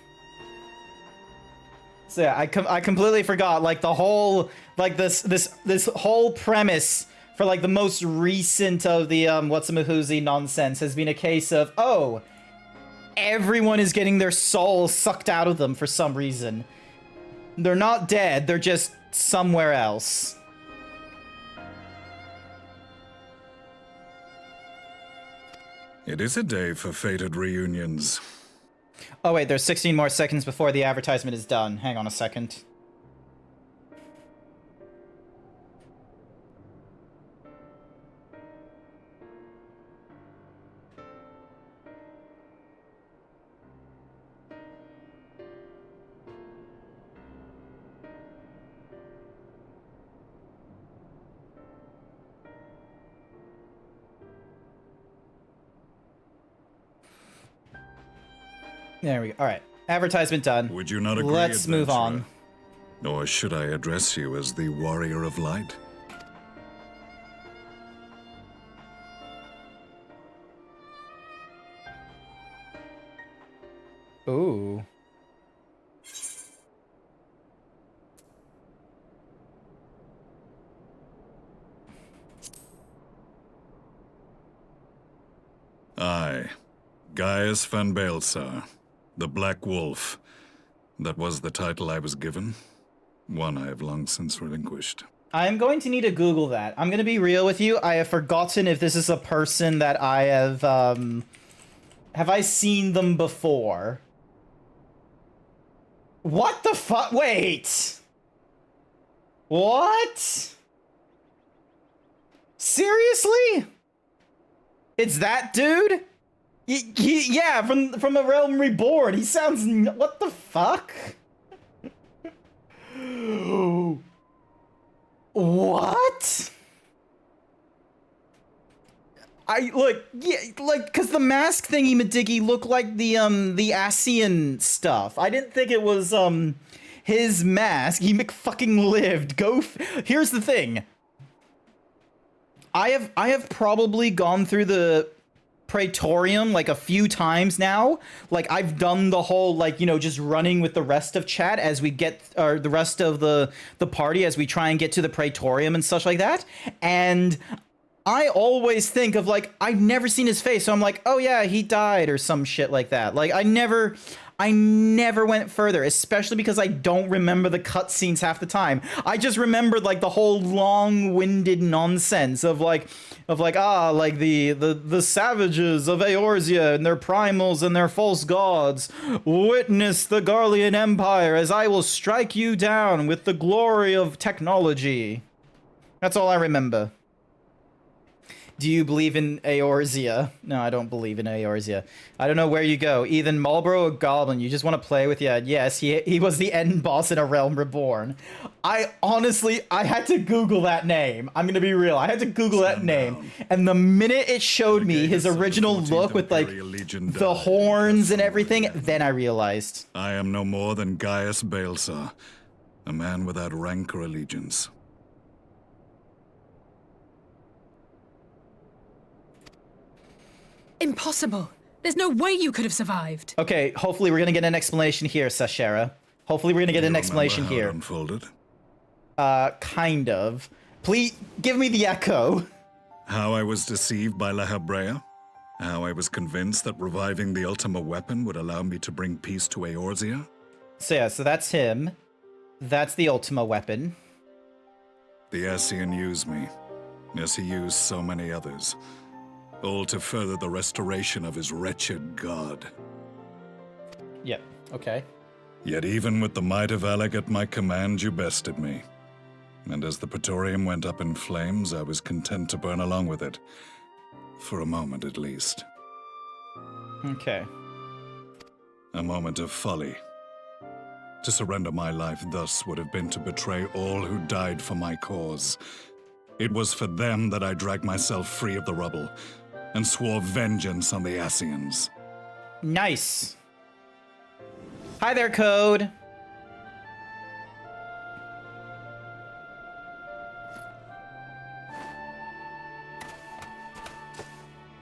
So yeah, I completely forgot, like, the whole, like, this whole premise for, like, the most recent of the, whatsamahoozy nonsense has been a case of, oh, everyone is getting their soul sucked out of them for some reason. They're not dead, they're just somewhere else. It is a day for fated reunions. Oh wait, there's 16 more seconds before the advertisement is done. Hang on a second. There we go. All right. Advertisement done. Would you not agree, Let's move on. Or should I address you as the Warrior of Light? Ooh. I, Gaius van Baelsar, the Black Wolf. That was the title I was given. One I have long since relinquished. I'm going to need to Google that. I'm going to be real with you. I have forgotten if this is a person that I have I seen them before? What the fuck? Wait. What? Seriously? It's that dude? Yeah, from A Realm Reborn. He sounds... What the fuck? What? Cause the mask thingy Madigi looked like the Asian stuff. I didn't think it was his mask. He fucking lived. Here's the thing. I have probably gone through the Praetorium like a few times now. Like I've done the whole like, you know, just running with the rest of chat as we get, or the rest of the party as we try and get to the Praetorium and such like that. And I always think of like, I've never seen his face, so I'm like, oh yeah, he died or some shit like that. Like I never went further, especially because I don't remember the cutscenes half the time. I just remembered like the whole long-winded nonsense of like the savages of Eorzea and their primals and their false gods. Witness the Garlean Empire as I will strike you down with the glory of technology. That's all I remember. Do you believe in Eorzea? No, I don't believe in Eorzea. I don't know where you go. Either Marlborough or Goblin. You just want to play with you. Yes, he was the end boss in A Realm Reborn. I had to Google that name. I'm going to be real. I had to Google that name. And the minute it showed me his original look with like the horns and everything, then I realized. I am no more than Gaius Baelsar, a man without rank or allegiance. Impossible. There's no way you could have survived. Okay, hopefully we're gonna get an explanation here, Sashera. Hopefully we're gonna get an explanation here. It unfolded? Kind of. Please, give me the echo. How I was deceived by La Habrea. How I was convinced that reviving the Ultima weapon would allow me to bring peace to Eorzea. So yeah, so that's him. That's the Ultima weapon. The Ascian used me, as he used so many others. All to further the restoration of his wretched god. Yep, okay. Yet even with the might of Alec at my command, you bested me. And as the Praetorium went up in flames, I was content to burn along with it. For a moment, at least. Okay. A moment of folly. To surrender my life thus would have been to betray all who died for my cause. It was for them that I dragged myself free of the rubble, and swore vengeance on the Ascians. Nice. Hi there, Code.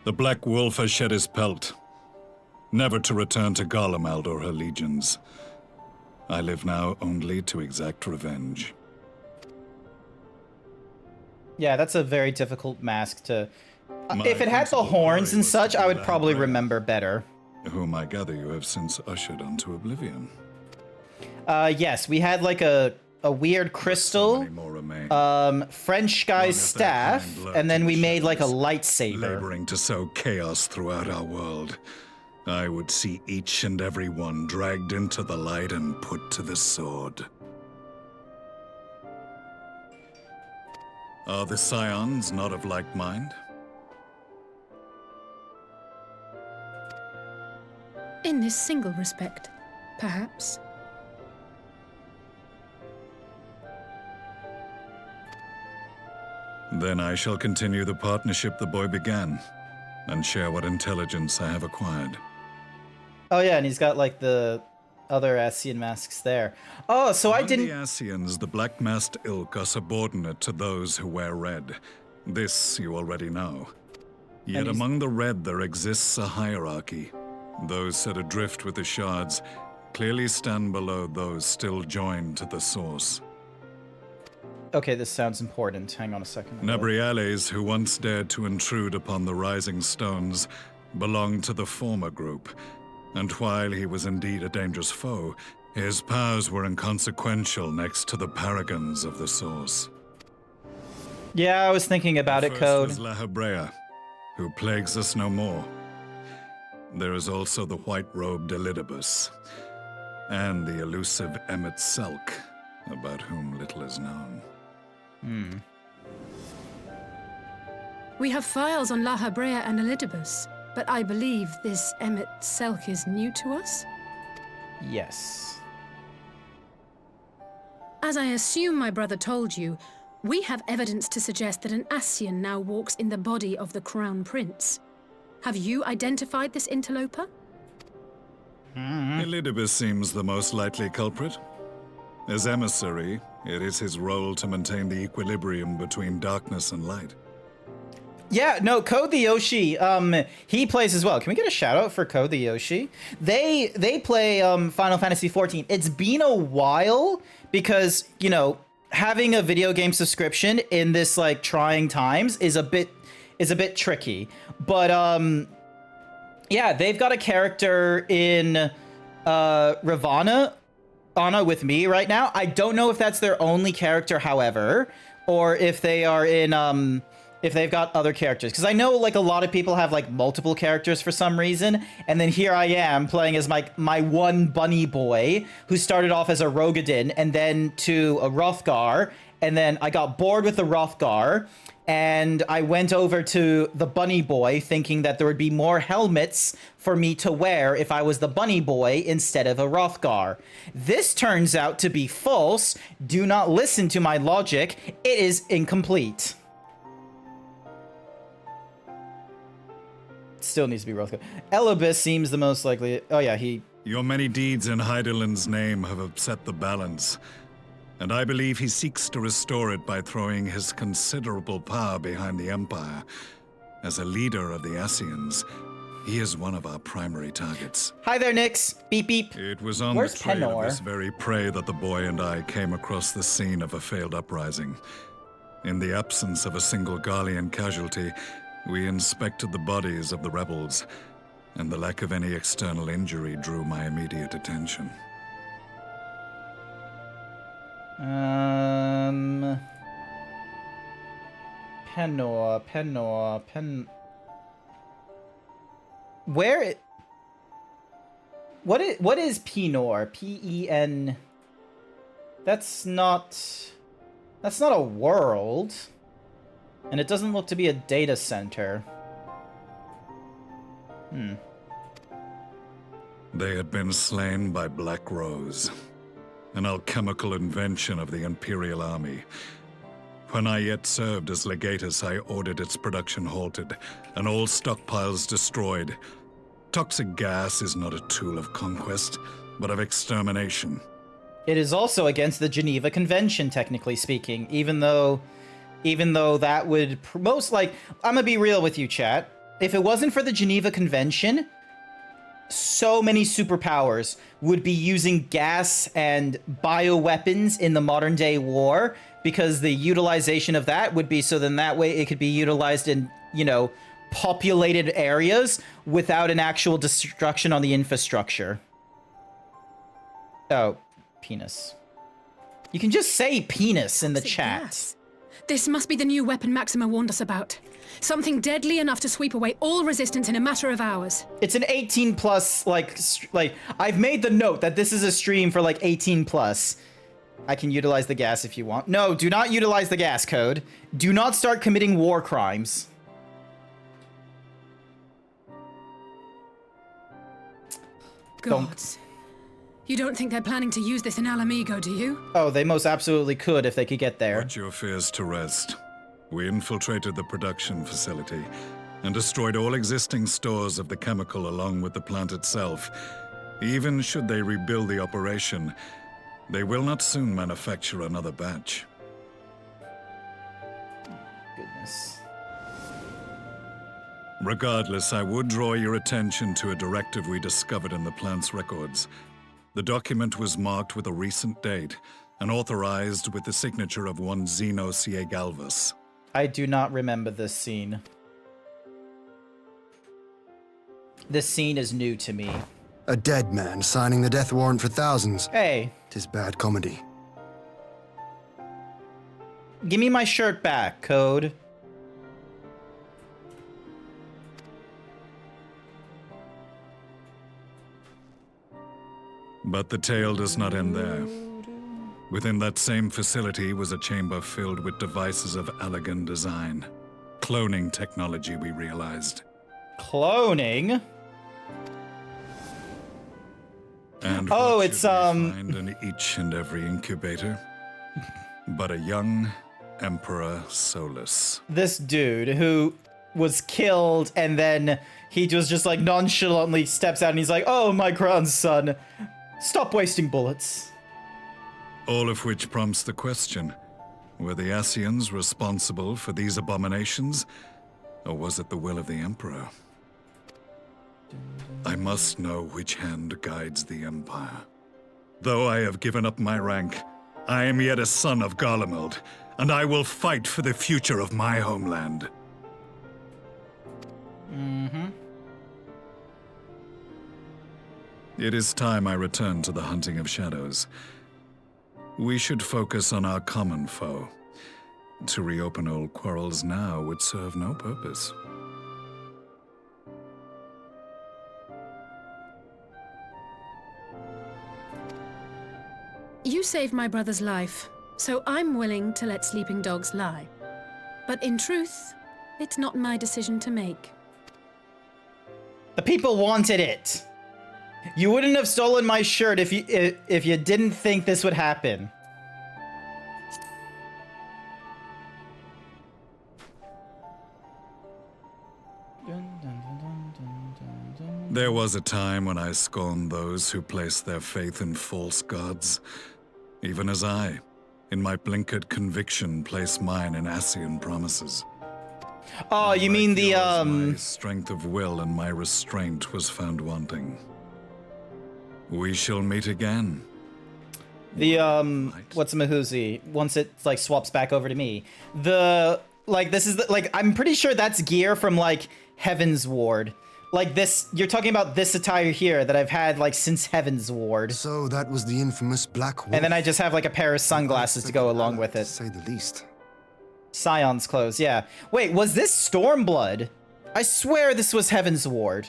The Black Wolf has shed his pelt, never to return to Garlemald or her legions. I live now only to exact revenge. Yeah, that's a very difficult mask to... if it had the horns and such, I would probably remember better. Whom I gather you have since ushered onto oblivion. Yes, we had like a weird crystal, French guy's staff, and then we made like a lightsaber. Laboring to sow chaos throughout our world. I would see each and every one dragged into the light and put to the sword. Are the Scions not of like mind? In this single respect, perhaps. Then I shall continue the partnership the boy began, and share what intelligence I have acquired. Oh yeah, and he's got like the other Ascian masks there. Oh, so I didn't... the Ascians, the black-masked ilk are subordinate to those who wear red. This you already know. Yet among the red there exists a hierarchy. Those set adrift with the shards clearly stand below those still joined to the source. Okay, this sounds important. Hang on a second. Nabriales, who once dared to intrude upon the Rising Stones, belonged to the former group, and while he was indeed a dangerous foe, his powers were inconsequential next to the paragons of the Source. Yeah, I was thinking about it, Code. First was La Habrea, who plagues us no more. There is also the white-robed Elidibus, and the elusive Emmet Selk, about whom little is known. We have files on La Habrea and Elidibus, but I believe this Emmett Selk is new to us? Yes. As I assume my brother told you, we have evidence to suggest that an Ascian now walks in the body of the Crown Prince. Have you identified this interloper? Elidibus seems the most likely culprit. As emissary, it is his role to maintain the equilibrium between darkness and light. Yeah, no, Code the Yoshi, he plays as well. Can we get a shout out for Code the Yoshi? They play Final Fantasy XIV. It's been a while because, you know, having a video game subscription in this like trying times is a bit tricky. But yeah, they've got a character in Ravana with me right now. I don't know if that's their only character, however, or if they are in if they've got other characters, because I know like a lot of people have like multiple characters for some reason, and then here I am playing as my one bunny boy who started off as a Rogadin and then to a Hrothgar, and then I got bored with the Hrothgar and I went over to the bunny boy thinking that there would be more helmets for me to wear if I was the bunny boy instead of a Hrothgar. This turns out to be false. Do not listen to my logic. It is incomplete. Still needs to be Hrothgar. Elidibus seems the most likely. Oh yeah, Your many deeds in Hydaelyn's name have upset the balance, and I believe he seeks to restore it by throwing his considerable power behind the Empire. As a leader of the Ascians, he is one of our primary targets. Hi there, Nyx. Beep beep. It was on Where's the trail Penor? of this very prey that the boy and I came across the scene of a failed uprising. In the absence of a single Garlean casualty, we inspected the bodies of the rebels, and the lack of any external injury drew my immediate attention. Penor. Where what is Penor? P-E-N. That's not a world. And it doesn't look to be a data center. They had been slain by Black Rose, an alchemical invention of the Imperial Army. When I yet served as legatus, I ordered its production halted and all stockpiles destroyed. Toxic gas is not a tool of conquest, but of extermination. It is also against the Geneva Convention, technically speaking, even though that would most like, I'm gonna be real with you, chat. If it wasn't for the Geneva Convention, so many superpowers would be using gas and bioweapons in the modern day war, because the utilization of that would be so then that way it could be utilized in, you know, populated areas without an actual destruction on the infrastructure. Oh, penis. You can just say penis in the chat. Gas. This must be the new weapon Maxima warned us about. Something deadly enough to sweep away all resistance in a matter of hours. It's an 18 plus, like I've made the note that this is a stream for like 18 plus. I can utilize the gas if you want. No, do not utilize the gas, Code. Do not start committing war crimes. Gods. You don't think they're planning to use this in Alamigo, do you? Oh, they most absolutely could if they could get there. Put your fears to rest. We infiltrated the production facility and destroyed all existing stores of the chemical along with the plant itself. Even should they rebuild the operation, they will not soon manufacture another batch. Goodness. Regardless, I would draw your attention to a directive we discovered in the plant's records. The document was marked with a recent date and authorized with the signature of one Zeno Ciegalvus. I do not remember this scene. This scene is new to me. A dead man signing the death warrant for thousands. Hey. 'Tis bad comedy. Give me my shirt back, Code. But the tale does not end there. Within that same facility was a chamber filled with devices of elegant design. cloning technology we realized. Cloning? And oh, what it's should we find in each and every incubator? But a young Emperor Solus. This dude who was killed and then he just like nonchalantly steps out and he's like, "Oh, my grandson, stop wasting bullets." All of which prompts the question, were the Ascians responsible for these abominations, or was it the will of the Emperor? I must know which hand guides the Empire. Though I have given up my rank, I am yet a son of Garlemald, and I will fight for the future of my homeland. It is time I return to the hunting of shadows. We should focus on our common foe. To reopen old quarrels now would serve no purpose. You saved my brother's life, so I'm willing to let sleeping dogs lie. But in truth, it's not my decision to make. The people wanted it. You wouldn't have stolen my shirt if you didn't think this would happen. There was a time when I scorned those who placed their faith in false gods, even as I, in my blinkered conviction, place mine in Ascian promises. Oh, you mean the My strength of will and my restraint was found wanting. We shall meet again. The what's Mahuzi? Once it like swaps back over to me, the like this is the, like I'm pretty sure that's gear from like Heaven's Ward. Like this, you're talking about this attire here that I've had like since Heaven's Ward. So that was the infamous Black Wolf. And then I just have like a pair of sunglasses to go along with it. To say the least. Scion's clothes, yeah. Wait, was this Stormblood? I swear this was Heaven's Ward.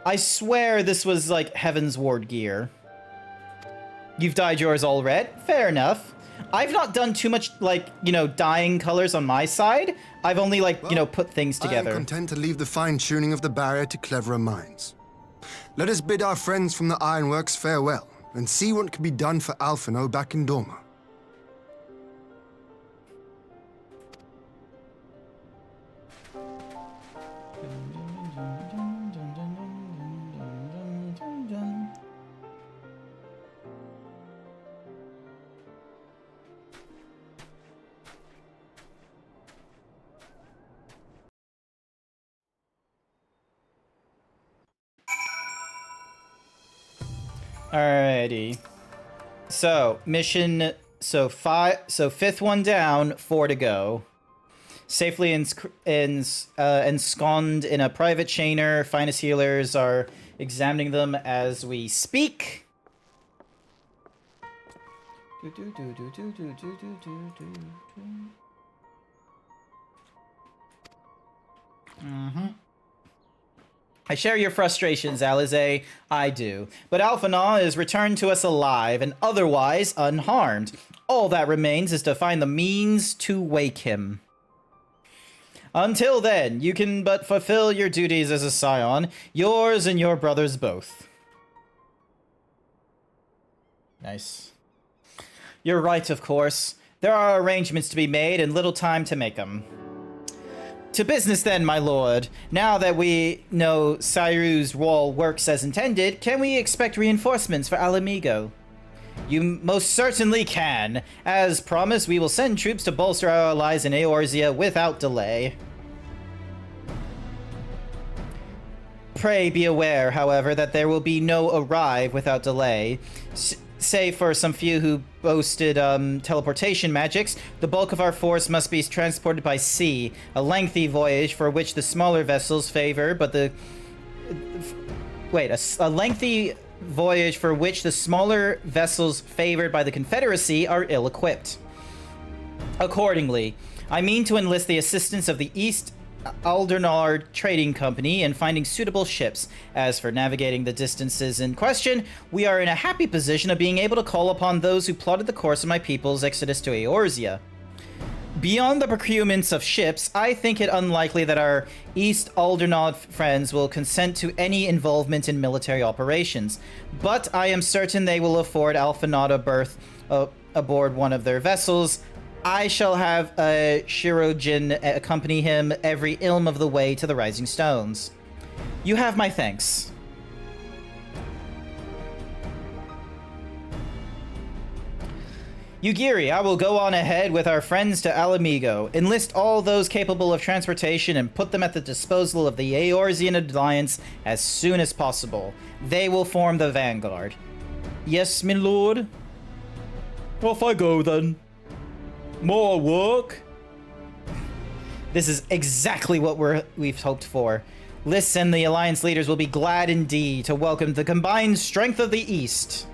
I swear this was like Heaven's Ward gear. You've dyed yours all red? Fair enough. I've not done too much, like, you know, dyeing colors on my side. I've only, like, you know, put things together. I am content to leave the fine-tuning of the barrier to cleverer minds. Let us bid our friends from the Ironworks farewell, and see what can be done for Alphino back in Dorma. Alrighty. So, mission, so fifth one down, 4 to go. Safely ensconced in a private chainer. Finest healers are examining them as we speak. I share your frustrations, Alize. I do. But Alphinaud is returned to us alive and otherwise unharmed. All that remains is to find the means to wake him. Until then, you can but fulfill your duties as a scion, yours and your brother's both. Nice. You're right, of course. There are arrangements to be made and little time to make them. To business then, my lord. Now that we know Cyru's wall works as intended, can we expect reinforcements for Alamigo? You most certainly can. As promised, we will send troops to bolster our allies in Eorzea without delay. Pray be aware, however, that there will be no arrive without delay. Save for some few who boasted teleportation magics, the bulk of our force must be transported by sea, a lengthy voyage for which the smaller vessels favor, but the... Wait, a lengthy voyage for which the smaller vessels favored by the Confederacy are ill-equipped. Accordingly, I mean to enlist the assistance of the East Aldernard Trading Company in finding suitable ships. As for navigating the distances in question, we are in a happy position of being able to call upon those who plotted the course of my people's exodus to Eorzea. Beyond the procurements of ships, I think it unlikely that our East Aldernod friends will consent to any involvement in military operations, but I am certain they will afford Alphanod a berth aboard one of their vessels. I shall have a Shirojin accompany him every ilm of the way to the Rising Stones. You have my thanks. Yugiri, I will go on ahead with our friends to Alamigo, enlist all those capable of transportation, and put them at the disposal of the Eorzean Alliance as soon as possible. They will form the vanguard. Yes, my lord? Off I go, then. More work? This is exactly what we've hoped for. Liss and the Alliance leaders will be glad indeed to welcome the combined strength of the East.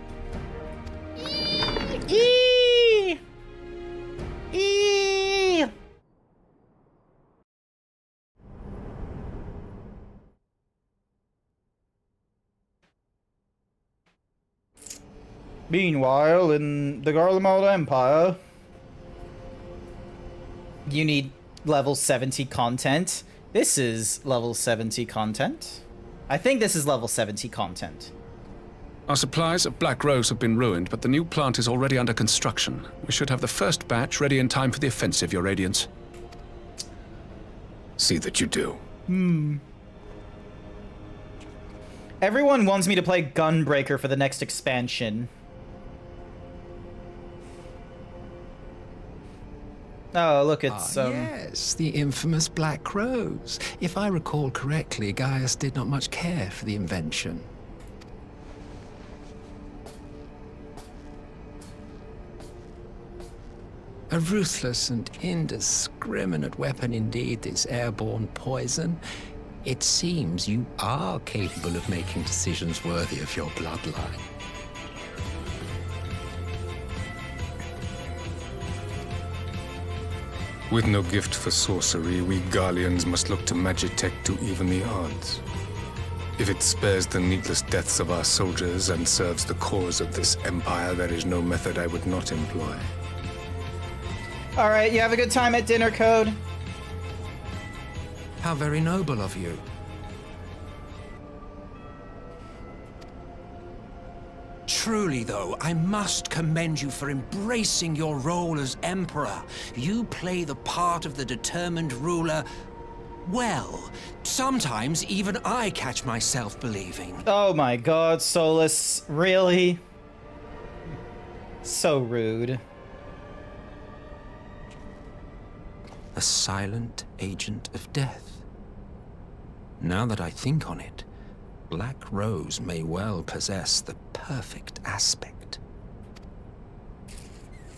Meanwhile, in the Garlemald Empire, you need level 70 content. This is level 70 content. I think this is level 70 content. Our supplies of Black Rose have been ruined, but the new plant is already under construction. We should have the first batch ready in time for the offensive, Your Radiance. See that you do. Everyone wants me to play Gunbreaker for the next expansion. Oh, look, it's, Yes, the infamous Black Rose. If I recall correctly, Gaius did not much care for the invention. A ruthless and indiscriminate weapon indeed, this airborne poison. It seems you are capable of making decisions worthy of your bloodline. With no gift for sorcery, we Garleans must look to Magitech to even the odds. If it spares the needless deaths of our soldiers and serves the cause of this empire, there is no method I would not employ. All right, you have a good time at dinner, Code? How very noble of you. Truly, though, I must commend you for embracing your role as Emperor. You play the part of the determined ruler well. Sometimes even I catch myself believing. Oh my god, Solus. Really? So rude. A silent agent of death. Now that I think on it, Black Rose may well possess the perfect aspect.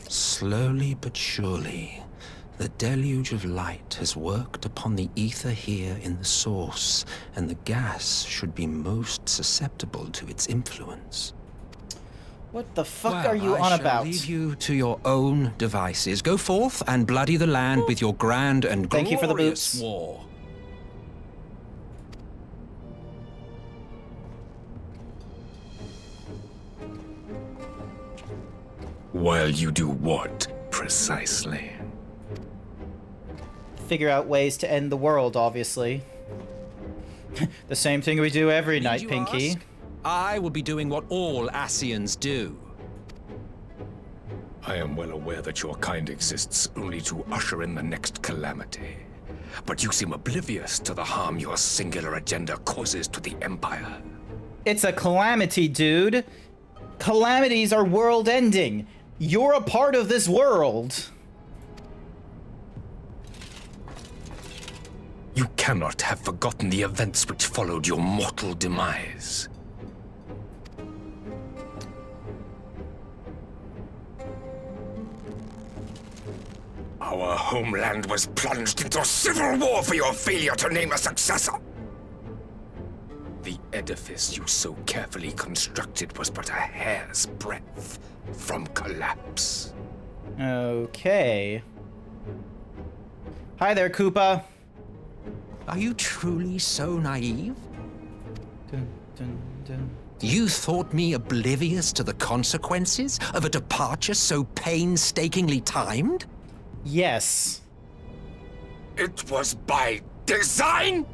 Slowly but surely, the deluge of light has worked upon the ether here in the source, and the gas should be most susceptible to its influence. What the fuck are you on about? I shall leave you to your own devices. Go forth and bloody the land with your grand and Thank you for the glorious boots. war. While you do what, precisely? Figure out ways to end the world, obviously. The same thing we do every night, Pinky. I will be doing what all Ascians do. I am well aware that your kind exists only to usher in the next calamity. But you seem oblivious to the harm your singular agenda causes to the Empire. It's a calamity, dude. Calamities are world-ending. You're a part of this world. You cannot have forgotten the events which followed your mortal demise. Our homeland was plunged into civil war for your failure to name a successor. The edifice you so carefully constructed was but a hair's breadth from collapse. Okay. Hi there, Koopa. Are you truly so naive? Dun, dun, dun. You thought me oblivious to the consequences of a departure so painstakingly timed? Yes. It was by design?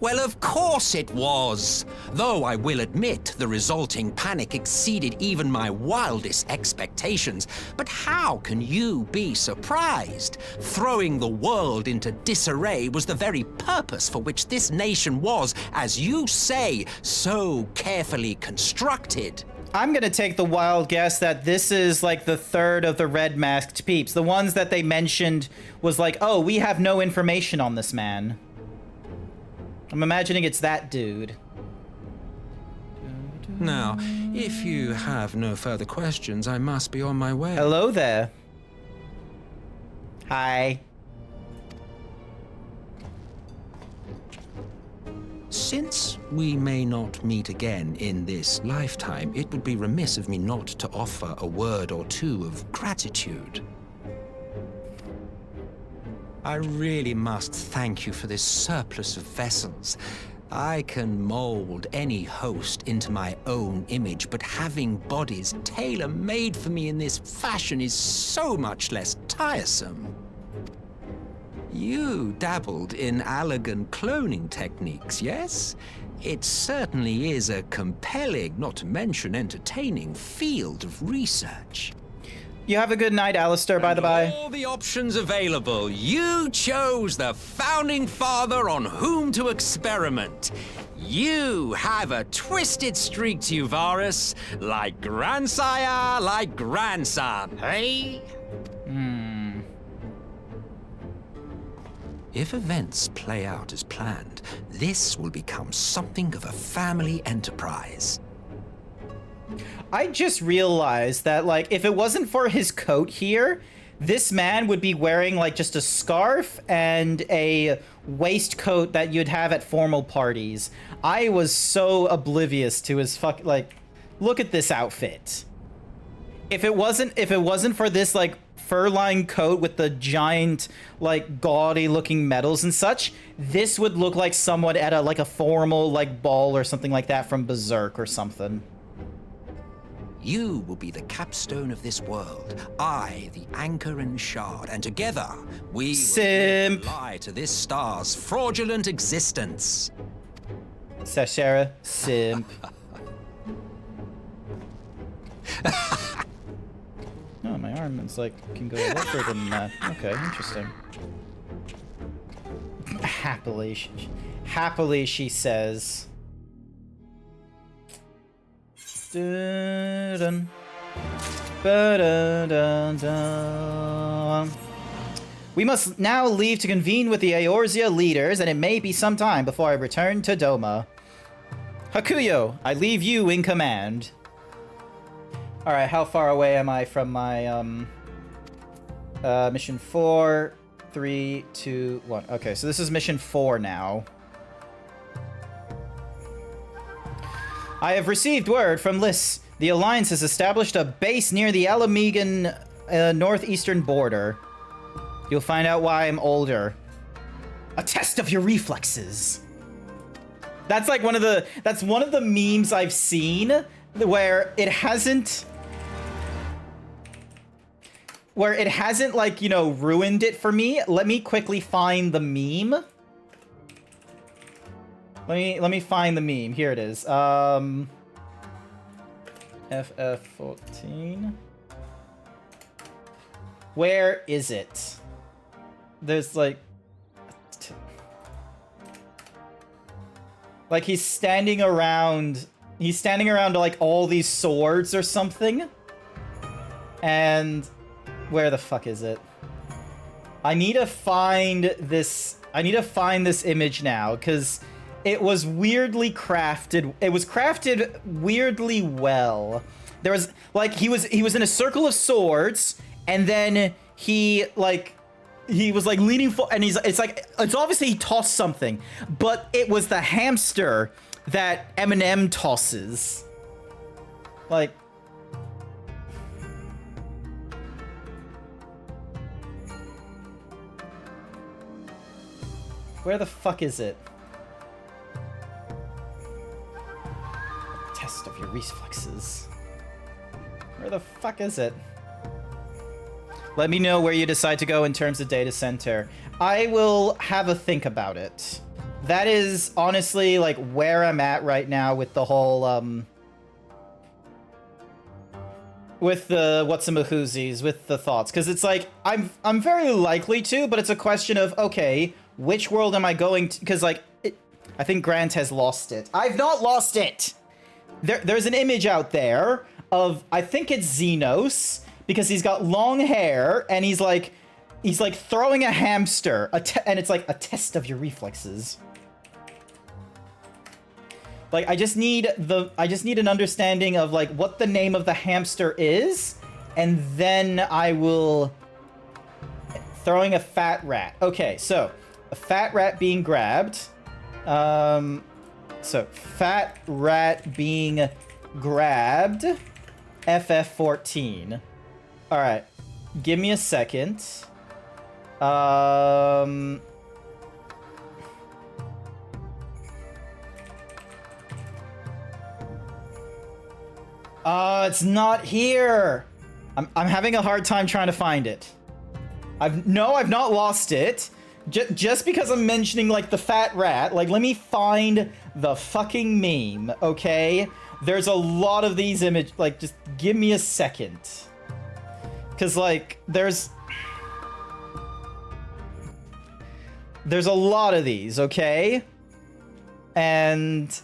Well, of course it was. Though I will admit the resulting panic exceeded even my wildest expectations. But how can you be surprised? Throwing the world into disarray was the very purpose for which this nation was, as you say, so carefully constructed. I'm gonna take the wild guess that this is like the third of the red masked peeps. The ones that they mentioned was like, oh, we have no information on this man. I'm imagining it's that dude. Now, if you have no further questions, I must be on my way. Hello there. Hi. Since we may not meet again in this lifetime, it would be remiss of me not to offer a word or two of gratitude. I really must thank you for this surplus of vessels. I can mold any host into my own image, but having bodies tailor-made for me in this fashion is so much less tiresome. You dabbled in Allagan cloning techniques, yes? It certainly is a compelling, not to mention entertaining, field of research. You have a good night, Alistair, by the by. All the options available. You chose the founding father on whom to experiment. You have a twisted streak to you, Varus. Like grandsire, like grandson, hey? If events play out as planned, this will become something of a family enterprise. I just realized that, like, if it wasn't for his coat here, this man would be wearing, like, just a scarf and a waistcoat that you'd have at formal parties. I was so oblivious to his like, look at this outfit. If it wasn't for this, like, fur-lined coat with the giant, like, gaudy-looking medals and such, this would look like someone at a formal, like, ball or something like that from Berserk or something. You will be the capstone of this world, I the anchor and shard, and together we will lie to this star's fraudulent existence. Sashera, simp. Oh, my arm's like can go a lot further than that. Okay, interesting. Happily, she says. Dun, dun, dun. We must now leave to convene with the Eorzea leaders, and it may be some time before I return to Doma. Hakuyo, I leave you in command. Alright, how far away am I from my, mission 4, 3, 2, 1. Okay, so this is mission 4 now. I have received word from Liss. The Alliance has established a base near the Alamegan northeastern border. You'll find out why I'm older. A test of your reflexes. That's like one of the memes I've seen where it hasn't like, you know, ruined it for me. Let me quickly find the meme. Let me find the meme. Here it is. FF14. Where is it? There's like he's standing around to like all these swords or something. And where the fuck is it? I need to find this image now, because it was weirdly crafted. It was crafted weirdly well. There was like he was in a circle of swords, and then he was like leaning for, and it's obviously he tossed something, but it was the hamster that Eminem tosses. Like, where the fuck is it? Test of your reflexes. Where the fuck is it? Let me know where you decide to go in terms of data center. I will have a think about it. That is honestly like where I'm at right now with the whole with the whatsamahoozies, with the thoughts, because it's like I'm very likely to, but it's a question of, okay, which world am I going to? Because like I think Grant has lost it. I've not lost it. There's an image out there of, I think it's Xenos, because he's got long hair and he's like throwing a hamster, and it's like a test of your reflexes. Like, I just need an understanding of like what the name of the hamster is, and then I will throwing a fat rat. Okay, so a fat rat being grabbed. So fat rat being grabbed. FF14. All right, give me a second. It's not here. I'm having a hard time trying to find it. I've not lost it. Just because I'm mentioning like the fat rat, like let me find the fucking meme, okay? There's a lot of these images, like just give me a second. Cause like there's a lot of these, okay? And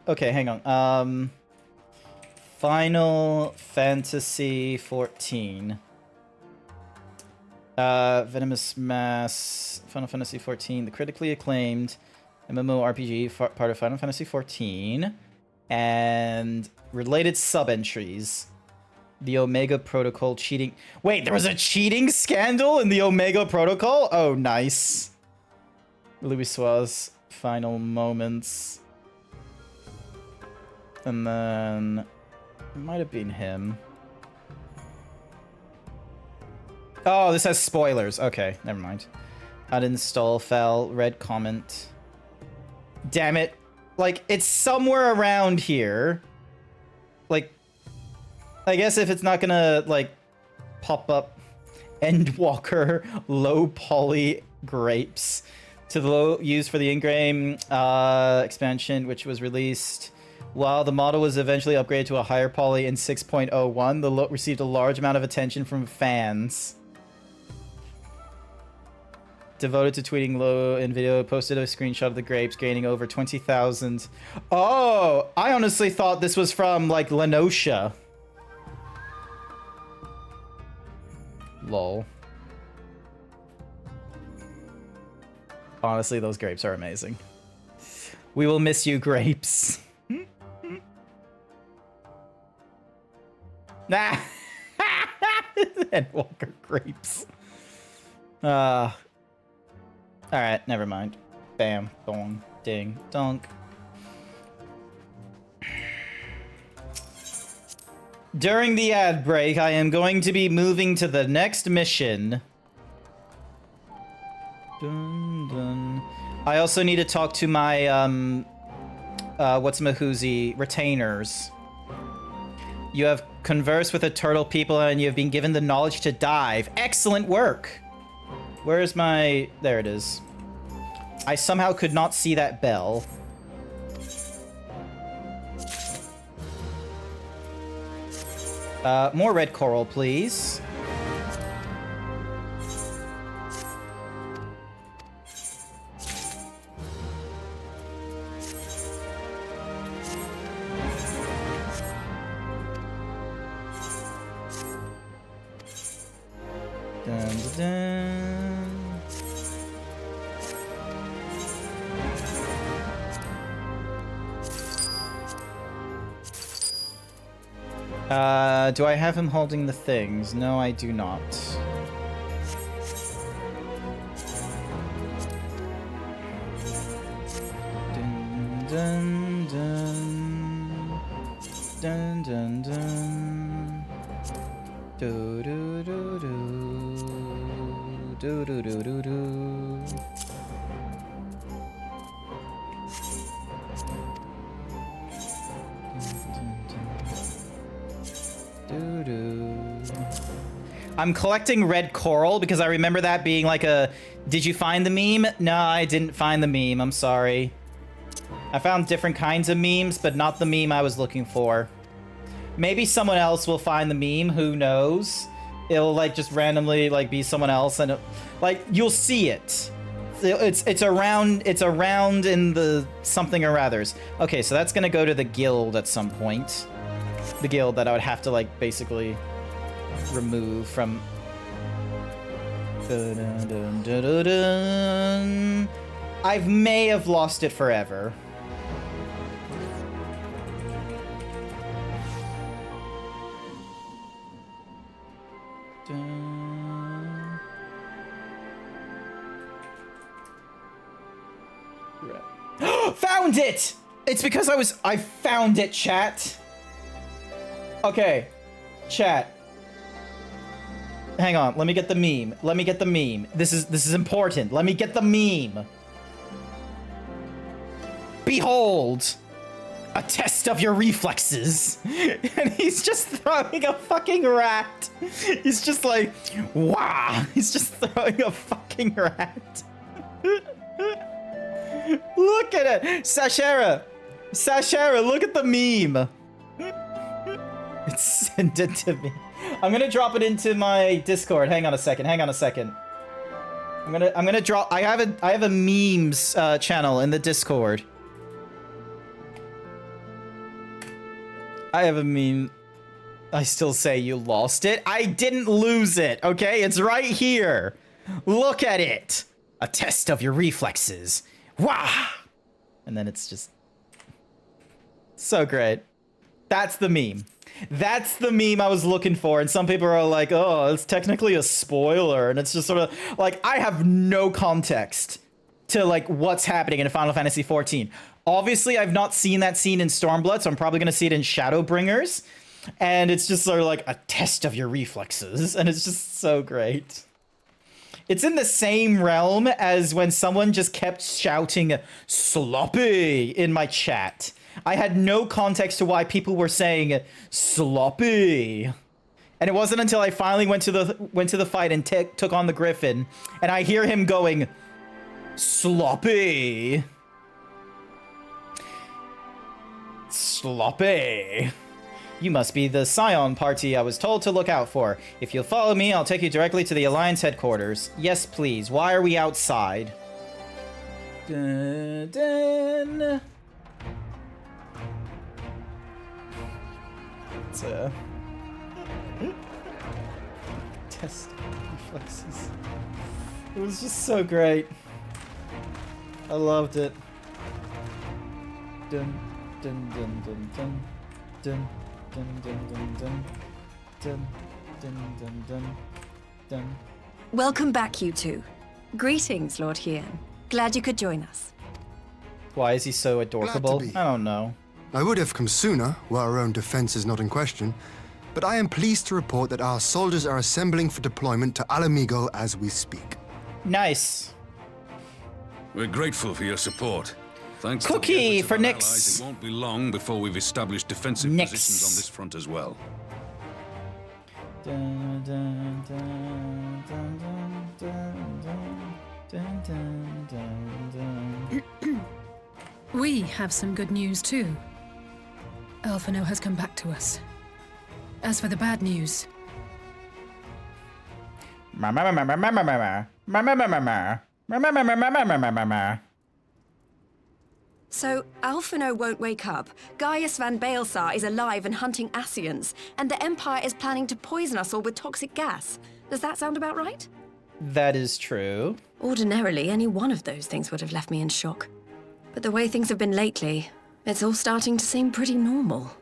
okay, hang on. Final Fantasy 14. Venomous Mass, Final Fantasy 14, the critically acclaimed MMORPG part of Final Fantasy 14, and related sub-entries. The Omega Protocol cheating. Wait, there was a cheating scandal in the Omega Protocol? Oh, nice. Louis' final moments. And then it might have been him. Oh, this has spoilers. Okay, never mind. Uninstall fell. Red comment. Damn it. Like, it's somewhere around here. Like, I guess if it's not gonna, like, pop up Endwalker low poly grapes to the low used for the in-game expansion, which was released while the model was eventually upgraded to a higher poly in 6.01. The low received a large amount of attention from fans. Devoted to tweeting low in video, posted a screenshot of the grapes gaining over 20,000. Oh, I honestly thought this was from like Lenosha. Lol. Honestly, those grapes are amazing. We will miss you, grapes. Nah. Endwalker grapes. Alright, never mind. Bam, bong, ding, donk. During the ad break, I am going to be moving to the next mission. Dun, dun. I also need to talk to my, whatsamahoozy retainers. You have conversed with the turtle people and you have been given the knowledge to dive. Excellent work! Where's my... There it is. I somehow could not see that bell. More red coral, please. Dun, dun, dun. Do I have him holding the things? No, I do not. Dun, dun, dun. Dun, dun, dun. Do, do, do, do. Do, do, do, do, do. I'm collecting red coral because I remember that being like a, did you find the meme? No, I didn't find the meme. I'm sorry. I found different kinds of memes, but not the meme I was looking for. Maybe someone else will find the meme. Who knows? It'll like just randomly like be someone else, and like you'll see it. It's around in the something or others. Okay, so that's gonna go to the guild at some point. The guild that I would have to like basically remove from. I may have lost it forever. Found it! It's because I found it, chat. Okay, chat. Hang on, let me get the meme. Let me get the meme. This is important. Let me get the meme. Behold, a test of your reflexes. And he's just throwing a fucking rat. He's just like, wow. He's just throwing a fucking rat. Look at it. Sashera, look at the meme. Send it to me. I'm gonna drop it into my Discord. Hang on a second. I'm gonna drop. I have a memes channel in the Discord. I have a meme. I still say you lost it. I didn't lose it. Okay, it's right here. Look at it. A test of your reflexes. Wah! And then it's just so great. That's the meme. That's the meme I was looking for. And some people are like, oh, it's technically a spoiler. And it's just sort of like, I have no context to like what's happening in Final Fantasy XIV. Obviously, I've not seen that scene in Stormblood, so I'm probably going to see it in Shadowbringers. And it's just sort of like a test of your reflexes. And it's just so great. It's in the same realm as when someone just kept shouting sloppy in my chat. I had no context to why people were saying sloppy. And it wasn't until I finally went to the fight and took on the Griffin, and I hear him going sloppy. Sloppy. You must be the Scion party I was told to look out for. If you'll follow me, I'll take you directly to the Alliance headquarters. Yes, please. Why are we outside? Dun, dun. It's a test reflexes. It was just so great. I loved it. Dun dun dun dun dun dun. Dun, dun, dun, dun, dun, dun, dun, dun, dun. Welcome back, you two. Greetings, Lord Hien. Glad you could join us. Why is he so adorable? I don't know. I would have come sooner, where our own defense is not in question, but I am pleased to report that our soldiers are assembling for deployment to Alamigo as we speak. Nice. We're grateful for your support. Thanks Cookie to for Nyx. Allies, it won't be long before we've established defensive positions on this front as well. Dun, dun, dun, dun, dun, dun, dun, dun, dun. We have some good news too. Alphino has come back to us. As for the bad news, so, Alphino won't wake up. Gaius van Baelsar is alive and hunting Ascians, and the Empire is planning to poison us all with toxic gas. Does that sound about right? That is true. Ordinarily, any one of those things would have left me in shock. But the way things have been lately, it's all starting to seem pretty normal.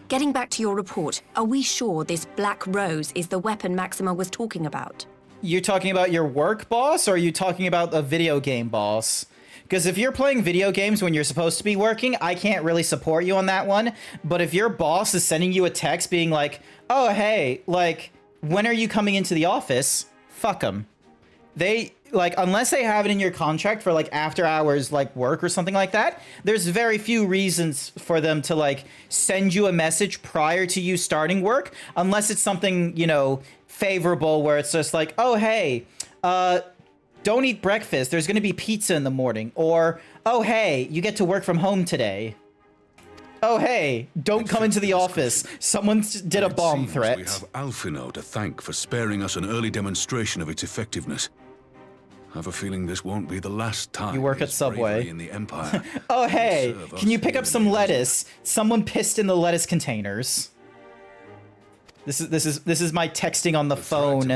Getting back to your report, are we sure this Black Rose is the weapon Maxima was talking about? You're talking about your work boss, or are you talking about a video game boss? Because if you're playing video games when you're supposed to be working, I can't really support you on that one. But if your boss is sending you a text being like, oh, hey, like, when are you coming into the office? Fuck him. they, like, unless they have it in your contract for, like, after hours, like, work or something like that, there's very few reasons for them to, like, send you a message prior to you starting work, unless it's something, you know, favorable where it's just like, oh, hey, don't eat breakfast, there's gonna be pizza in the morning, or, oh, hey, you get to work from home today. Oh, hey, don't come into the office. Someone did a bomb threat. We have Alphino to thank for sparing us an early demonstration of its effectiveness. I have a feeling this won't be the last time. You work at Subway. In the Empire. Oh, hey, can you pick up some lettuce? Someone pissed in the lettuce containers. This is my texting on the phone.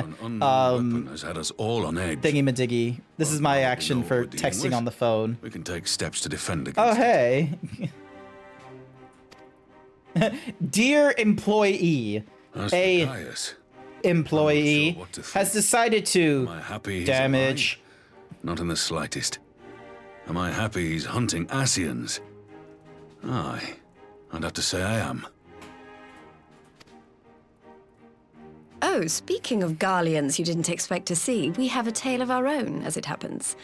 Has had us all on edge. Thingy-madiggy. This is my action for texting on the phone. We can take steps to defend against Oh, hey. Dear employee, a employee has decided to damage. Not in the slightest. Am I happy he's hunting Ascians? Aye, I'd have to say I am. Oh, speaking of Garleans you didn't expect to see, we have a tale of our own, as it happens.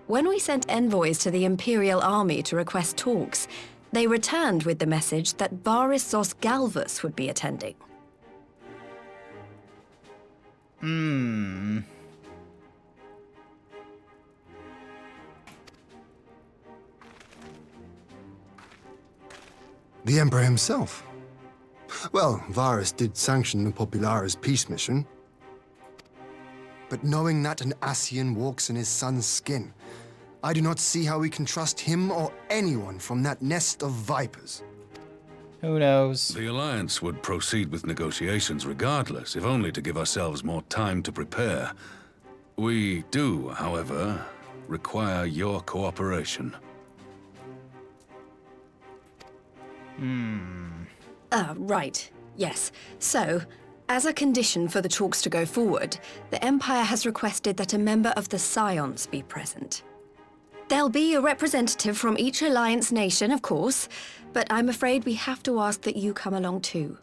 When we sent envoys to the Imperial Army to request talks, they returned with the message that Varys Zos Galvus would be attending. The Emperor himself. Well, Varys did sanction the Popularis peace mission. But knowing that an Ascian walks in his son's skin, I do not see how we can trust him or anyone from that nest of vipers. Who knows? The Alliance would proceed with negotiations regardless, if only to give ourselves more time to prepare. We do, however, require your cooperation. Right. Yes. So, as a condition for the talks to go forward, the Empire has requested that a member of the Scions be present. There'll be a representative from each Alliance nation, of course, but I'm afraid we have to ask that you come along too.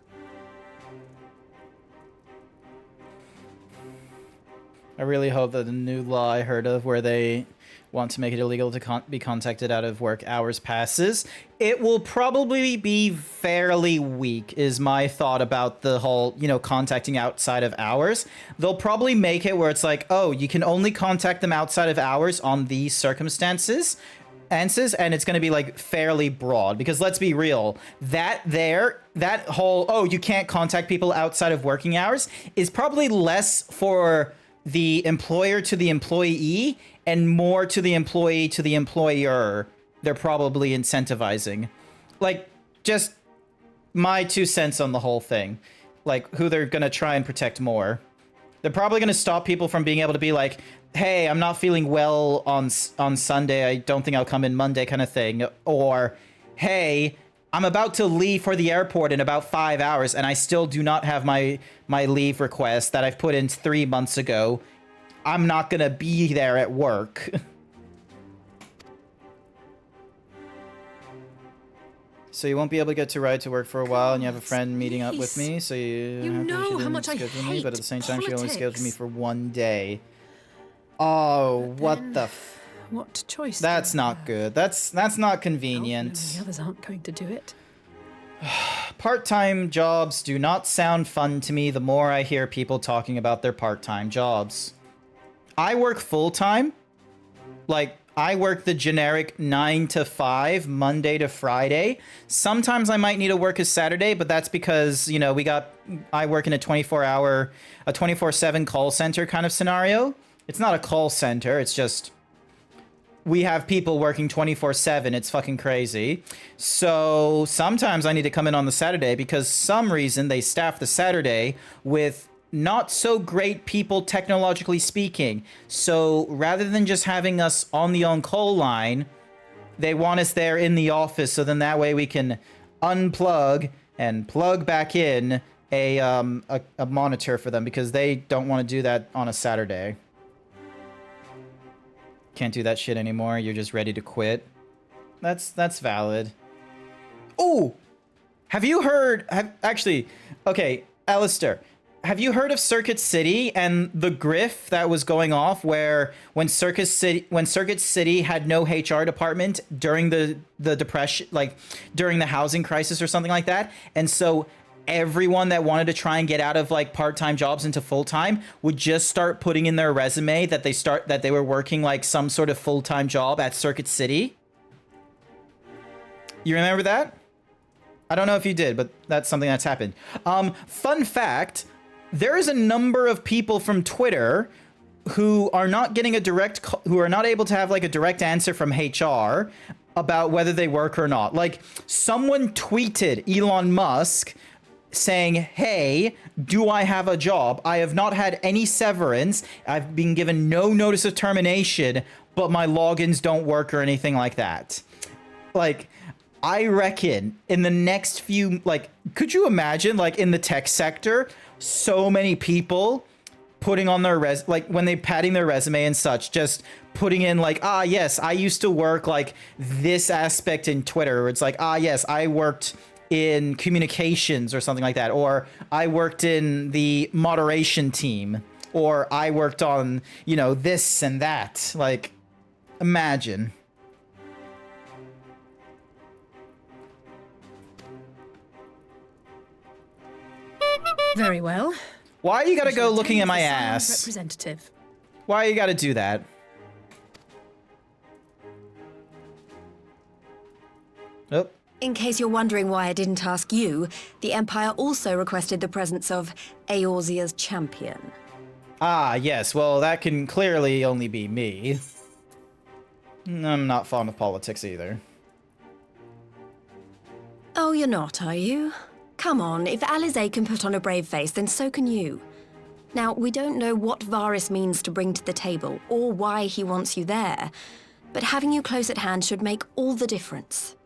I really hope that the new law I heard of where they want to make it illegal to be contacted out of work hours passes. It will probably be fairly weak, is my thought about the whole, you know, contacting outside of hours. They'll probably make it where it's like, oh, you can only contact them outside of hours on these circumstances. And it's going to be like fairly broad, because let's be real, that whole, oh, you can't contact people outside of working hours is probably less for the employer to the employee and more to the employee to the employer. They're probably incentivizing. Like, just my 2 cents on the whole thing. Like, who they're going to try and protect more. They're probably going to stop people from being able to be like, hey, I'm not feeling well on Sunday, I don't think I'll come in Monday kind of thing. Or, hey, I'm about to leave for the airport in about 5 hours and I still do not have my leave request that I've put in 3 months ago. I'm not going to be there at work. So you won't be able to get to ride to work for a while, and you have a friend meeting up with me, so you know how much I schedule me, but at the same time, she only politics. scheduled me for 1 day. Oh, what the f... What choice? That's not good. That's not convenient. The others aren't going to do it. Part-time jobs do not sound fun to me the more I hear people talking about their part-time jobs. I work full-time. Like, I work the generic 9 to 5, Monday to Friday. Sometimes I might need to work a Saturday, but that's because, you know, I work in a 24/7 call center kind of scenario. It's not a call center, it's just, we have people working 24/7. It's fucking crazy. So sometimes I need to come in on the Saturday because some reason they staff the Saturday with not so great people technologically speaking. So rather than just having us on the on-call line, they want us there in the office, so then that way we can unplug and plug back in a monitor for them, because they don't want to do that on a Saturday. Can't do that shit anymore. You're just ready to quit. That's valid. Oh, have you heard? Actually, okay, Alistair. have you heard of Circuit City and the grift that was going off where when Circuit City had no HR department during the depression, like during the housing crisis or something like that, and so everyone that wanted to try and get out of like part-time jobs into full-time would just start putting in their resume that they were working like some sort of full-time job at Circuit City? You remember that? I don't know if you did, but that's something that's happened. Fun fact, there is a number of people from Twitter who are not getting who are not able to have like a direct answer from HR about whether they work or not. Like someone tweeted Elon Musk saying, hey, do I have a job? I have not had any severance. I've been given no notice of termination, but my logins don't work or anything like that. Like, I reckon in the next few, like, could you imagine, like, in the tech sector, so many people putting on their like, when they padding their resume and such, just putting in, like, ah, yes, I used to work, like, this aspect in Twitter. Where it's like, ah, yes, I worked in communications or something like that, or I worked in the moderation team, or I worked on, you know, this and that. Like, imagine. Very well. Why you gotta go looking at my ass? Representative. Why you gotta do that? Nope. In case you're wondering why I didn't ask you, the Empire also requested the presence of Eorzea's champion. Ah, yes. Well, that can clearly only be me. I'm not fond of politics either. Oh, you're not, are you? Come on, if Alizé can put on a brave face, then so can you. Now, we don't know what Varys means to bring to the table, or why he wants you there, but having you close at hand should make all the difference.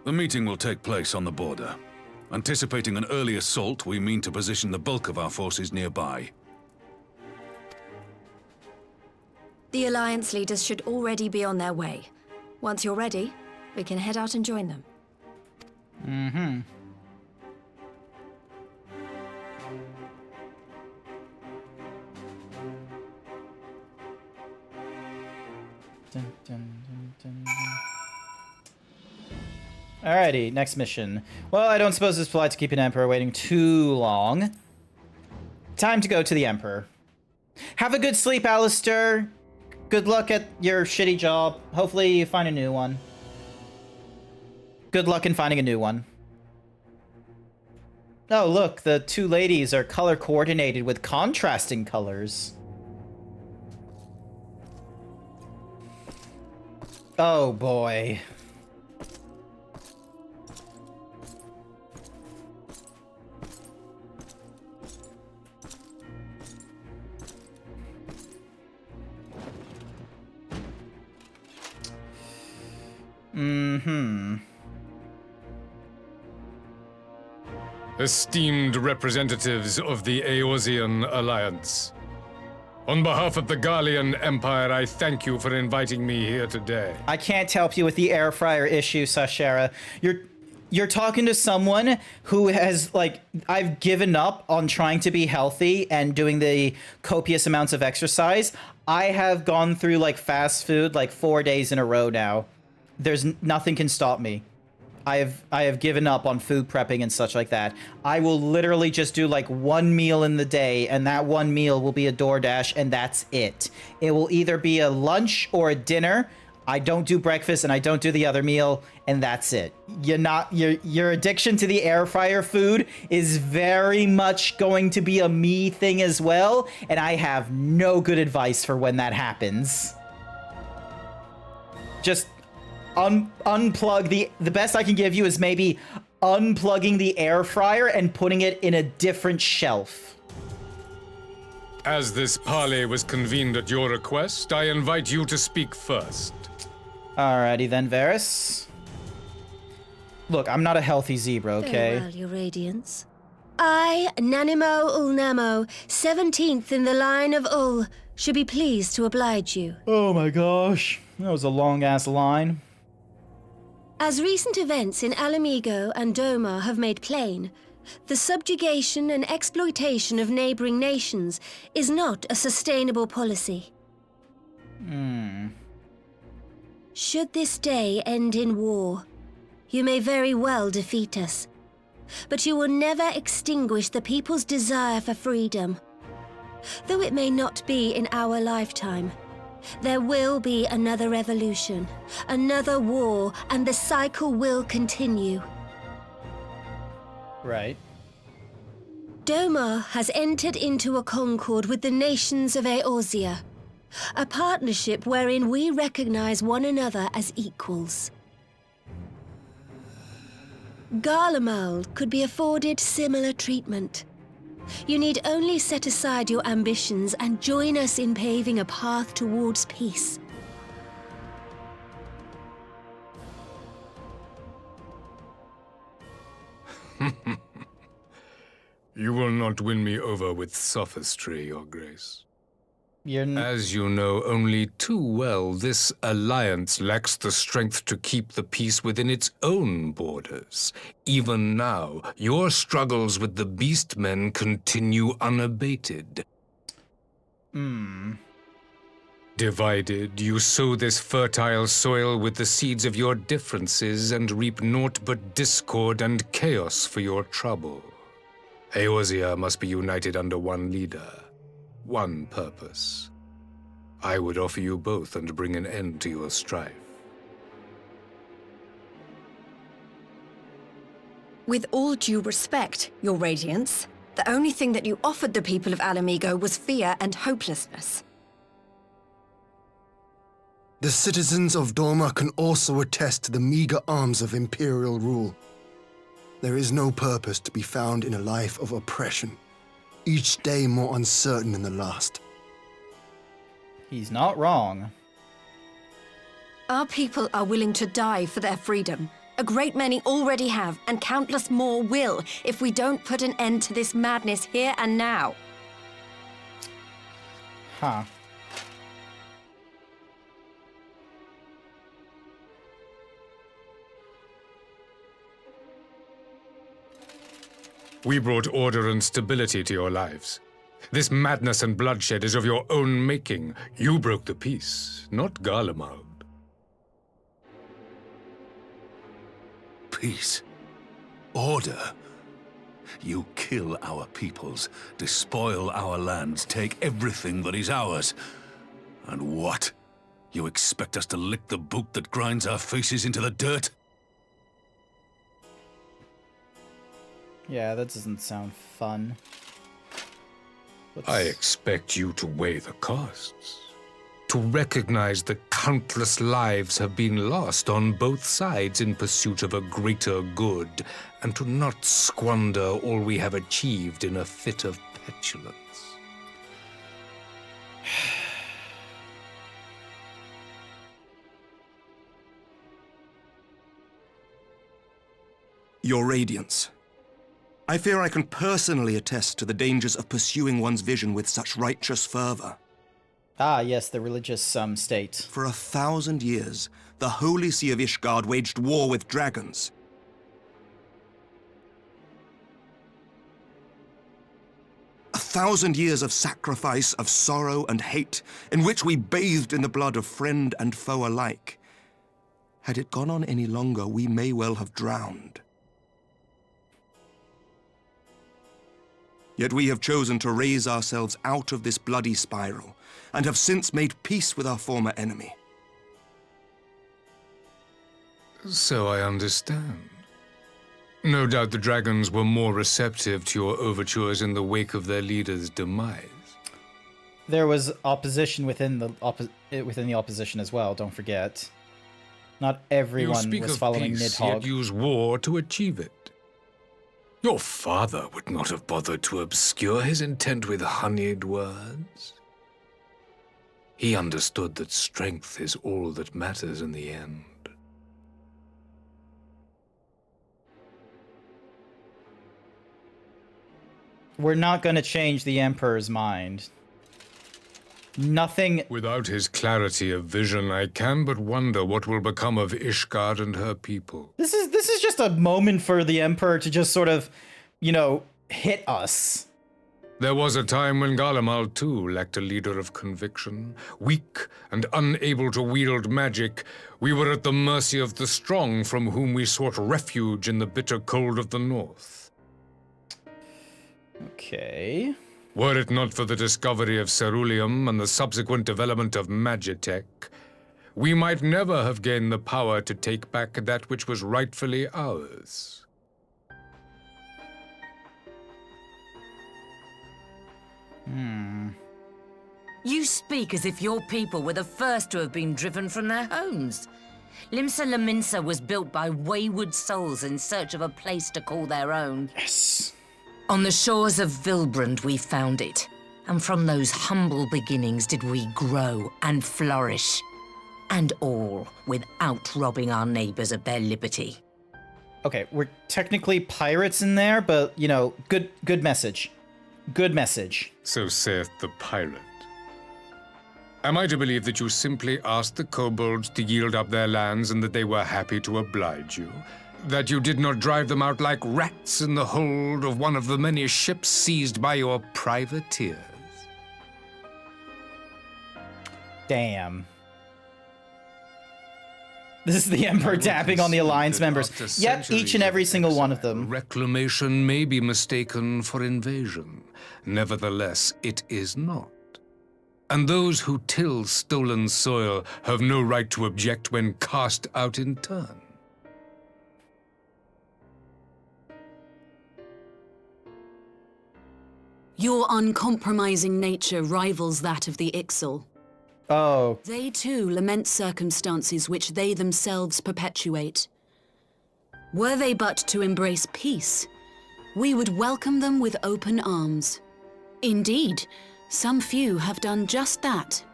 The meeting will take place on the border. Anticipating an early assault, we mean to position the bulk of our forces nearby. The Alliance leaders should already be on their way. Once you're ready, we can head out and join them. Mm-hmm. Dun, dun, dun, dun, dun. Alrighty, next mission. Well, I don't suppose it's polite to keep an Emperor waiting too long. Time to go to the Emperor. Have a good sleep, Alistair. Good luck at your shitty job. Hopefully you find a new one. Good luck in finding a new one. Oh, look, the two ladies are color coordinated with contrasting colors. Oh, boy. Mm-hmm. Esteemed representatives of the Eorzean Alliance, on behalf of the Gallian Empire, I thank you for inviting me here today. I can't help you with the air fryer issue, Sashera. You're talking to someone who has, like, I've given up on trying to be healthy and doing the copious amounts of exercise. I have gone through, like, fast food, like, 4 days in a row now. There's nothing can stop me. I have given up on food prepping and such like that. I will literally just do like one meal in the day, and that one meal will be a DoorDash, and that's it. It will either be a lunch or a dinner. I don't do breakfast and I don't do the other meal, and that's it. Your addiction to the air fryer food is very much going to be a me thing as well, and I have no good advice for when that happens. Just unplug the best I can give you is maybe unplugging the air fryer and putting it in a different shelf. As this parley was convened at your request, I invite you to speak first. Alrighty then, Varys. Look, I'm not a healthy zebra, okay? Very well, Your Radiance. I, Nanimo Ulnamo, 17th in the line of Ul, should be pleased to oblige you. Oh my gosh, that was a long-ass line. As recent events in Alamigo and Doma have made plain, the subjugation and exploitation of neighboring nations is not a sustainable policy. Should this day end in war, you may very well defeat us, but you will never extinguish the people's desire for freedom. Though it may not be in our lifetime, there will be another revolution, another war, and the cycle will continue. Right. Doma has entered into a concord with the nations of Eorzea, a partnership wherein we recognize one another as equals. Garlemald could be afforded similar treatment. You need only set aside your ambitions and join us in paving a path towards peace. You will not win me over with sophistry, Your Grace. As you know only too well, this alliance lacks the strength to keep the peace within its own borders. Even now, your struggles with the Beastmen continue unabated. Divided, you sow this fertile soil with the seeds of your differences and reap naught but discord and chaos for your trouble. Eorzea must be united under one leader, one purpose. I would offer you both and bring an end to your strife. With all due respect, Your Radiance, the only thing that you offered the people of Alamigo was fear and hopelessness. The citizens of Doma can also attest to the meager arms of Imperial rule. There is no purpose to be found in a life of oppression, each day more uncertain than the last. He's not wrong. Our people are willing to die for their freedom. A great many already have, and countless more will, if we don't put an end to this madness here and now. Huh. We brought order and stability to your lives. This madness and bloodshed is of your own making. You broke the peace, not Garlemald. Peace. Order. You kill our peoples, despoil our lands, take everything that is ours. And what? You expect us to lick the boot that grinds our faces into the dirt? Yeah, that doesn't sound fun. I expect you to weigh the costs. To recognize the countless lives have been lost on both sides in pursuit of a greater good, and to not squander all we have achieved in a fit of petulance. Your Radiance, I fear I can personally attest to the dangers of pursuing one's vision with such righteous fervor. Ah, yes, the religious state. For 1,000 years, the Holy See of Ishgard waged war with dragons. A 1,000 years of sacrifice, of sorrow and hate, in which we bathed in the blood of friend and foe alike. Had it gone on any longer, we may well have drowned. Yet we have chosen to raise ourselves out of this bloody spiral, and have since made peace with our former enemy. So I understand. No doubt the dragons were more receptive to your overtures in the wake of their leader's demise. There was opposition within the opposition as well, don't forget. Not everyone was following peace, Nidhogg. Yet use war to achieve it. Your father would not have bothered to obscure his intent with honeyed words. He understood that strength is all that matters in the end. We're not going to change the Emperor's mind. Nothing. Without his clarity of vision, I can but wonder what will become of Ishgard and her people. This is just a moment for the Emperor to just sort of, you know, hit us. There was a time when Garlemald too lacked a leader of conviction. Weak and unable to wield magic, we were at the mercy of the strong from whom we sought refuge in the bitter cold of the north. Okay. Were it not for the discovery of ceruleum and the subsequent development of magitech, we might never have gained the power to take back that which was rightfully ours. You speak as if your people were the first to have been driven from their homes. Limsa Lominsa was built by wayward souls in search of a place to call their own. Yes. On the shores of Vilbrand we found it, and from those humble beginnings did we grow and flourish. And all without robbing our neighbors of their liberty. Okay, we're technically pirates in there, but, you know, good message. Good message. So saith the pirate. Am I to believe that you simply asked the kobolds to yield up their lands and that they were happy to oblige you? That you did not drive them out like rats in the hold of one of the many ships seized by your privateers? Damn. This is the Emperor tapping on the Alliance members. Yep, each and every single one of them. Reclamation may be mistaken for invasion. Nevertheless, it is not. And those who till stolen soil have no right to object when cast out in turn. Your uncompromising nature rivals that of the Ixal. Oh. They too lament circumstances which they themselves perpetuate. Were they but to embrace peace, we would welcome them with open arms. Indeed, some few have done just that,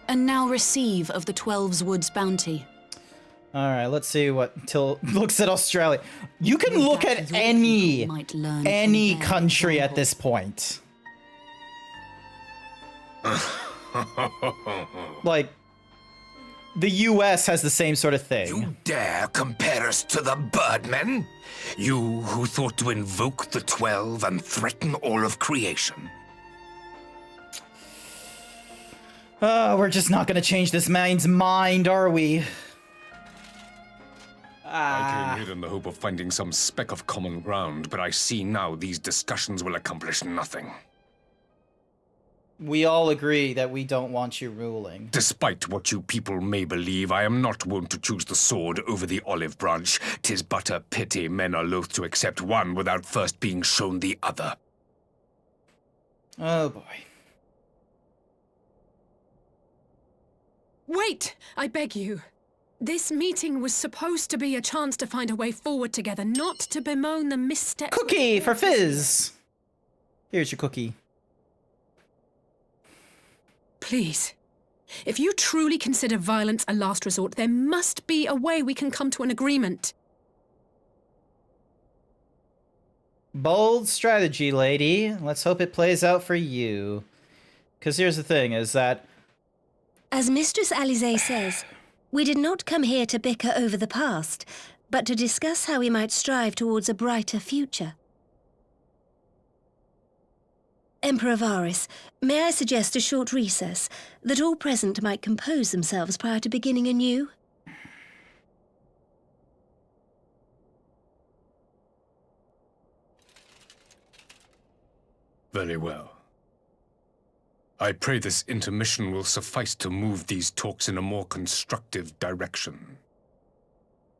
and now receive of the 12's Woods bounty. All right, let's see what Till looks at Australia. You can look at any country at this point. Like, the US has the same sort of thing. You dare compare us to the Birdmen? You who thought to invoke the 12 and threaten all of creation? We're just not gonna change this man's mind, are we? I came here in the hope of finding some speck of common ground, but I see now these discussions will accomplish nothing. We all agree that we don't want you ruling. Despite what you people may believe, I am not wont to choose the sword over the olive branch. 'Tis but a pity men are loath to accept one without first being shown the other. Oh boy. Wait! I beg you. This meeting was supposed to be a chance to find a way forward together, not to bemoan the missteps. Cookie for Fizz! Here's your cookie. Please. If you truly consider violence a last resort, there must be a way we can come to an agreement. Bold strategy, lady. Let's hope it plays out for you. Because here's the thing, is that... As Mistress Alize says, we did not come here to bicker over the past, but to discuss how we might strive towards a brighter future. Emperor Varys, may I suggest a short recess, that all present might compose themselves prior to beginning anew? Very well. I pray this intermission will suffice to move these talks in a more constructive direction.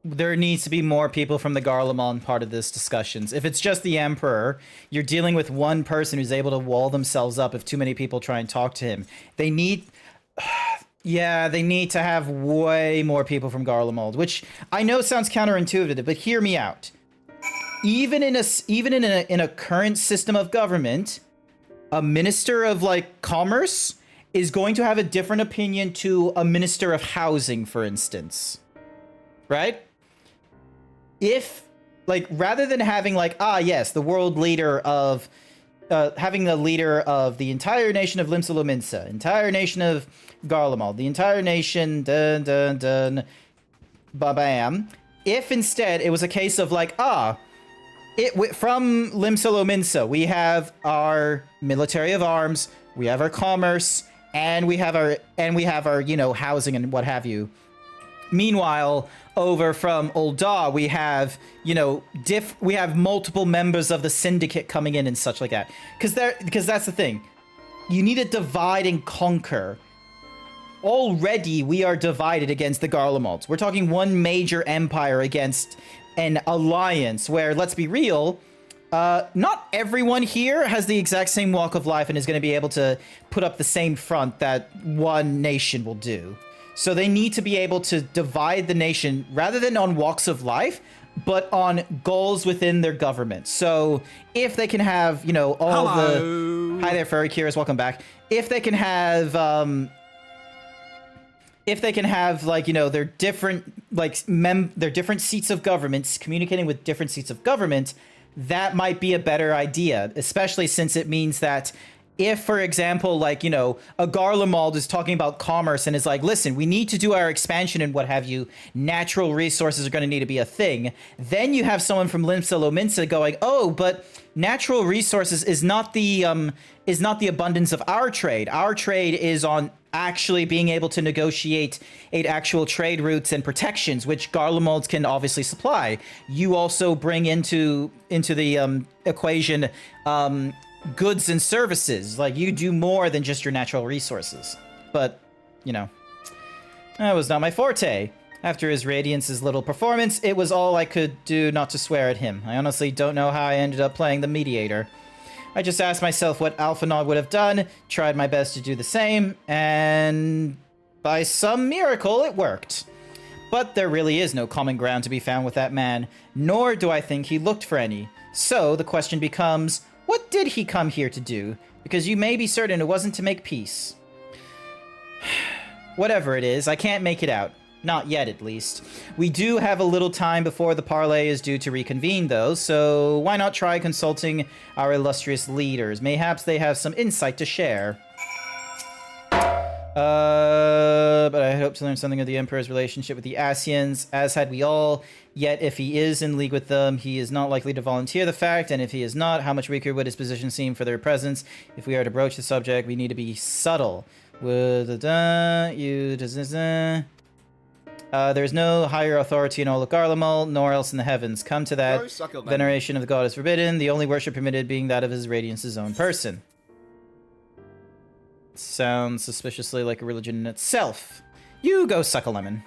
There needs to be more people from the Garlemald part of this discussions. If it's just the Emperor, you're dealing with one person who's able to wall themselves up if too many people try and talk to him. They need... Yeah, they need to have way more people from Garlemald, which I know sounds counterintuitive, but hear me out. Even in a current system of government, a minister of, like, commerce is going to have a different opinion to a minister of housing, for instance. Right? If, like, rather than having, like, yes, the world leader of having the leader of the entire nation of Limsa, entire nation of Garlemald, the entire nation, ba-bam. If instead it was a case of like, from Limsa, we have our military of arms, we have our commerce, and we have our housing and what have you. Meanwhile, over from Ul'dah, we have, we have multiple members of the syndicate coming in and such like that. Because that's the thing. You need to divide and conquer. Already, we are divided against the Garlemalds. We're talking one major empire against an alliance where, let's be real, not everyone here has the exact same walk of life and is going to be able to put up the same front that one nation will do. So they need to be able to divide the nation rather than on walks of life, but on goals within their government. So if they can have, all Hi there, Furry Curious, welcome back. If they can have, their different, their different seats of governments communicating with different seats of government, that might be a better idea, especially since it means that if, for example, a Garlemald is talking about commerce and is like, listen, we need to do our expansion and what have you, natural resources are going to need to be a thing, then you have someone from Limsa going, oh, but natural resources is not the abundance of our trade. Our trade is on actually being able to negotiate actual trade routes and protections, which Garlemalds can obviously supply. You also bring into the equation goods and services. Like, you do more than just your natural resources. But, that was not my forte. After his Radiance's little performance, it was all I could do not to swear at him. I honestly don't know how I ended up playing the mediator. I just asked myself what Alphinaud would have done, tried my best to do the same, and by some miracle, it worked. But there really is no common ground to be found with that man, nor do I think he looked for any. So the question becomes, what did he come here to do? Because you may be certain it wasn't to make peace. Whatever it is, I can't make it out. Not yet, at least. We do have a little time before the parley is due to reconvene, though, so why not try consulting our illustrious leaders? Mayhaps they have some insight to share. But I hope to learn something of the Emperor's relationship with the Asians, as had we all. Yet, if he is in league with them, he is not likely to volunteer the fact, and if he is not, how much weaker would his position seem for their presence? If we are to broach the subject, we need to be subtle. There's no higher authority in all of Garlemald, nor else in the heavens. Come to that. Veneration of the god is forbidden, the only worship permitted being that of his Radiance's own person. Sounds suspiciously like a religion in itself. You go suck a lemon.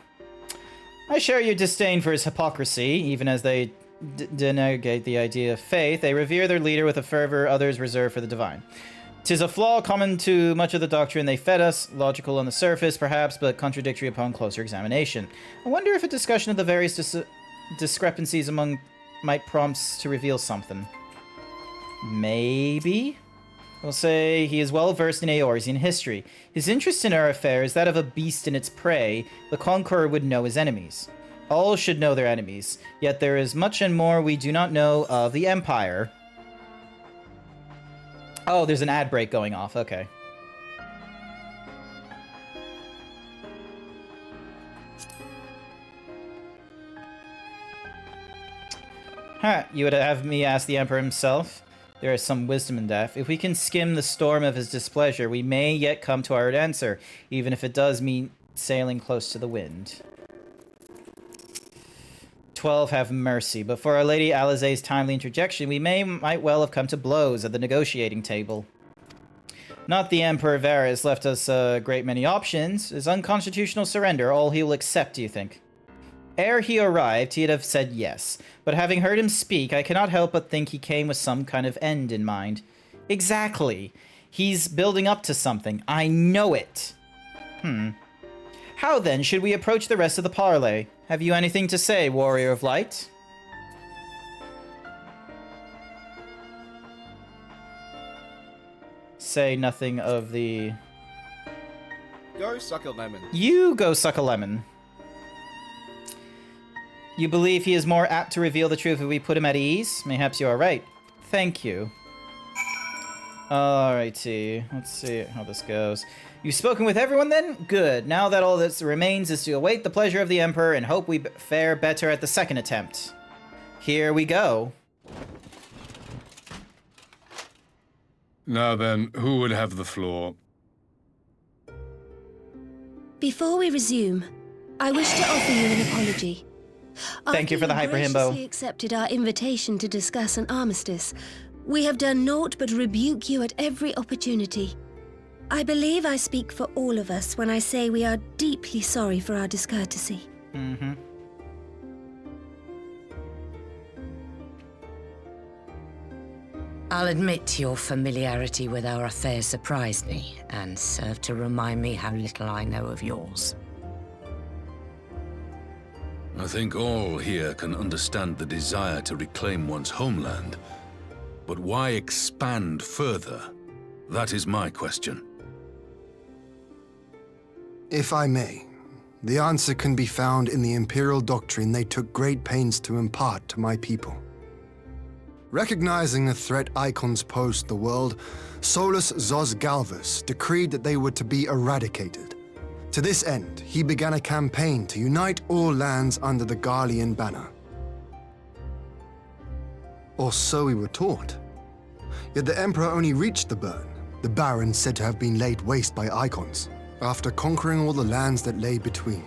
I share your disdain for his hypocrisy, even as they denegate the idea of faith. They revere their leader with a fervor others reserve for the divine. 'Tis a flaw common to much of the doctrine they fed us, logical on the surface, perhaps, but contradictory upon closer examination. I wonder if a discussion of the various discrepancies among might prompt to reveal something. Maybe? We'll say he is well versed in Eorzean history. His interest in our affair is that of a beast in its prey. The conqueror would know his enemies. All should know their enemies, yet there is much and more we do not know of the Empire. Oh, there's an ad break going off. Okay. Huh, you would have me ask the Emperor himself? There is some wisdom in that. If we can skim the storm of his displeasure, we may yet come to our answer, even if it does mean sailing close to the wind. 12 have mercy, but for Our Lady Alizé's timely interjection, we might well have come to blows at the negotiating table. Not the Emperor Varys left us a great many options. Is unconstitutional surrender all he will accept, do you think? Ere he arrived, he'd have said yes, but having heard him speak, I cannot help but think he came with some kind of end in mind. Exactly. He's building up to something. I know it. How then should we approach the rest of the parley? Have you anything to say, Warrior of Light? Say nothing of the... Go suck a lemon. You go suck a lemon. You believe he is more apt to reveal the truth if we put him at ease? Mayhaps you are right. Thank you. Alrighty, let's see how this goes. You've spoken with everyone then? Good. Now that all that remains is to await the pleasure of the Emperor and hope we fare better at the second attempt. Here we go. Now then, who would have the floor? Before we resume, I wish to offer you an apology. Thank you for the hyper himbo. Graciously accepted our invitation to discuss an armistice. We have done naught but rebuke you at every opportunity. I believe I speak for all of us when I say we are deeply sorry for our discourtesy. Mm-hmm. I'll admit your familiarity with our affairs surprised me, and served to remind me how little I know of yours. I think all here can understand the desire to reclaim one's homeland. But why expand further? That is my question. If I may, the answer can be found in the Imperial doctrine they took great pains to impart to my people. Recognizing the threat Icons posed to the world, Solus Zos Galvus decreed that they were to be eradicated. To this end, he began a campaign to unite all lands under the Garlean banner. Or so we were taught. Yet the Emperor only reached the burn, the Baron said to have been laid waste by Icons, after conquering all the lands that lay between.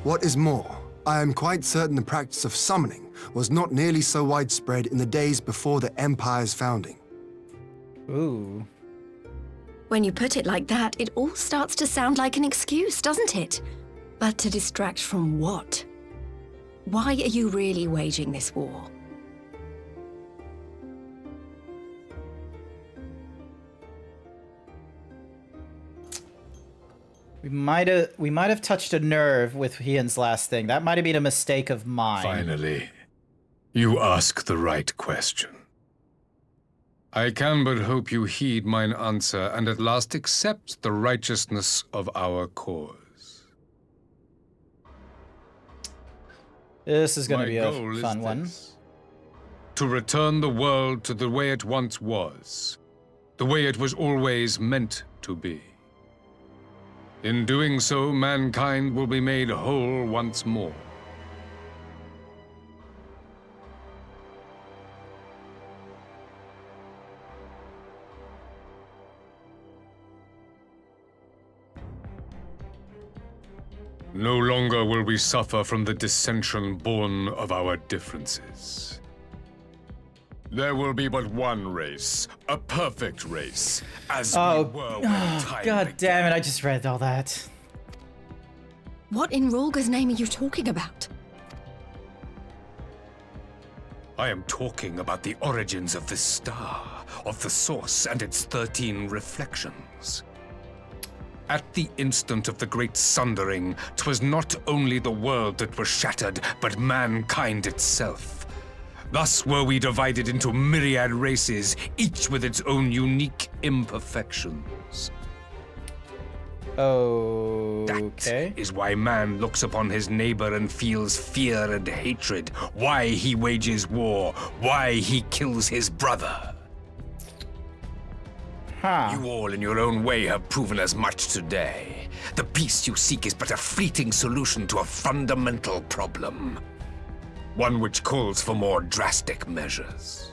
What is more, I am quite certain the practice of summoning was not nearly so widespread in the days before the Empire's founding. Ooh. When you put it like that, it all starts to sound like an excuse, doesn't it? But to distract from what? Why are you really waging this war? We might have touched a nerve with Hian's last thing. That might have been a mistake of mine. Finally, you ask the right question. I can but hope you heed mine answer and at last accept the righteousness of our cause. This is going to My be goal a is fun one. this: to return the world to the way it once was, the way it was always meant to be. In doing so, mankind will be made whole once more. No longer will we suffer from the dissension born of our differences. There will be but one race, a perfect race, as we were when time God began. damn it, I just read all that. What in Rolga's name are you talking about? I am talking about the origins of this star, of the source and its 13 reflections. At the instant of the great sundering, 'twas not only the world that was shattered, but mankind itself. Thus were we divided into myriad races, each with its own unique imperfections. Okay. That is why man looks upon his neighbor and feels fear and hatred, why he wages war, why he kills his brother. You all in your own way have proven as much today. The peace you seek is but a fleeting solution to a fundamental problem. One which calls for more drastic measures.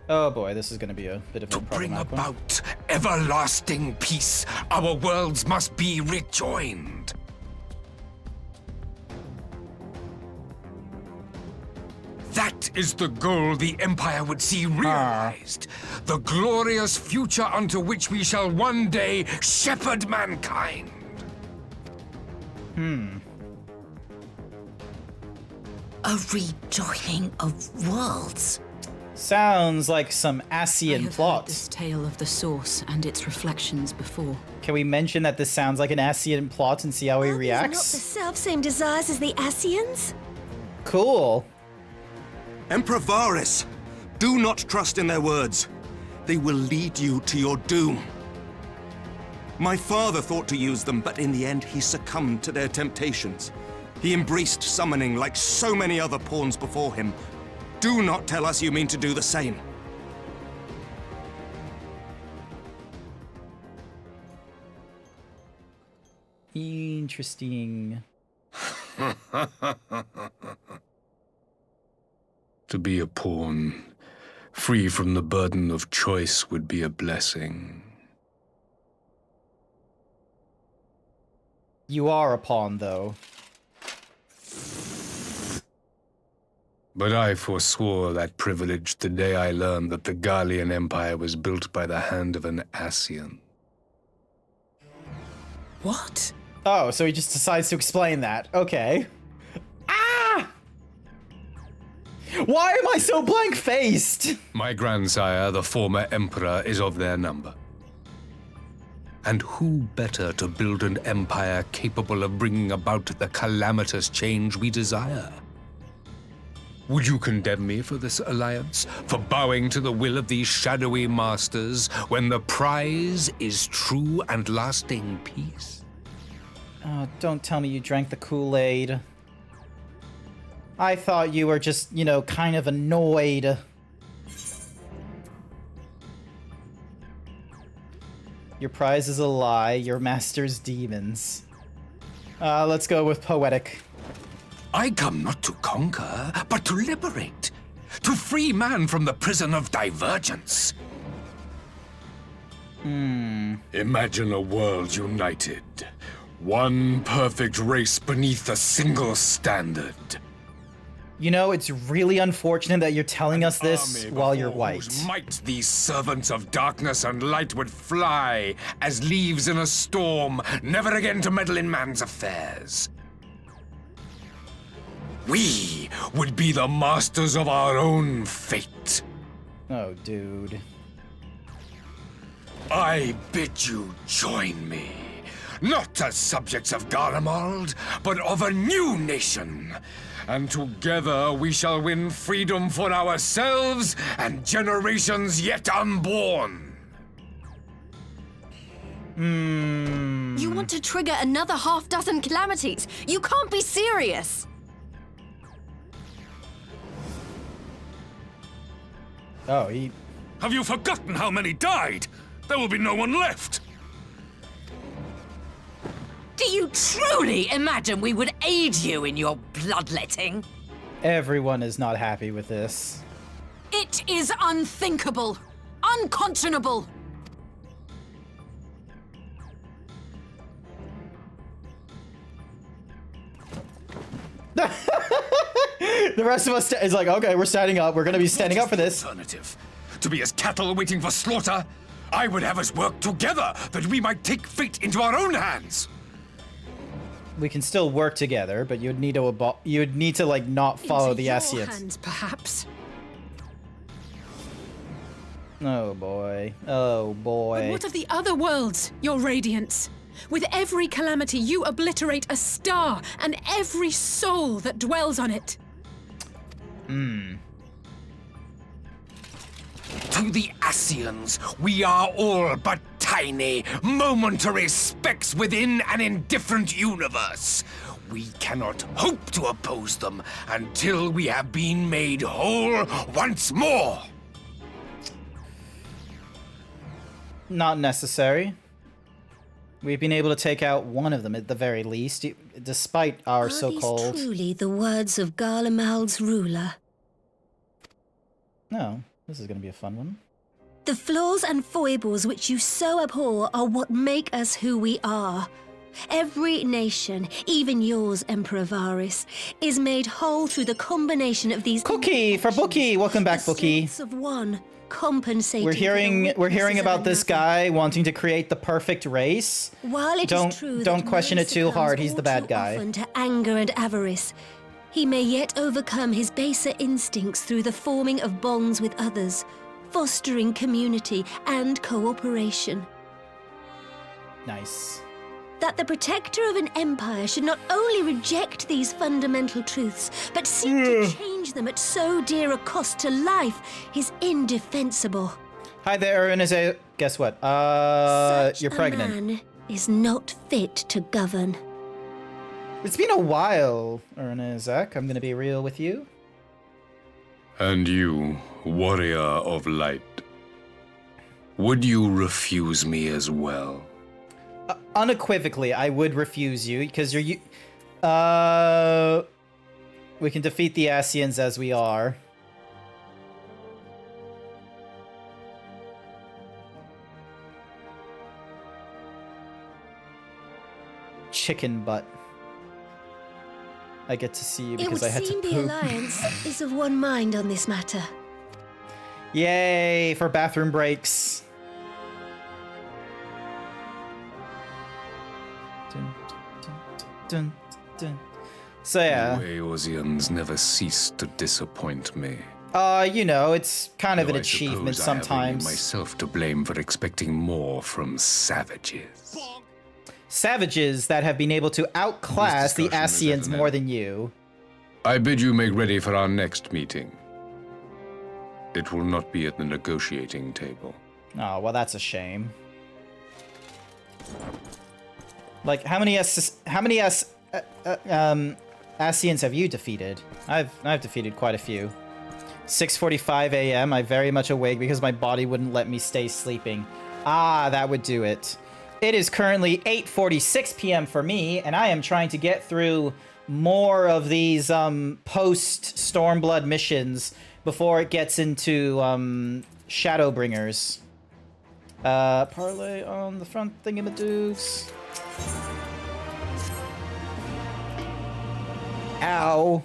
Oh boy, this is going to be a bit of a To bring problematic one. about everlasting peace, our worlds must be rejoined. That is the goal the Empire would see realized. The glorious future unto which we shall one day shepherd mankind. A rejoining of worlds. Sounds like some I Asian have plot. heard this tale of the source and its reflections before. Can we mention that this sounds like an Asian plot and see how he Not the reacts? self-same desires as the Asians? Cool. Emperor Varus, do not trust in their words. They will lead you to your doom. My father thought to use them, but in the end he succumbed to their temptations. He embraced summoning like so many other pawns before him. Do not tell us you mean to do the same. Interesting. To be a pawn, free from the burden of choice, would be a blessing. You are a pawn, though. But I forswore that privilege the day I learned that the Gallian Empire was built by the hand of an Ascian. What? Oh, so he just decides to explain that. Okay. Ah! Why am I so blank-faced? My grandsire, the former emperor, is of their number. And who better to build an empire capable of bringing about the calamitous change we desire? Would you condemn me for this alliance? For bowing to the will of these shadowy masters, when the prize is true and lasting peace? Oh, don't tell me you drank the Kool-Aid. I thought you were just, you know, kind of annoyed. Your prize is a lie, your master's demons. Let's go with poetic. I come not to conquer, but to liberate. To free man from the prison of divergence. Imagine a world united. One perfect race beneath a single standard. You know, it's really unfortunate that you're telling us this while you're white. Whose might these servants of darkness and light would fly as leaves in a storm, never again to meddle in man's affairs. We would be the masters of our own fate. Oh, dude. I bid you join me. Not as subjects of Garlemald, but of a new nation. And together we shall win freedom for ourselves and generations yet unborn. You want to trigger another half-dozen calamities? You can't be serious! Oh, he... Have you forgotten how many died? There will be no one left. Do you truly imagine we would aid you in your bloodletting? Everyone is not happy with this. It is unthinkable, unconscionable. The rest of us is like, okay, we're standing up. We're gonna be standing up for this. Alternative. To be as cattle waiting for slaughter, I would have us work together that we might take fate into our own hands. We can still work together, but you'd need to like not follow the Ascians. Hands, perhaps. Oh boy. Oh boy. But what of the other worlds, your radiance? With every calamity, you obliterate a star and every soul that dwells on it. To the Ascians, we are all but tiny, momentary specks within an indifferent universe. We cannot hope to oppose them until we have been made whole once more. Not necessary. We've been able to take out one of them at the very least, despite our so-called... Are these truly the words of Garlemald's ruler? No, this is going to be a fun one. The flaws and foibles which you so abhor are what make us who we are. Every nation, even yours, Emperor Varys, is made whole through the combination of these... Cookie for Bookie! Welcome back, Bookie. ...of one, compensating... We're hearing about this guy wanting to create the perfect race. While it is true don't question it too hard. He's the bad guy. Often to anger and avarice, he may yet overcome his baser instincts through the forming of bonds with others, fostering community and cooperation. Nice. That the protector of an empire should not only reject these fundamental truths, but seek to change them at so dear a cost to life is indefensible. Hi there, Ernest. Guess what? You're pregnant. A man is not fit to govern. It's been a while, Ernest. I'm gonna be real with you. And you, warrior of light, would you refuse me as well? unequivocally, I would refuse you because you're we can defeat the Asians as we are. Chicken butt. I get to see you because I had to poop. It would seem the Alliance is of one mind on this matter. Yay for bathroom breaks. Dun, dun, dun, dun. So yeah. You Eorzeans never cease to disappoint me. You know, it's kind of Though an I achievement suppose I have only sometimes. myself to blame for expecting more from savages. Savages that have been able to outclass the discussion is at Asians an more end. than you. I bid you make ready for our next meeting. It will not be at the negotiating table. Oh, well, that's a shame. Like, how many Asians have you defeated? I've defeated quite a few. 6:45 a.m. I'm very much awake because my body wouldn't let me stay sleeping. Ah, that would do it. It is currently 8:46 p.m. for me, and I am trying to get through more of these post Stormblood missions before it gets into Shadowbringers. Parlay on the front thingamadoos. Ow.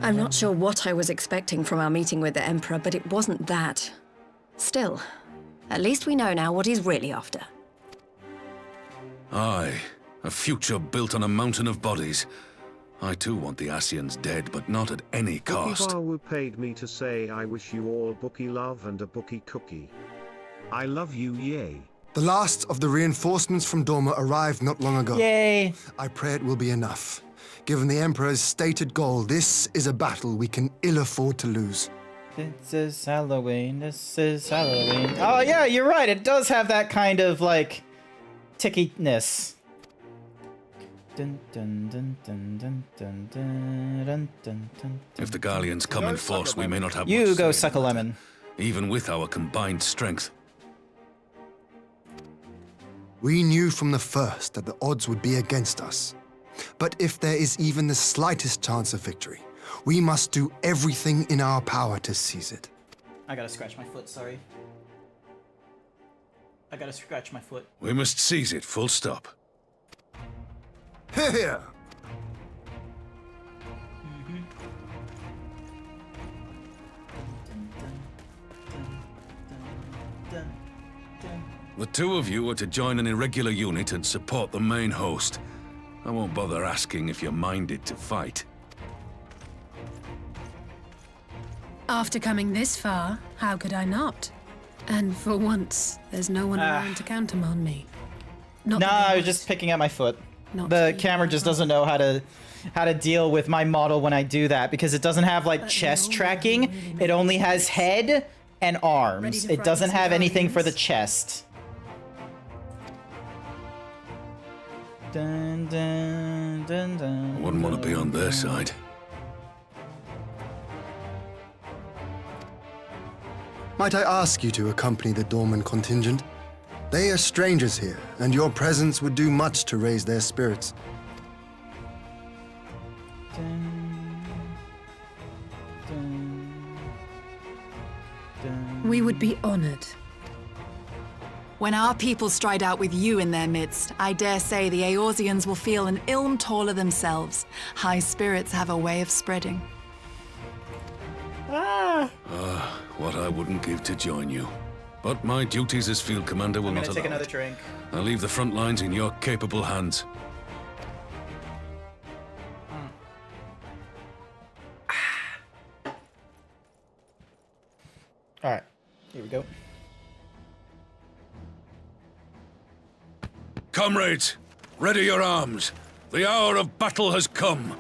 I'm not sure what I was expecting from our meeting with the Emperor, but it wasn't that. Still, at least we know now what he's really after. Aye, a future built on a mountain of bodies. I too want the Asians dead, but not at any cost. Bookie paid me to say I wish you all bookie love and a bookie cookie. I love you, yay. The last of the reinforcements from Dorma arrived not long ago. Yay! I pray it will be enough. Given the Emperor's stated goal, this is a battle we can ill afford to lose. This is Halloween, this is Halloween. Oh yeah, you're right, it does have that kind of, like, tickiness. If the Galleons come in force, we may not have You much go say suck a in the matter, lemon. even with our combined strength. We knew from the first that the odds would be against us. But if there is even the slightest chance of victory, we must do everything in our power to seize it. I gotta scratch my foot, sorry. I gotta scratch my foot. We must seize it, full stop. Here! The two of you are to join an irregular unit and support the main host. I won't bother asking if you're minded to fight. After coming this far, how could I not? And for once, there's no one around to countermand me. Not No, that I they was just picking at my foot. Not The camera just doesn't know how to deal with my model when I do that because it doesn't have like chest tracking. It only has head and arms. It doesn't have anything for the chest. Dun, dun, dun, dun, I wouldn't want to be on their side. Might I ask you to accompany the Dorman contingent? They are strangers here, and your presence would do much to raise their spirits. We would be honored. When our people stride out with you in their midst, I dare say the Eorzeans will feel an ilm taller themselves. High spirits have a way of spreading. What I wouldn't give to join you. But my duties as field commander will I'm not gonna allow take another it. drink. I'll leave the front lines in your capable hands. All right, here we go. Comrades, ready your arms. The hour of battle has come.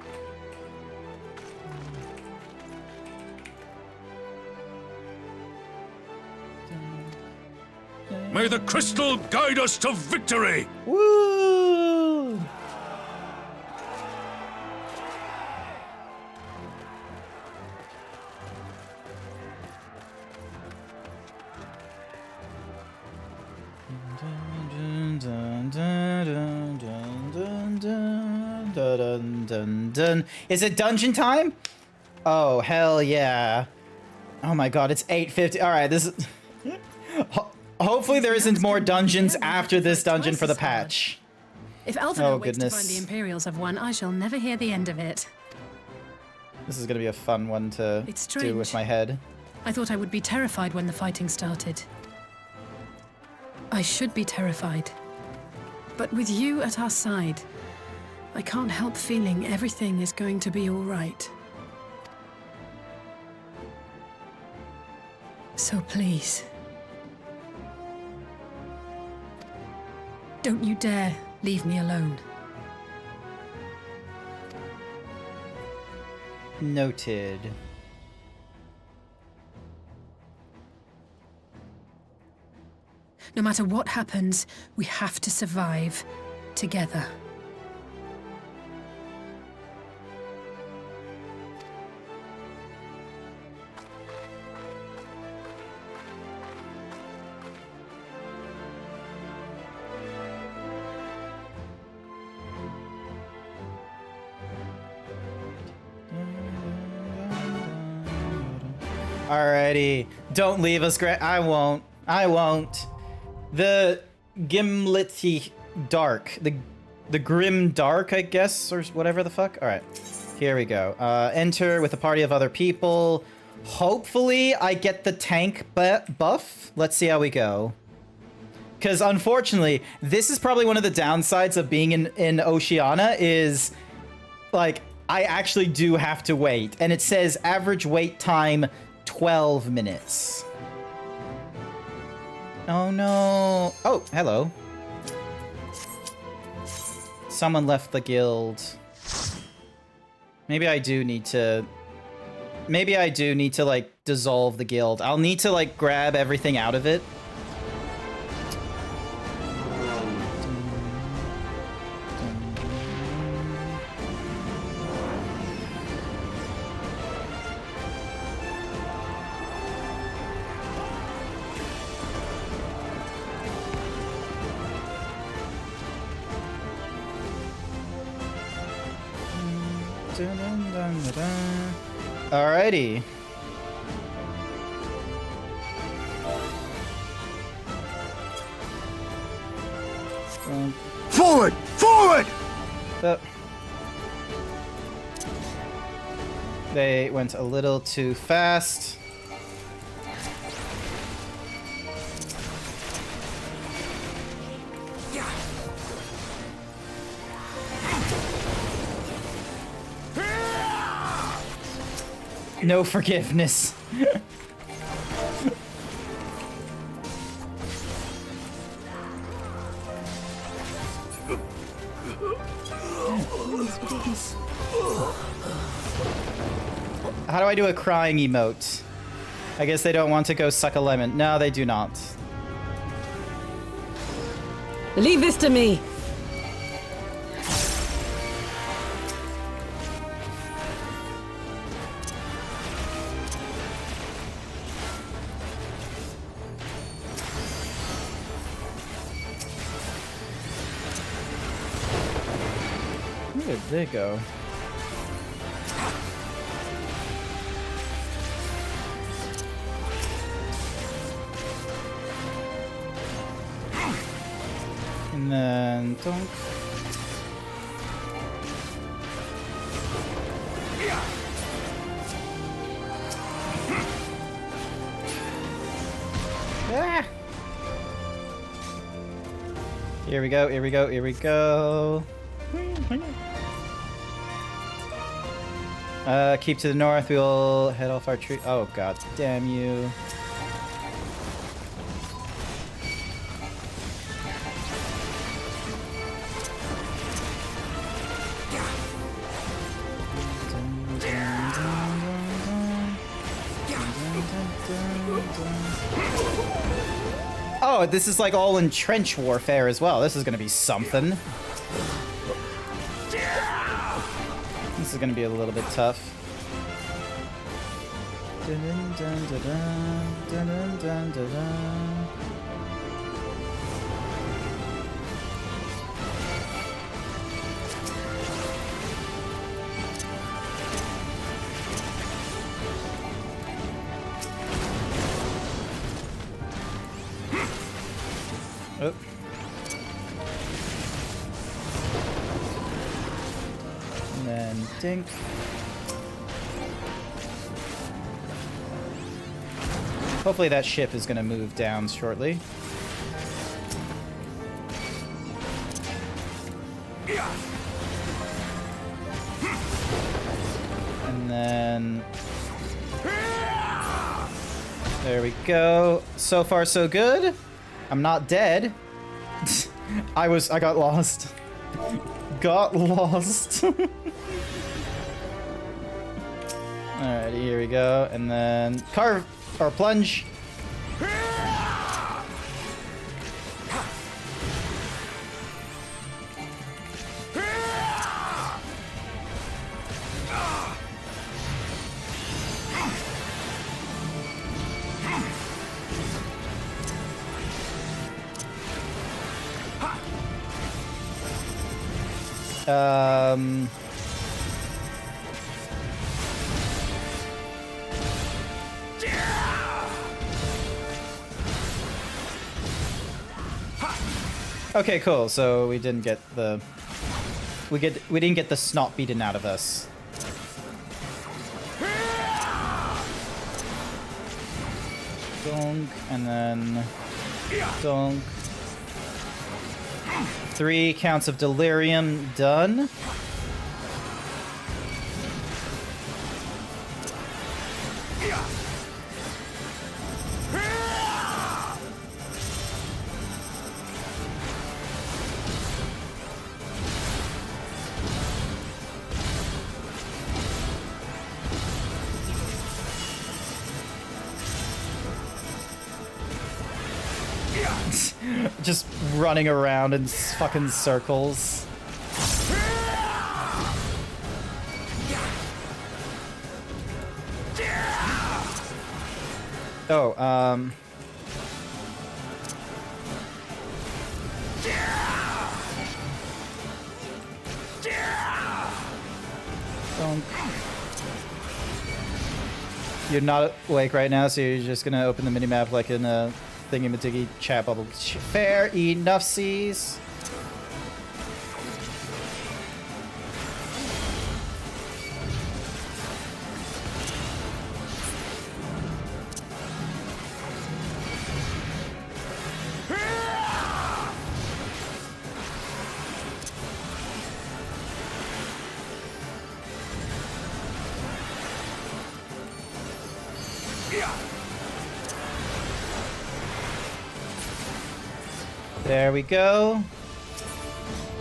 May the crystal guide us to victory! Woo! Dun, dun, dun, dun. Is it dungeon time? Oh, hell yeah. Oh my god, it's 8:50. All right, this is... Hopefully there isn't more dungeons after this dungeon for the patch. If Alphinaud waits to find the Imperials have won, I shall never hear the end of it. This is gonna be a fun one to do with my head. I thought I would be terrified when the fighting started. I should be terrified. But with you at our side, I can't help feeling everything is going to be all right. So please, don't you dare leave me alone. Noted. No matter what happens, we have to survive together. Alrighty. Don't leave us, Grant. I won't. I won't. The Gimlety Dark. The Grim Dark, I guess, or whatever the fuck. Alright. Here we go. Enter with a party of other people. Hopefully, I get the tank buff. Let's see how we go. Because, unfortunately, this is probably one of the downsides of being in Oceania is, like, I actually do have to wait. And it says average wait time 12 minutes. Oh no. Oh, hello. Someone left the guild. Maybe I do need to, like, dissolve the guild. I'll need to, like, grab everything out of it. Alrighty. Forward! Forward! They went a little too fast. No forgiveness. How do I do a crying emote? I guess they don't want to go suck a lemon. No, they do not. Leave this to me. Where did they go? And then don't. Ah! Here we go, here we go, here we go. Keep to the north, we'll head off our tree. Oh god damn you. Oh, this is like all in trench warfare as well. This is gonna be something. This is gonna be a little bit tough. Dun, dun, dun, dun, dun, dun, dun, dun. then dink. Hopefully that ship is going to move down shortly. And then... there we go. So far, so good. I'm not dead. I got lost. Got lost. Alrighty, here we go. And then carve or plunge. Okay, cool. So we didn't get the we didn't get the snot beaten out of us. Donk, and then donk. 3 counts of delirium done. Just running around in fucking circles. Oh, you're not awake right now, so you're just gonna open the minimap like in a thingy-majiggy chat bubble. Fair enough, seas. There we go.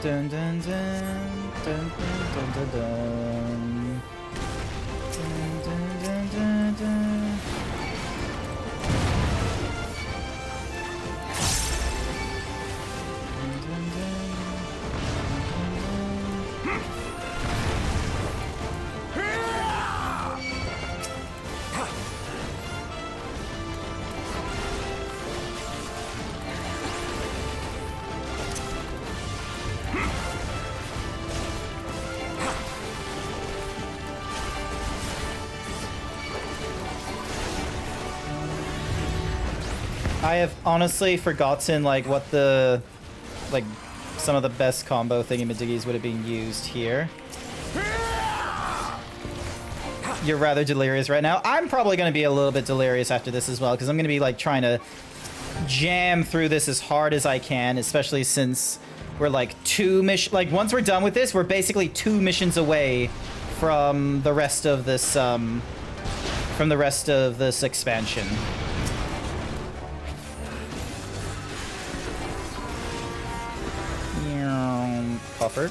Dun dun dun dun dun dun dun dun. Dun dun dun dun dun. I have honestly forgotten like what the some of the best combo thingy-majiggies would have been used here. You're rather delirious right now. I'm probably going to be a little bit delirious after this as well, because I'm going to be like trying to jam through this as hard as I can, especially since we're like once we're done with this, we're basically 2 missions away from the rest of this expansion. Puffer.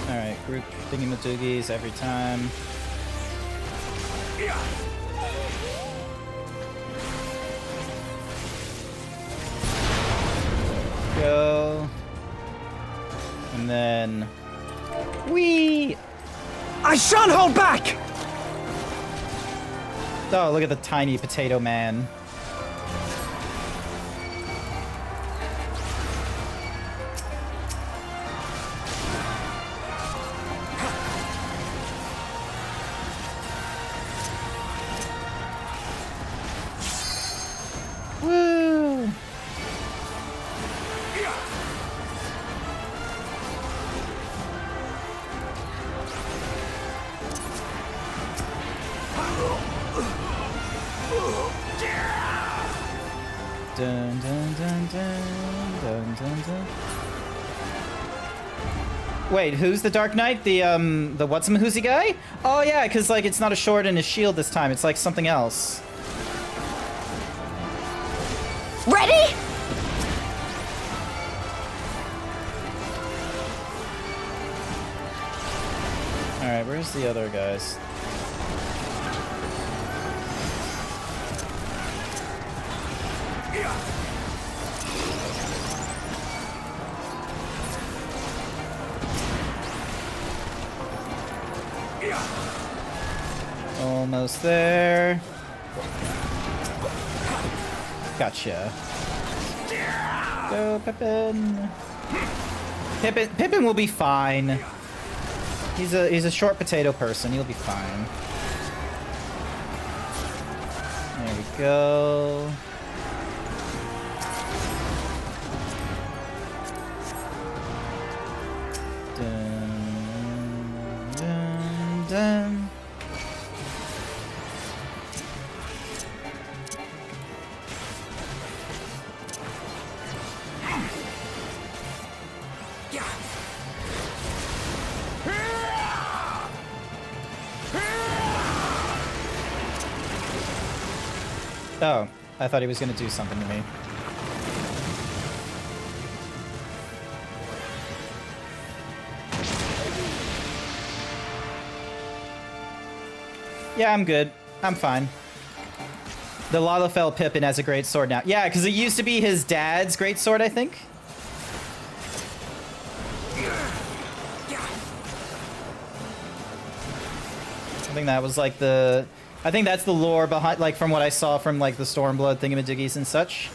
Alright, group thingy-majiggies every time. Go. And then... Whee! I shan't hold back! Oh, look at the tiny potato man. Dun, dun, dun, dun, dun, dun, dun. Wait, who's the Dark Knight? The what's-him-whoosy guy? Oh yeah, because like it's not a sword and a shield this time. It's like something else. Ready? All right, where's the other guys? Almost there. Gotcha. Go, Pippin. Pippin will be fine. He's a short potato person. He'll be fine. There we go. Dun, dun, dun. Oh, I thought he was gonna do something to me. Yeah, I'm good. I'm fine. The Lalafell Pippin has a great sword now. Yeah, because it used to be his dad's great sword, I think. I think that was like the... I think that's the lore behind, like, from what I saw from, like, the Stormblood thingamajiggies and such.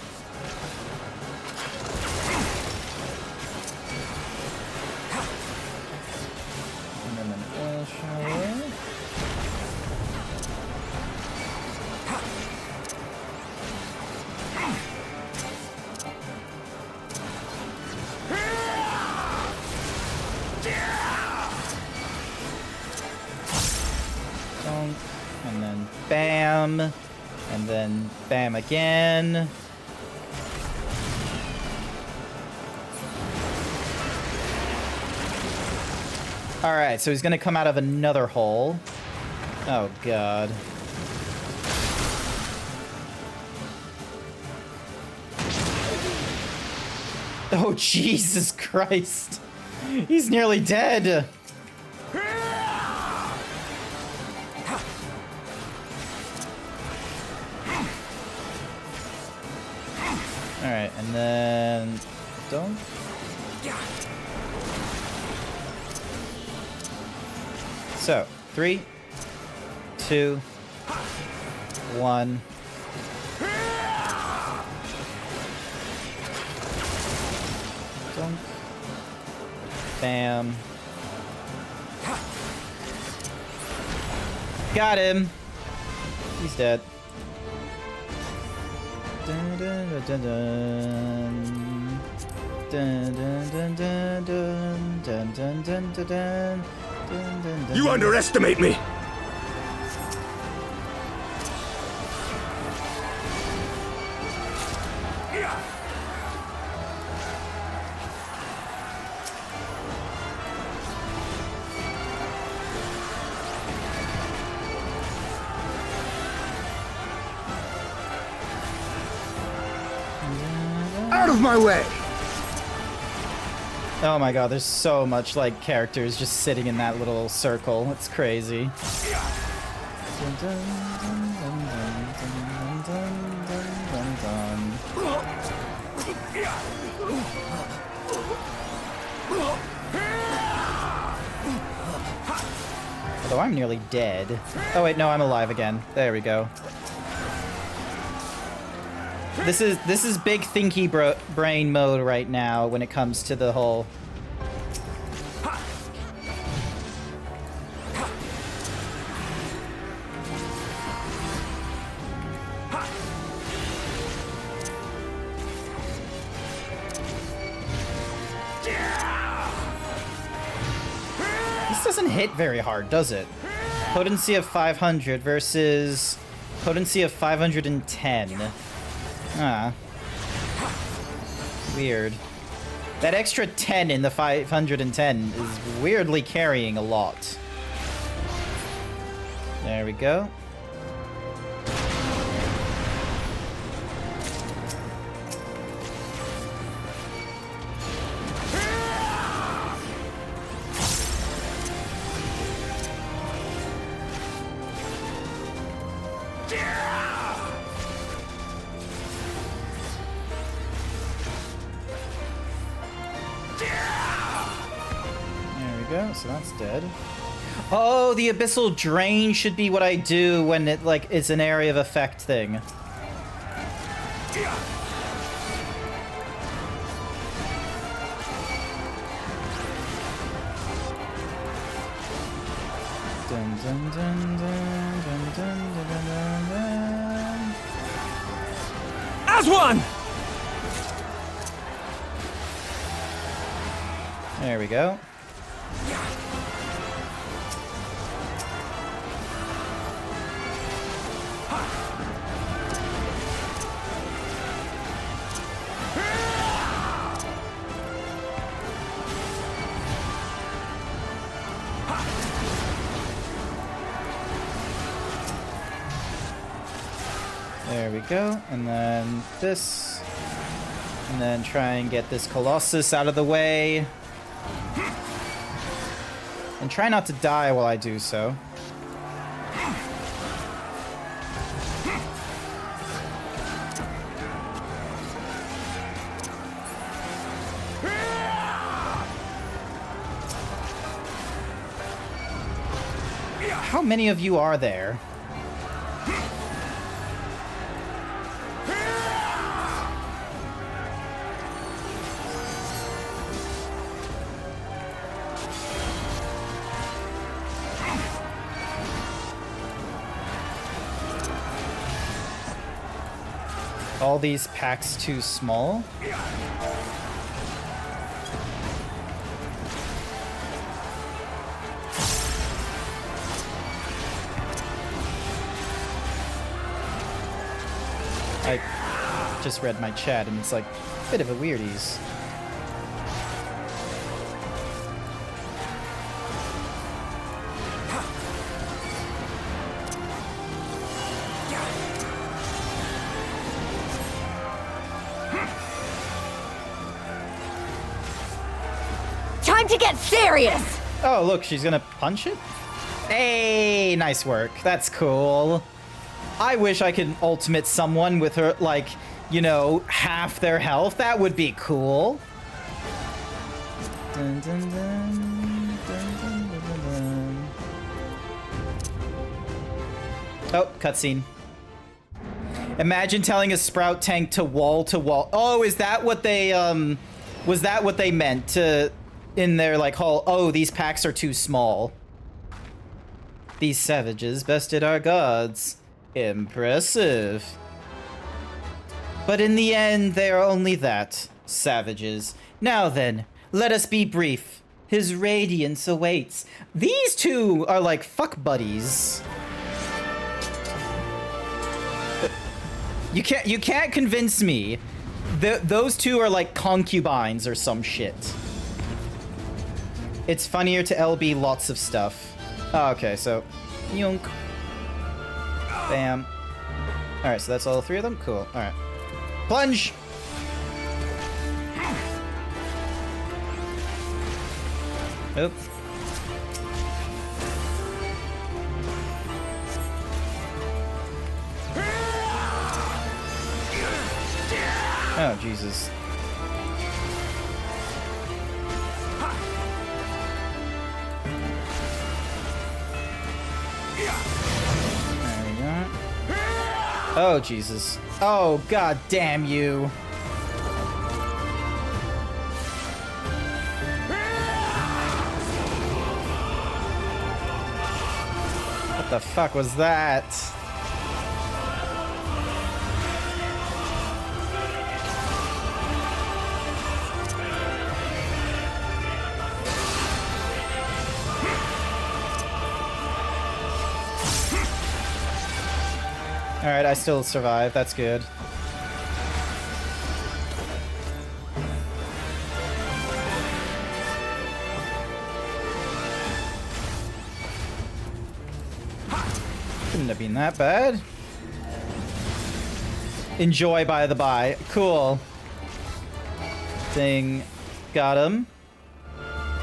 And then an shower. And then bam, and then bam again. All right, so he's gonna come out of another hole. Oh God. Oh Jesus Christ. He's nearly dead. Alright, and then... don't... So, 3, 2, 1... Dunk. Bam. Got him! He's dead. Dun, dun, dun, dun, dun, dun, dun, dun, dun, dun, dun, dun, dun. You underestimate me! Out of my way! Oh my God, there's so much like characters just sitting in that little circle. It's crazy. Dun, dun, dun, dun, dun, dun, dun, dun, Although I'm nearly dead. Oh wait, no, I'm alive again. There we go. This is big thinky brain mode right now when it comes to the whole... This doesn't hit very hard, does it? Potency of 500 versus potency of 510. Ah. Weird. That extra 10 in the 510 is weirdly carrying a lot. There we go. So that's dead. Oh, the Abyssal Drain should be what I do when it, like, it's an area of effect thing. Dun, dun, dun, dun, dun, dun, dun, dun, dun. As one! There we go. There we go, and then this, and then try and get this Colossus out of the way. And try not to die while I do so. How many of you are there? All these packs too small? I just read my chat and it's like a bit of a weirdies. Time to get serious! Oh, look, she's gonna punch it? Hey, nice work. That's cool. I wish I could ultimate someone with her, like, you know, half their health. That would be cool. Dun, dun, dun, dun, dun, dun, dun. Oh, cutscene. Imagine telling a Sprout tank to wall to wall. Oh, is that what they, was that what they meant to, in their, like, whole, oh, these packs are too small. These savages bested our gods. Impressive. But in the end, they are only that, savages. Now then, let us be brief. His radiance awaits. These two are like fuck buddies. You can't convince me. Those two are like concubines or some shit. It's funnier to LB lots of stuff. Oh, okay, so yoink. Bam. Alright, so that's all three of them? Cool. Alright. Plunge! Oop. Oh, Jesus. Oh, Jesus. Oh, god damn you. What the fuck was that? Alright, I still survive. That's good. Couldn't have been that bad. Enjoy by the by. Cool. Ding. Got him.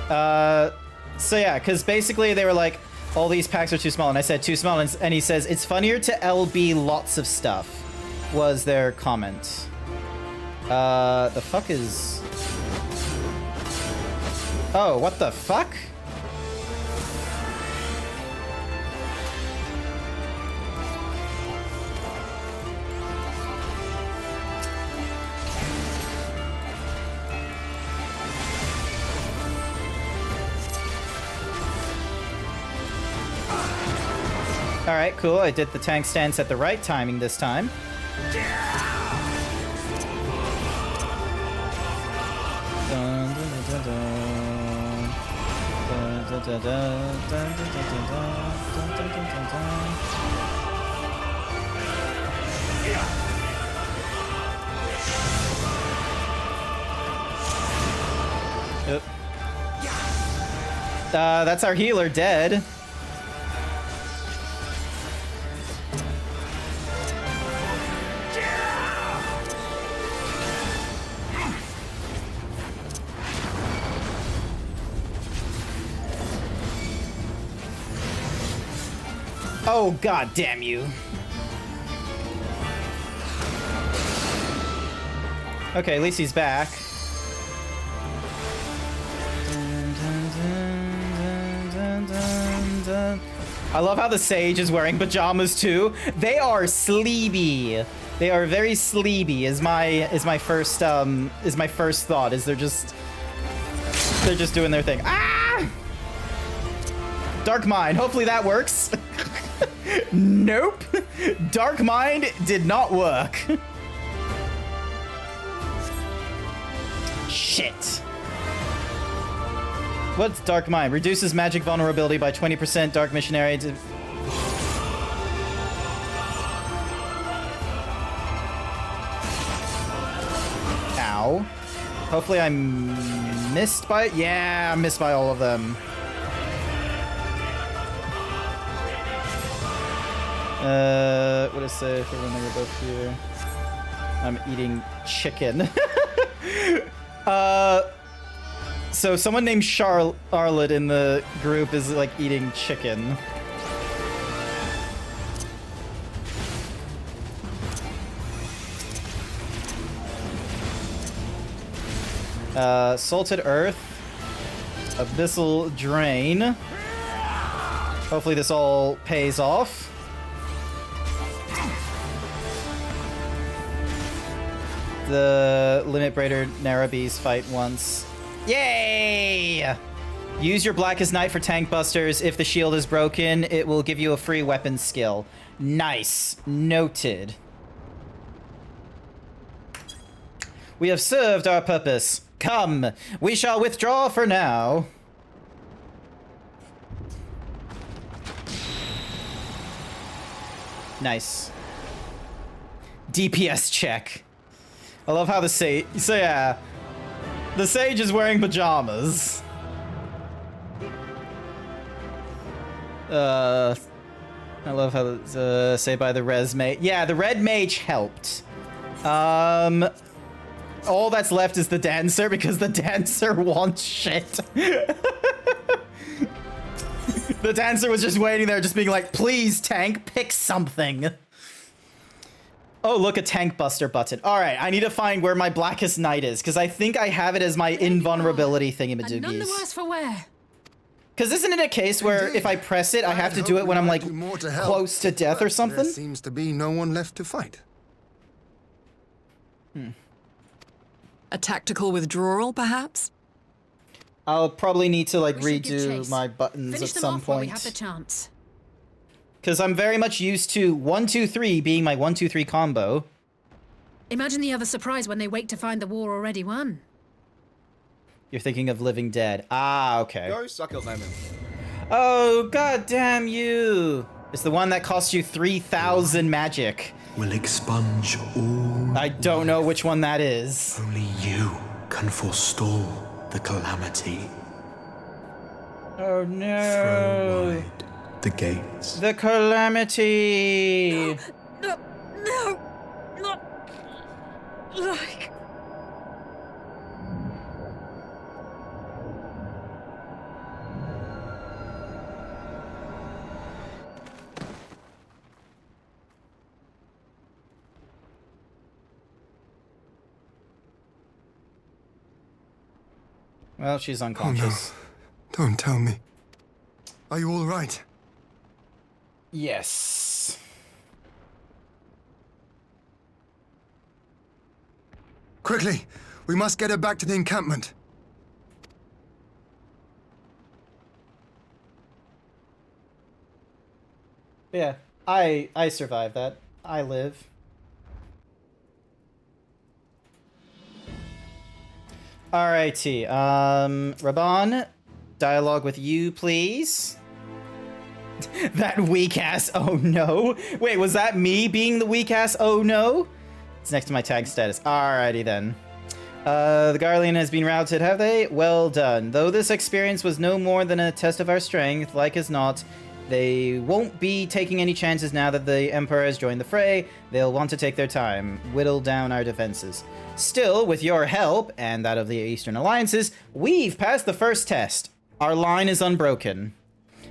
So yeah, because basically they were like, all these packs are too small, and I said too small, and he says, it's funnier to LB lots of stuff, was their comment. The fuck is... Oh, what the fuck? Alright, cool. I did the tank stance at the right timing this time. That's our healer dead. Oh, god damn you. Okay, at least he's back. I love how the sage is wearing pajamas too. They are sleepy. They are very sleepy. Is my first thought. Is they're just doing their thing. Ah! Dark Mind. Hopefully that works. Nope. Dark Mind did not work. Shit. What's Dark Mind? Reduces magic vulnerability by 20%. Dark Missionary to... Ow. Hopefully I'm missed by... Yeah, I missed by all of them. What is it for when they were both here? I'm eating chicken. So someone named Charlotte in the group is like eating chicken. Salted Earth. Abyssal Drain. Hopefully this all pays off. The Limit Breaker Narrabbees fight once. Yay! Use your Blackest Night for tank busters. If the shield is broken, it will give you a free weapon skill. Nice. Noted. We have served our purpose. Come, we shall withdraw for now. Nice. DPS check. I love how the sage... So yeah, the sage is wearing pajamas. I love how the say by the res mage. Yeah, the red mage helped. All that's left is the dancer because the dancer wants shit. The dancer was just waiting there, just being like, please, tank, pick something. Oh, look, a tank buster button. All right, I need to find where my Blackest Night is, because I think I have it as my invulnerability thingamajiggies. And none the worse for wear. Because isn't it a case where if I press it, I have to do it when I'm, like, close to death or something? There seems to be no one left to fight. A tactical withdrawal, perhaps? I'll probably need to, like, redo my buttons Finish at them some off while we point. have the chance. Because I'm very much used to 1, 2, 3 being my 1, 2, 3 combo. Imagine the other surprise when they wake to find the war already won. You're thinking of Living Dead. Ah, okay. Go suck your lemon. Oh, god damn you! It's the one that costs you 3,000 magic. Will expunge all. I don't know which one that is. Only you can forestall the calamity. Oh no. Throw wide the gates. The calamity! No, not like... Well, she's unconscious. Oh, no. Don't tell me. Are you all right? Yes. Quickly! We must get her back to the encampment. Yeah, I survived that. I live. Alrighty, Raban, dialogue with you, please. That weak ass, oh no. Wait, was that me being the weak ass, oh no? It's next to my tag status. Alrighty then. The Garlean has been routed, have they? Well done. Though this experience was no more than a test of our strength, like as not, they won't be taking any chances now that the Emperor has joined the fray. They'll want to take their time, whittle down our defenses. Still, with your help, and that of the Eastern Alliances, we've passed the first test. Our line is unbroken.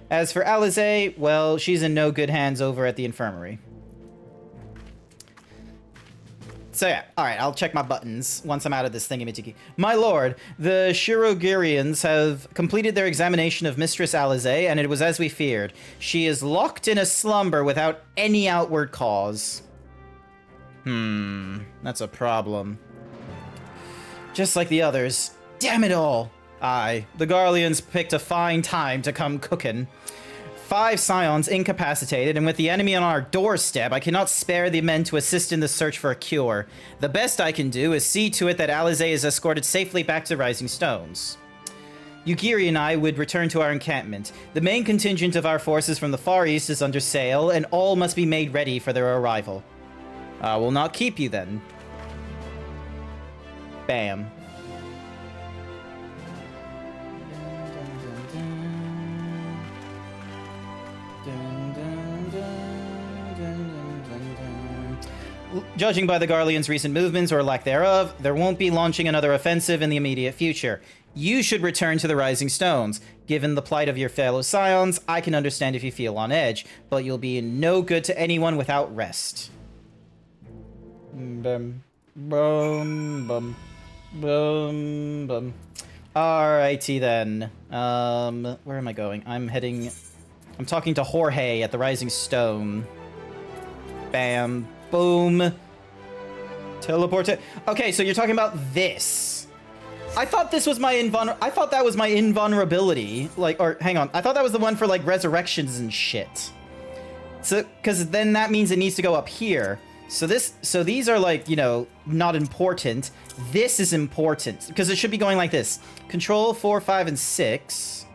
As for Alizé, well, she's in no good hands over at the infirmary. So yeah, alright, I'll check my buttons once I'm out of this thingy-majiggy. My lord, the Shirogirians have completed their examination of Mistress Alizé, and it was as we feared. She is locked in a slumber without any outward cause. That's a problem. Just like the others. Damn it all! Aye, the Garleans picked a fine time to come cooking. 5 scions incapacitated, and with the enemy on our doorstep, I cannot spare the men to assist in the search for a cure. The best I can do is see to it that Alizé is escorted safely back to Rising Stones. Yugiri and I would return to our encampment. The main contingent of our forces from the Far East is under sail, and all must be made ready for their arrival. I will not keep you then. Bam. Judging by the Garleans' recent movements, or lack thereof, there won't be launching another offensive in the immediate future. You should return to the Rising Stones. Given the plight of your fellow scions, I can understand if you feel on edge, but you'll be no good to anyone without rest. Bum, bum, bum, bum, bum. Alrighty then. Where am I going? I'm talking to Jorge at the Rising Stone. Bam. Boom. Teleport it. Okay, so you're talking about this. I thought this was my I thought that was my invulnerability. Like, or hang on. I thought that was the one for like resurrections and shit. So, because then that means it needs to go up here. So these are like, you know, not important. This is important because it should be going like this. Control 4, 5, and 6.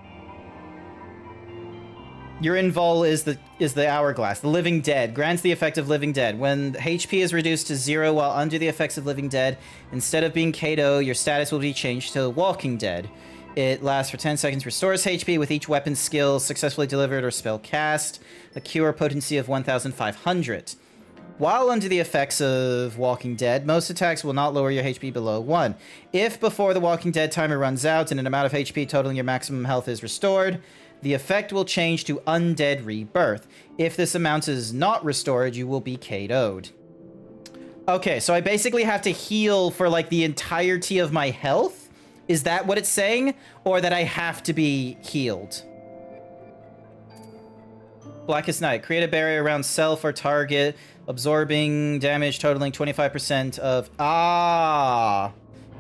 Your invul is the hourglass. The living dead grants the effect of living dead. When HP is reduced to 0 while under the effects of living dead, instead of being KO, your status will be changed to walking dead. It lasts for 10 seconds, restores HP with each weapon skill successfully delivered or spell cast. A cure potency of 1,500. While under the effects of Walking Dead, most attacks will not lower your HP below 1. If before the Walking Dead timer runs out and an amount of HP totaling your maximum health is restored, the effect will change to Undead Rebirth. If this amount is not restored, you will be KO'd. Okay, so I basically have to heal for like the entirety of my health? Is that what it's saying? Or that I have to be healed? Blackest Night. Create a barrier around self or target, absorbing damage totaling 25% of...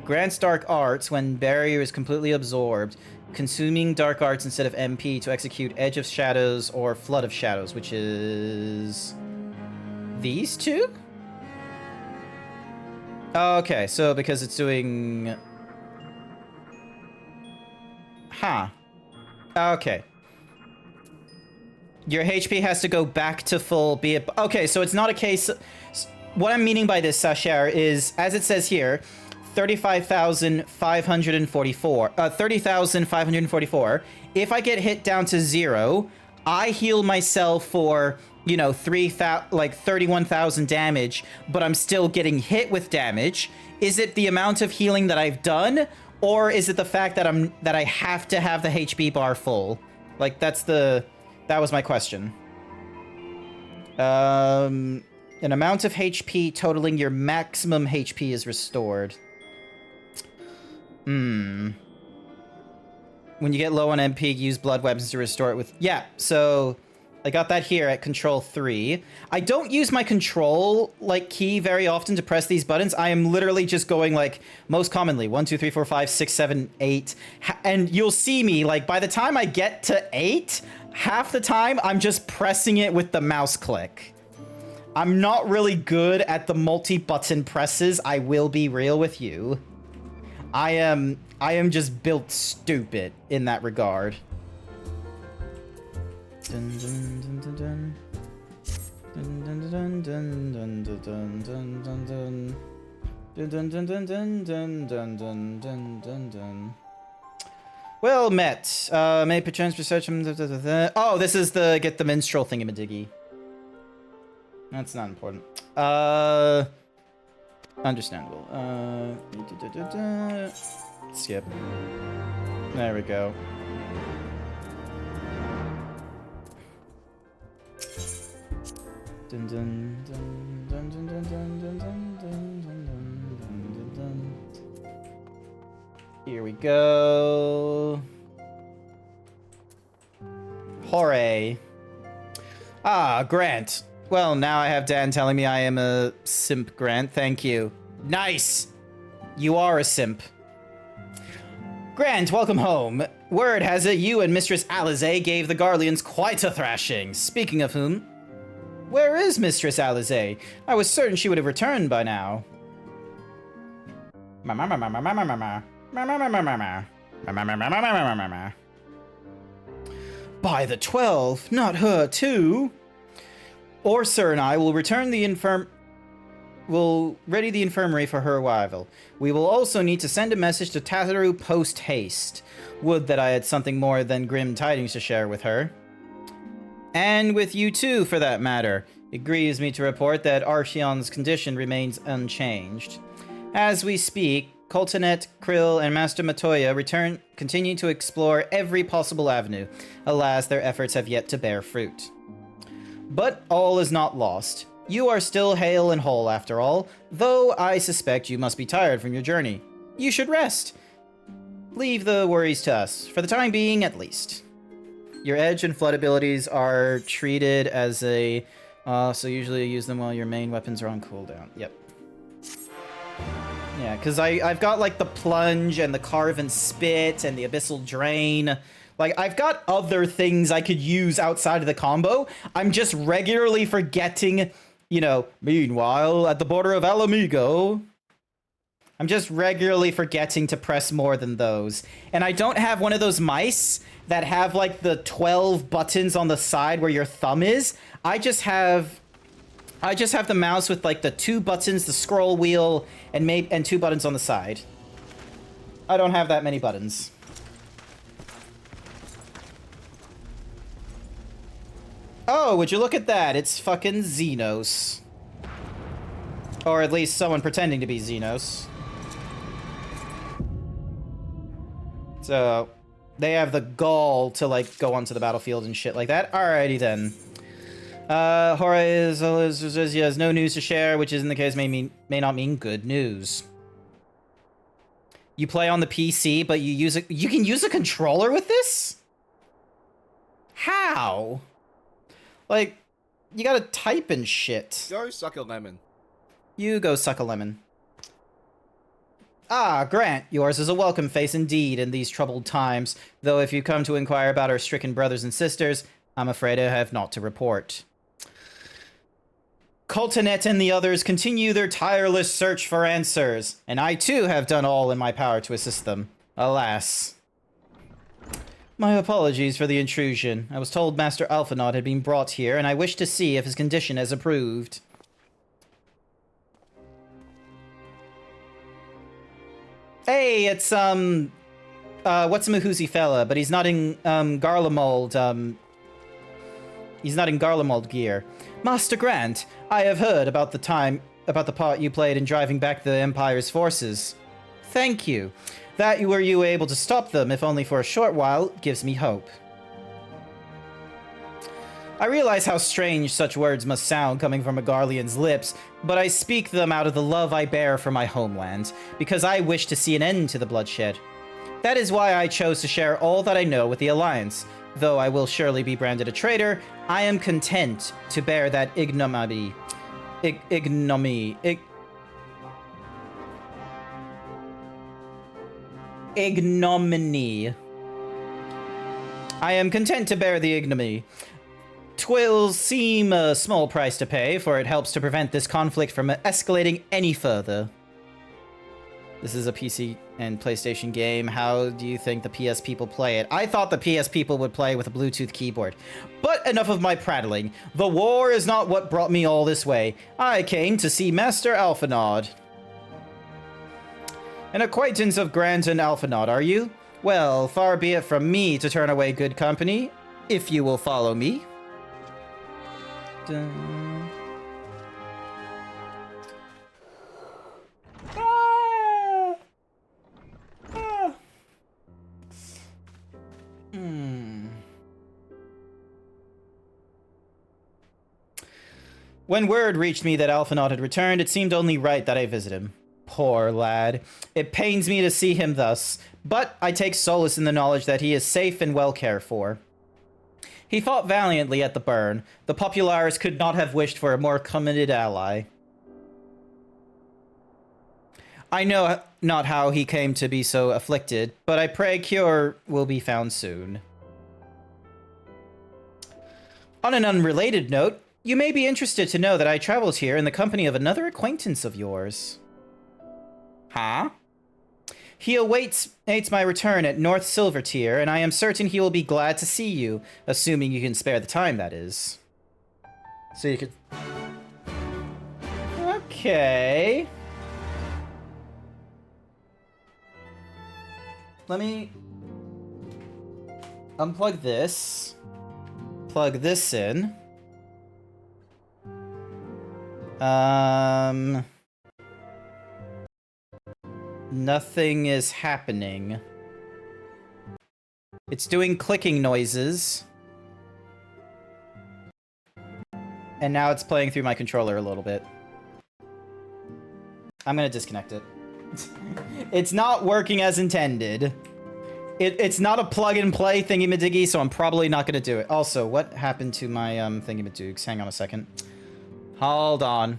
Grants Dark Arts when barrier is completely absorbed. Consuming Dark Arts instead of MP to execute Edge of Shadows or Flood of Shadows, which is... these two? Okay, so because it's doing... Huh. Okay. Your HP has to go back to full, be it... Okay, so it's not a case... What I'm meaning by this, Sasher, is, as it says here, 30,544. If I get hit down to 0, I heal myself for, you know, 31,000 damage, but I'm still getting hit with damage? Is it the amount of healing that I've done, or is it the fact that I have to have the HP bar full? Like, that was my question. An amount of HP totaling your maximum HP is restored. When you get low on MP, use blood weapons to restore it with... Yeah, so I got that here at control 3. I don't use my control, like, key very often to press these buttons. I am literally just going, like, most commonly, 1, 2, 3, 4, 5, 6, 7, 8. And you'll see me, like, by the time I get to 8, half the time I'm just pressing it with the mouse click. I'm not really good at the multi-button presses, I will be real with you. I am just built stupid in that regard. Dun, dun, dun, dun, dun. Dun, dun, dun, dun, dun, dun, dun, dun, dun, dun. Dun, dun, dun, dun, dun, dun, dun, dun, dun, dun, dun. Well met. May perchance research... Oh, this is the get the minstrel thingamadiggy. That's not important. Understandable. Skip. There we go. Dun dun dun dun dun dun dun dun dun dun dun dun. Here we go. Hooray. Ah, Grant. Well, now I have Dan telling me I am a simp, Grant. Thank you. Nice! You are a simp. Grant, welcome home. Word has it you and Mistress Alizé gave the Garleans quite a thrashing. Speaking of whom, where is Mistress Alizé? I was certain she would have returned by now. By the 12, not her too. Orser and I will return the will ready the infirmary for her arrival. We will also need to send a message to Tataru post-haste. Would that I had something more than grim tidings to share with her. And with you too, for that matter. It grieves me to report that Archeon's condition remains unchanged. As we speak, Coltonet, Krill, and Master Matoya continue to explore every possible avenue. Alas, their efforts have yet to bear fruit. But all is not lost. You are still hale and whole after all, though I suspect you must be tired from your journey. You should rest. Leave the worries to us, for the time being at least. Your edge and flood abilities are treated as a... so usually you use them while your main weapons are on cooldown. Yep. Yeah, because I've got like the plunge and the carve and spit and the abyssal drain. Like, I've got other things I could use outside of the combo. I'm just regularly forgetting, you know, meanwhile, at the border of Alamigo. I'm just regularly forgetting to press more than those. And I don't have one of those mice that have, like, the 12 buttons on the side where your thumb is. I just have the mouse with, like, the 2 buttons, the scroll wheel, and 2 buttons on the side. I don't have that many buttons. Oh, would you look at that? It's fucking Xenos. Or at least someone pretending to be Xenos. So, they have the gall to, like, go onto the battlefield and shit like that. Alrighty then. Jorge says he has no news to share, which is in the case may not mean good news. You play on the PC, but you can use a controller with this? How? Like, you gotta type and shit. Go suck a lemon. You go suck a lemon. Ah, Grant, yours is a welcome face indeed in these troubled times, though if you come to inquire about our stricken brothers and sisters, I'm afraid I have naught to report. Coltonet and the others continue their tireless search for answers, and I too have done all in my power to assist them. Alas. My apologies for the intrusion. I was told Master Alphinaud had been brought here, and I wish to see if his condition has improved. Hey, it's, what's Mahuzi fella, but he's not in, Garlemald, He's not in Garlemald gear. Master Grant, I have heard about the part you played in driving back the Empire's forces. Thank you. That you were able to stop them, if only for a short while, gives me hope. I realize how strange such words must sound coming from a Garlean's lips, but I speak them out of the love I bear for my homeland, because I wish to see an end to the bloodshed. That is why I chose to share all that I know with the Alliance. Though I will surely be branded a traitor, I am content to bear that ignominy. Ignominy. I am content to bear the ignominy. 'Twill seem a small price to pay, for it helps to prevent this conflict from escalating any further. This is a PC and PlayStation game. How do you think the PS people play it? I thought the PS people would play with a Bluetooth keyboard. But enough of my prattling. The war is not what brought me all this way. I came to see Master Alphinaud. An acquaintance of Grant and Alphinaud, are you? Well, far be it from me to turn away good company, if you will follow me. Dun. When word reached me that Alphinaud had returned, it seemed only right that I visit him. Poor lad. It pains me to see him thus, but I take solace in the knowledge that he is safe and well cared for. He fought valiantly at the burn. The Populares could not have wished for a more committed ally. I know not how he came to be so afflicted, but I pray cure will be found soon. On an unrelated note, you may be interested to know that I traveled here in the company of another acquaintance of yours. Huh? He awaits my return at North Silvertier, and I am certain he will be glad to see you, assuming you can spare the time, that is. So you could... Okay. Let me unplug this. Plug this in. Nothing is happening. It's doing clicking noises. And now it's playing through my controller a little bit. I'm gonna disconnect it. It's not working as intended. It's not a plug-and-play thingy-majiggy, so I'm probably not gonna do it. Also, what happened to my thingy-majoogs? Hang on a second. Hold on.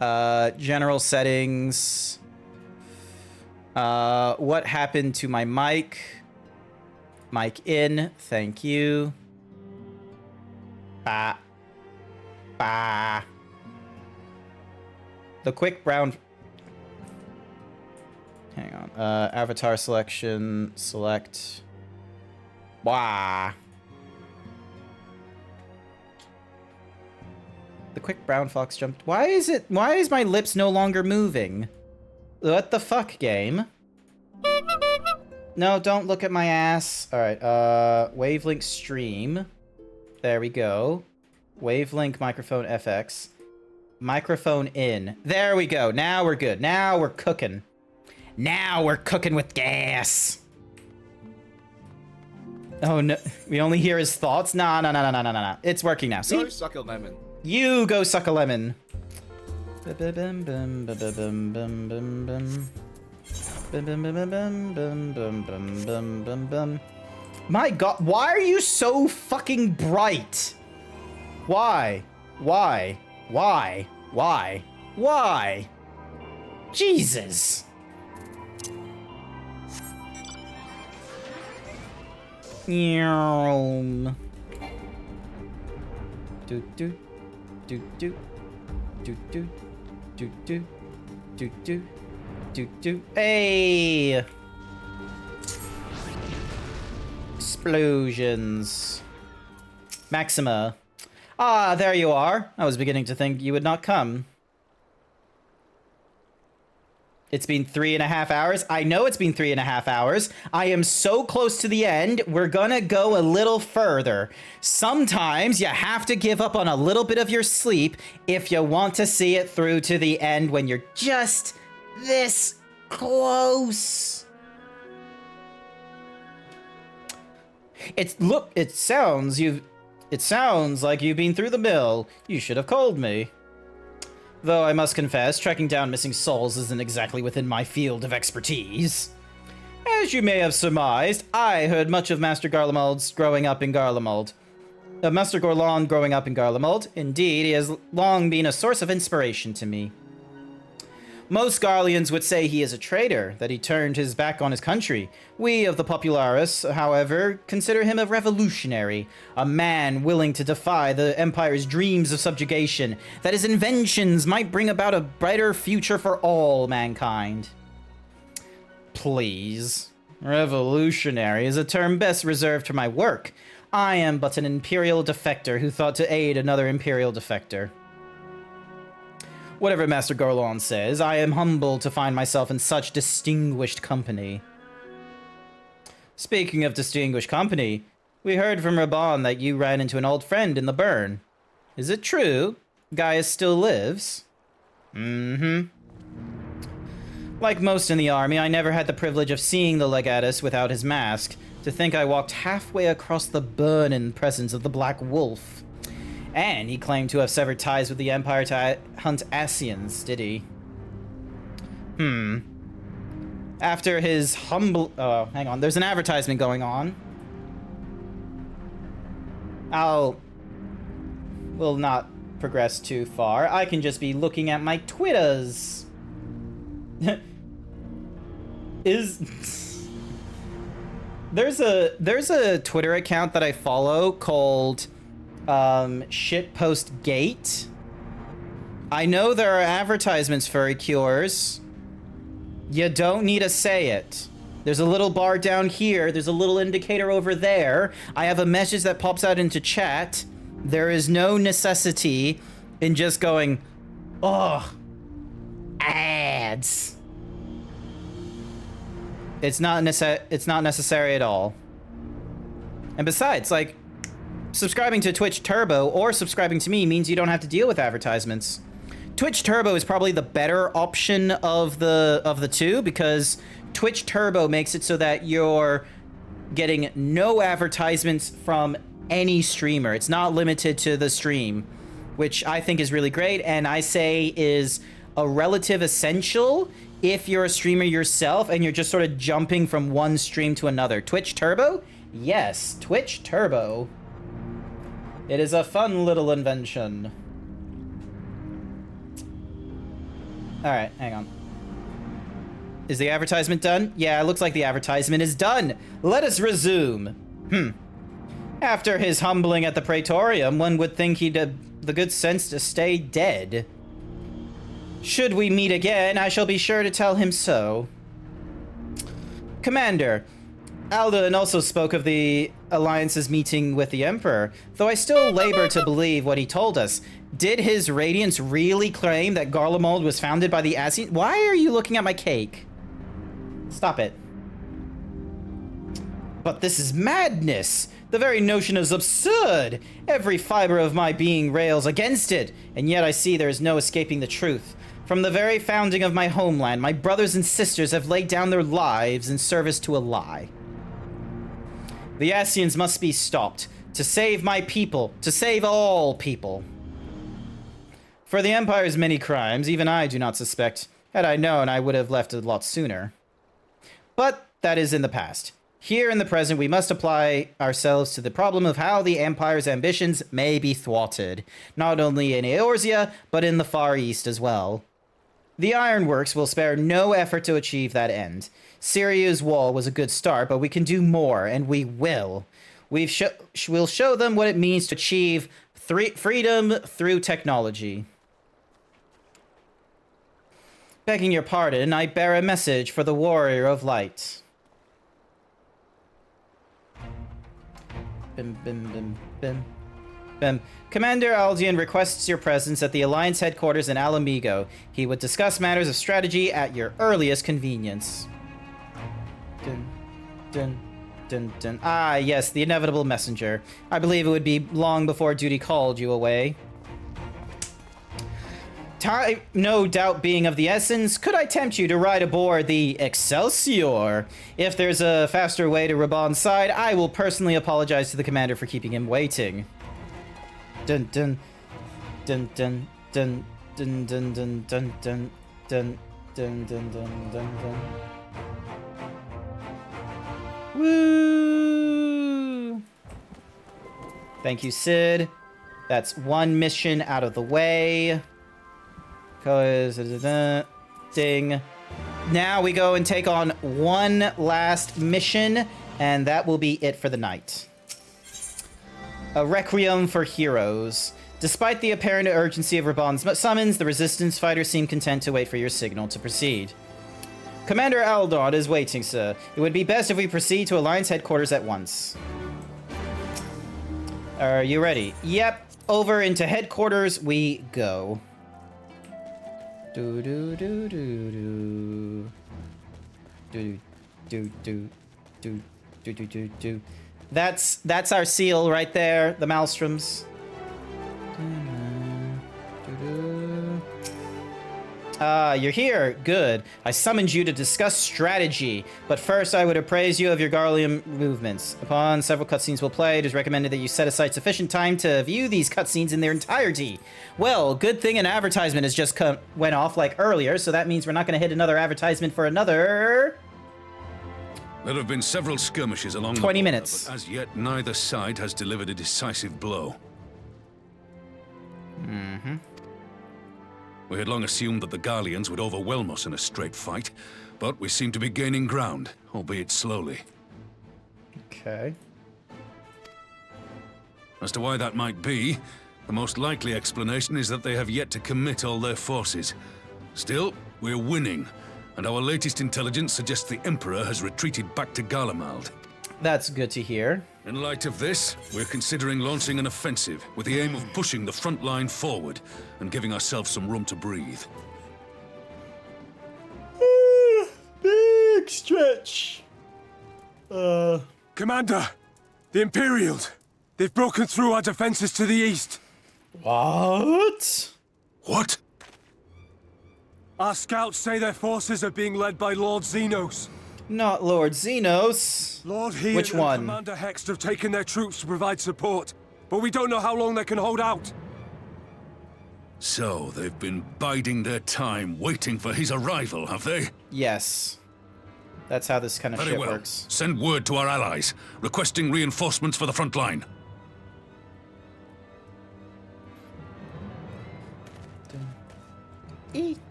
General settings. What happened to my mic? Mic in. Thank you. Bah. Bah. The quick brown... Hang on. Avatar selection. Select. Wah. The quick brown fox jumped. Why is my lips no longer moving? What the fuck, game? No, don't look at my ass. Alright, Wavelink stream. There we go. Wavelink microphone FX. Microphone in. There we go. Now we're good. Now we're cooking. Now we're cooking with gas. Oh no, we only hear his thoughts? No. It's working now. See? Go suck a lemon. You go suck a lemon. My god, why are you so fucking bright? Why? Why? Why? Why? Why? Jesus. Do do do do do do do do do do do. Hey! Explosions. Maxima. Ah, there you are. I was beginning to think you would not come. It's been 3.5 hours. I know it's been 3.5 hours. I am so close to the end. We're gonna go a little further. Sometimes you have to give up on a little bit of your sleep if you want to see it through to the end when you're just this close. It sounds like you've been through the mill. You should have called me. Though I must confess, tracking down missing souls isn't exactly within my field of expertise. As you may have surmised, I heard much of Master Garlemald's growing up in Garlemald. Master Gorlon growing up in Garlemald. Indeed, he has long been a source of inspiration to me. Most Garleans would say he is a traitor, that he turned his back on his country. We of the Popularis, however, consider him a revolutionary, a man willing to defy the Empire's dreams of subjugation, that his inventions might bring about a brighter future for all mankind. Please. Revolutionary is a term best reserved for my work. I am but an Imperial defector who thought to aid another Imperial defector. Whatever Master Gorlon says, I am humbled to find myself in such distinguished company. Speaking of distinguished company, we heard from Ravana that you ran into an old friend in the burn. Is it true? Gaius still lives? Mm-hmm. Like most in the army, I never had the privilege of seeing the Legatus without his mask. To think I walked halfway across the burn in presence of the Black Wolf. And he claimed to have severed ties with the Empire to hunt Asians, did he? After his humble... Oh, hang on. There's an advertisement going on. Will not progress too far. I can just be looking at my Twitters. There's a Twitter account that I follow called... Shitpost Gate. I know there are advertisements for cures. You don't need to say it. There's a little bar down here. There's a little indicator over there. I have a message that pops out into chat. There is no necessity in just going, oh, ads. It's not necessary at all. And besides, like, subscribing to Twitch Turbo or subscribing to me means you don't have to deal with advertisements. Twitch Turbo is probably the better option of the two, because Twitch Turbo makes it so that you're getting no advertisements from any streamer. It's not limited to the stream, which I think is really great, and I say is a relative essential if you're a streamer yourself and you're just sort of jumping from one stream to another. Twitch Turbo? Yes, Twitch Turbo. It is a fun little invention. Alright, hang on. Is the advertisement done? Yeah, it looks like the advertisement is done. Let us resume. After his humbling at the Praetorium, one would think he'd have the good sense to stay dead. Should we meet again, I shall be sure to tell him so. Commander, Alden also spoke of the Alliance's meeting with the Emperor, though I still labor to believe what he told us. Did his Radiance really claim that Garlemald was founded by the Asians? Why are you looking at my cake? Stop it. But this is madness! The very notion is absurd! Every fiber of my being rails against it, and yet I see there is no escaping the truth. From the very founding of my homeland, my brothers and sisters have laid down their lives in service to a lie. The Asians must be stopped, to save my people, to save all people. For the Empire's many crimes, even I do not suspect. Had I known, I would have left a lot sooner. But that is in the past. Here in the present, we must apply ourselves to the problem of how the Empire's ambitions may be thwarted, not only in Eorzea, but in the Far East as well. The Ironworks will spare no effort to achieve that end. Syria's wall was a good start, but we can do more, and we will. We'll show them what it means to achieve freedom through technology. Begging your pardon, I bear a message for the Warrior of Light. Bim, bim, bim, bim. Commander Aldian requests your presence at the Alliance headquarters in Alamigo. He would discuss matters of strategy at your earliest convenience. Dun, dun, dun, dun. Ah, yes, the inevitable messenger. I believe it would be long before duty called you away. Time, no doubt being of the essence, could I tempt you to ride aboard the Excelsior? If there's a faster way to Raban's side, I will personally apologize to the commander for keeping him waiting. Dun dun dun dun dun dun dun dun dun dun dun dun dun dun dun. Woo! Thank you, Sid. That's one mission out of the way. Ding. Now we go and take on one last mission, and that will be it for the night. A Requiem for Heroes. Despite the apparent urgency of Raban's summons, the Resistance fighters seem content to wait for your signal to proceed. Commander Aldon is waiting, sir. It would be best if we proceed to Alliance headquarters at once. Are you ready? Yep. Over into headquarters we go. Do do do do do. Do do do do do do do do. That's our seal right there, the Maelstroms. Ah, you're here. Good. I summoned you to discuss strategy, but first I would appraise you of your Garleum movements. Upon several cutscenes will play, it is recommended that you set aside sufficient time to view these cutscenes in their entirety. Well, good thing an advertisement has just went off like earlier, so that means we're not going to hit another advertisement for another... There have been several skirmishes along 20 the border, minutes. but as yet, neither side has delivered a decisive blow. Mm-hmm. We had long assumed that the Garleans would overwhelm us in a straight fight, but we seem to be gaining ground, albeit slowly. Okay. As to why that might be, the most likely explanation is that they have yet to commit all their forces. Still, we're winning, and our latest intelligence suggests the Emperor has retreated back to Garlemald. That's good to hear. In light of this, we're considering launching an offensive with the aim of pushing the front line forward and giving ourselves some room to breathe. Big stretch. Commander, the Imperials. They've broken through our defenses to the east. What? What? Our scouts say their forces are being led by Lord Xenos. Not Lord Xenos. Lord Heon Which and one? Commander Hext have taken their troops to provide support, but we don't know how long they can hold out. So, they've been biding their time, waiting for his arrival, have they? Yes. That's how this kind of Very shit well. works. Send word to our allies, requesting reinforcements for the front line.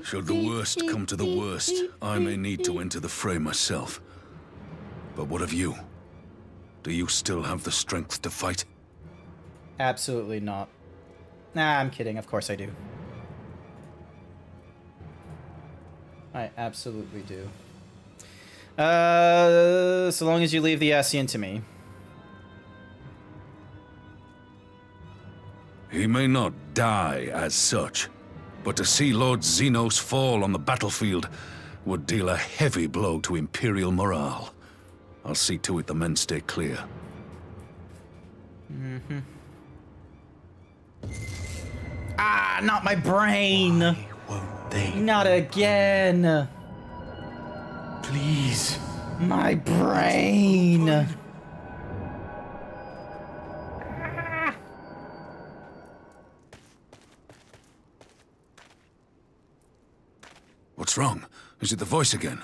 Should the worst come to the worst, I may need to enter the fray myself. But what of you? Do you still have the strength to fight? Absolutely not. Nah, I'm kidding. Of course I do. I absolutely do. So long as you leave the Ascian to me. He may not die as such, but to see Lord Xenos fall on the battlefield would deal a heavy blow to Imperial morale. I'll see to it the men stay clear. Mm-hmm. Ah, not my brain! Why won't they? Not again! Please. My brain! What's wrong? Is it the voice again?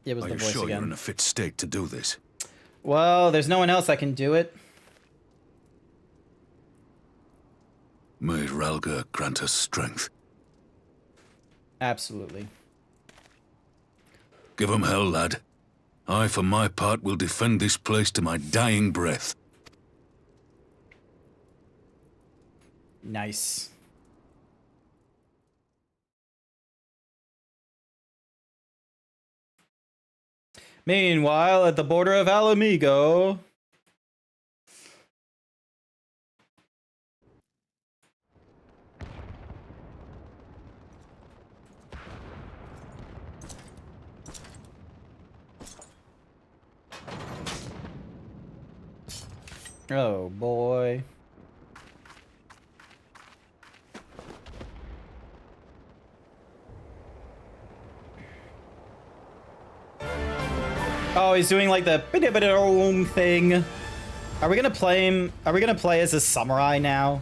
It was Are the you voice sure again. you're in a fit state to do this? Well, there's no one else that can do it. May Ralga grant us strength. Absolutely. Give 'em hell, lad. I, for my part, will defend this place to my dying breath. Nice. Meanwhile, at the border of Alamigo... Oh boy. Oh, he's doing like the thing. Are we gonna play him? Are we gonna play as a samurai now?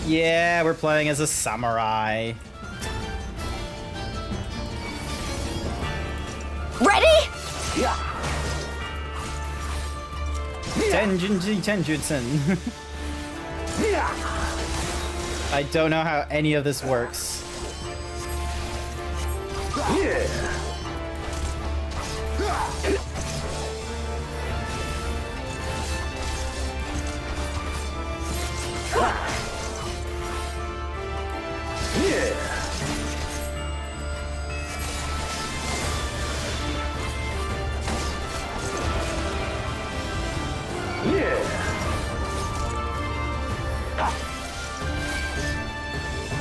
Yeah, we're playing as a samurai. Ready? Yeah. Tenjutsu. I don't know how any of this works. Yeah.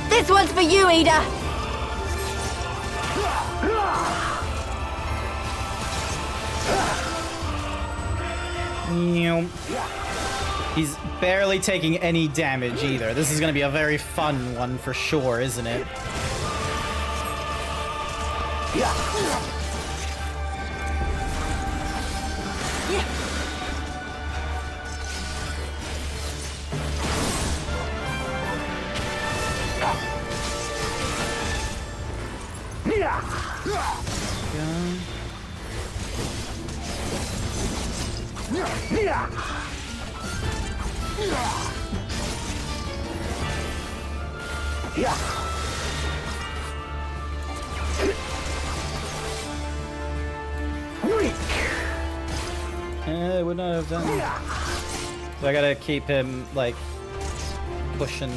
This one's for you, Ida. He's barely taking any damage either. This is gonna be a very fun one for sure, isn't it? I would not have done. So I gotta keep him like pushing.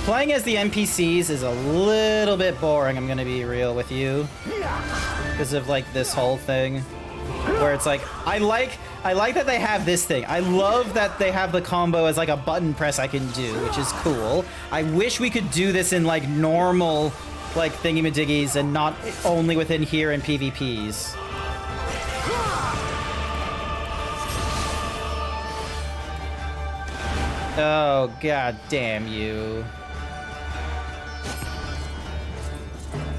Playing as the NPCs is a little bit boring, I'm gonna be real with you. Because of like this whole thing. Where it's like, I like that they have this thing. I love that they have the combo as like a button press I can do, which is cool. I wish we could do this in like normal like thingy-majiggies and not only within here in PvPs. Oh, god damn you.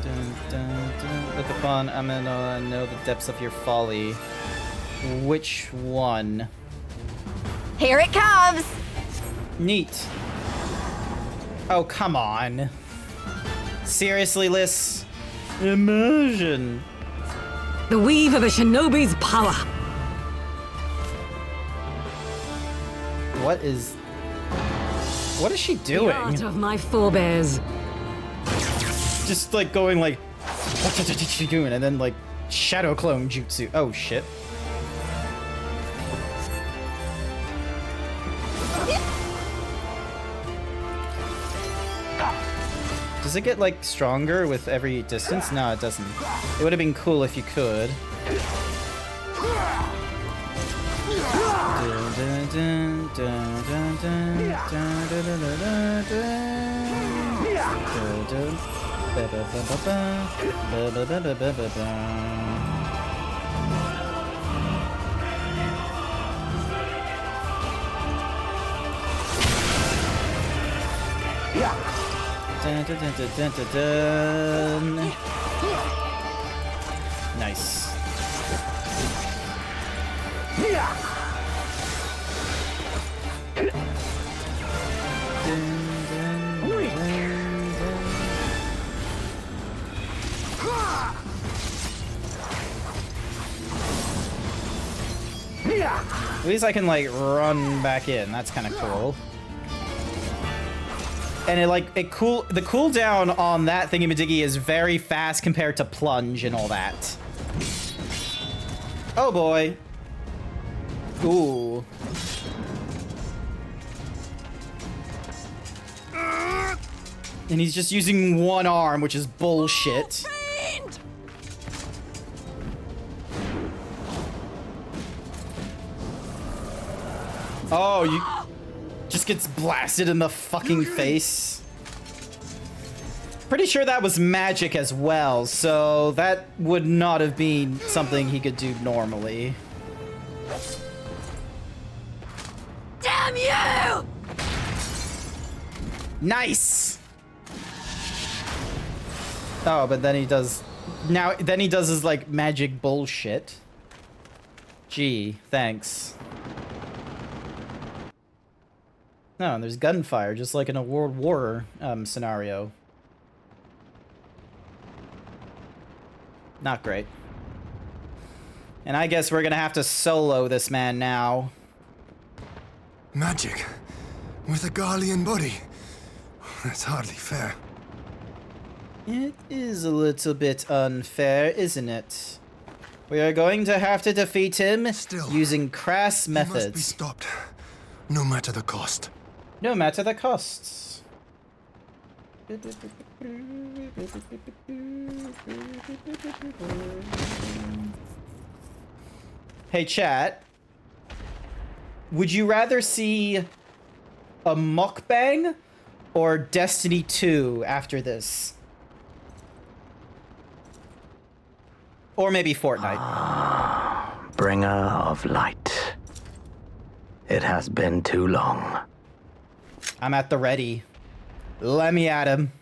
Dun, dun, dun. Look upon, I'm gonna know the depths of your folly. Which one? Here it comes! Neat. Oh, come on. Seriously, Liz? Immersion. The weave of a shinobi's power. What is she doing? The art of my forebears. Just like going like, what you doing? And then like shadow clone jutsu. Oh shit. Does it get like stronger with every distance? No, it doesn't. It would have been cool if you could. Nice. At least I can like run back in. That's kind of cool. And the cooldown on that thingy-majiggy is very fast compared to plunge and all that. Oh boy. Ooh. And he's just using one arm, which is bullshit. Oh, you just gets blasted in the fucking face. Pretty sure that was magic as well, so that would not have been something he could do normally. Damn you! Nice! Oh, but then he does... Then he does his, like, magic bullshit. Gee, thanks. No, and there's gunfire, just like in a World War scenario. Not great. And I guess we're gonna have to solo this man now. Magic? With a Garlean body? That's hardly fair. It is a little bit unfair, isn't it? We are going to have to defeat him using crass methods. He must be stopped, no matter the cost. No matter the costs. Hey, chat. Would you rather see a mukbang or Destiny 2 after this? Or maybe Fortnite. Bringer of light. It has been too long. I'm at the ready. Let me at him.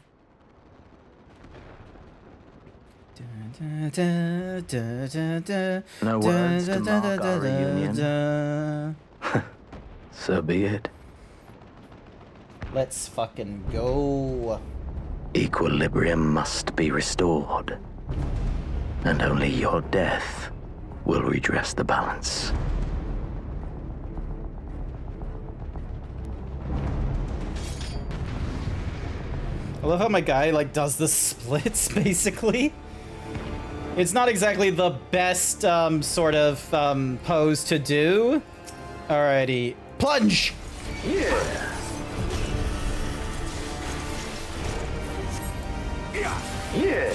No words to mark our reunion. So be it. Let's fucking go. Equilibrium must be restored. And only your death will redress the balance. I love how my guy, like, does the splits, basically. It's not exactly the best, sort of, pose to do. Alrighty. Plunge! Yeah! Yeah!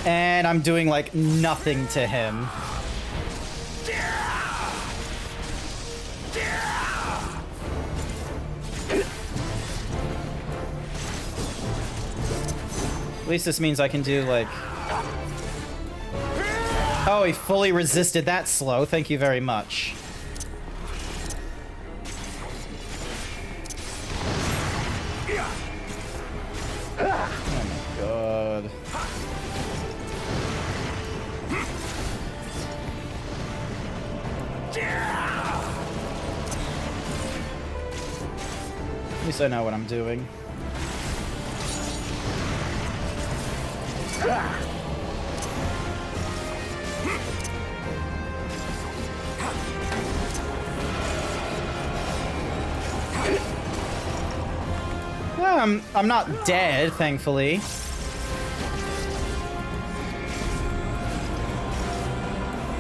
And I'm doing, like, nothing to him. At least this means I can do, like... Oh, he fully resisted that slow. Thank you very much. Oh my god. At least I know what I'm doing. I'm not dead, thankfully.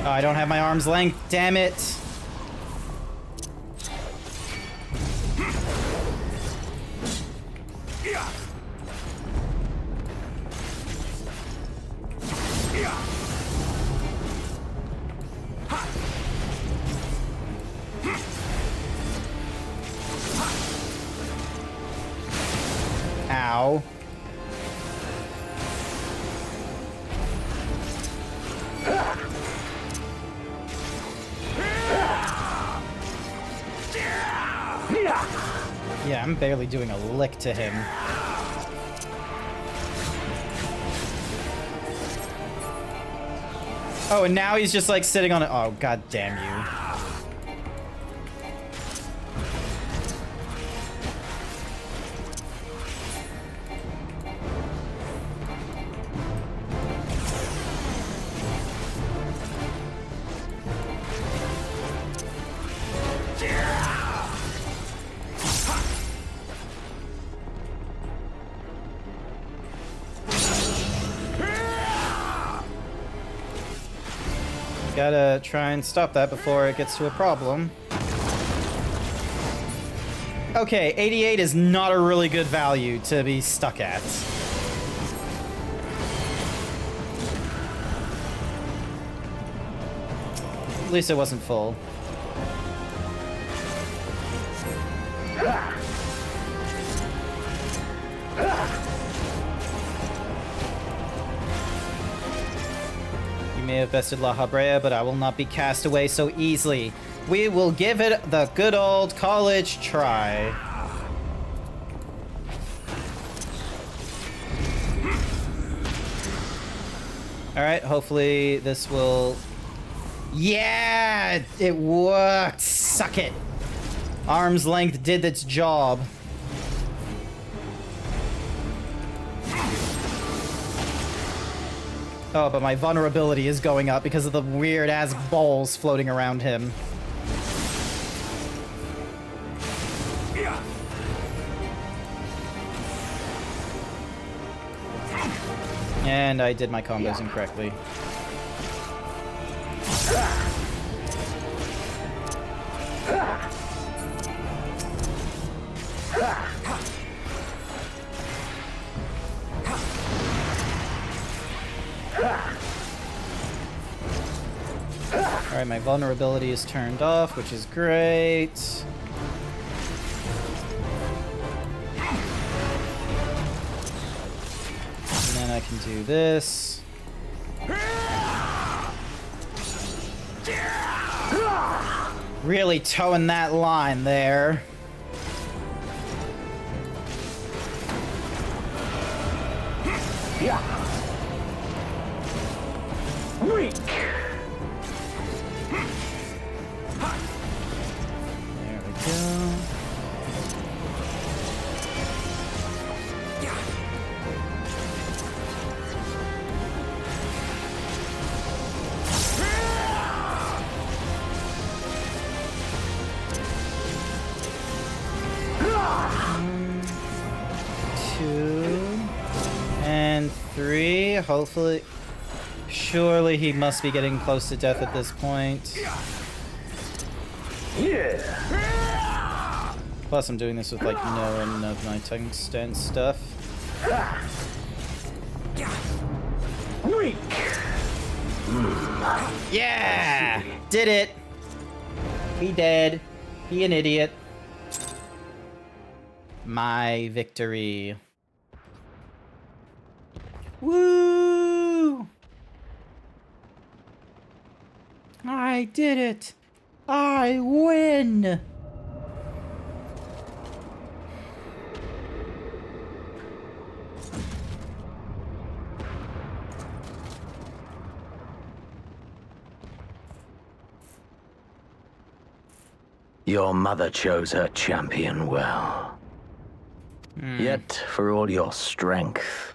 Oh, I don't have my arm's length, damn it. Ow. Yeah, I'm barely doing a lick to him. Oh, and now he's just like sitting on it. Oh, god damn you. Gotta try and stop that before it gets to a problem. Okay, 88 is not a really good value to be stuck at. At least it wasn't full. You may have bested La Habrea, but I will not be cast away so easily. We will give it the good old college try. Alright, hopefully this will... Yeah! It worked! Suck it! Arm's length did its job. Oh, but my vulnerability is going up because of the weird-ass balls floating around him. And I did my combos incorrectly. Alright, my vulnerability is turned off, which is great. And then I can do this. Really towing that line there. There we go. Two and three. Hopefully, surely he must be getting close to death at this point. Yeah. Plus, I'm doing this with like no end of my tungsten stuff. Yeah, did it. He dead. He an idiot. My victory. Woo! I did it. I win. Your mother chose her champion well. Yet, for all your strength,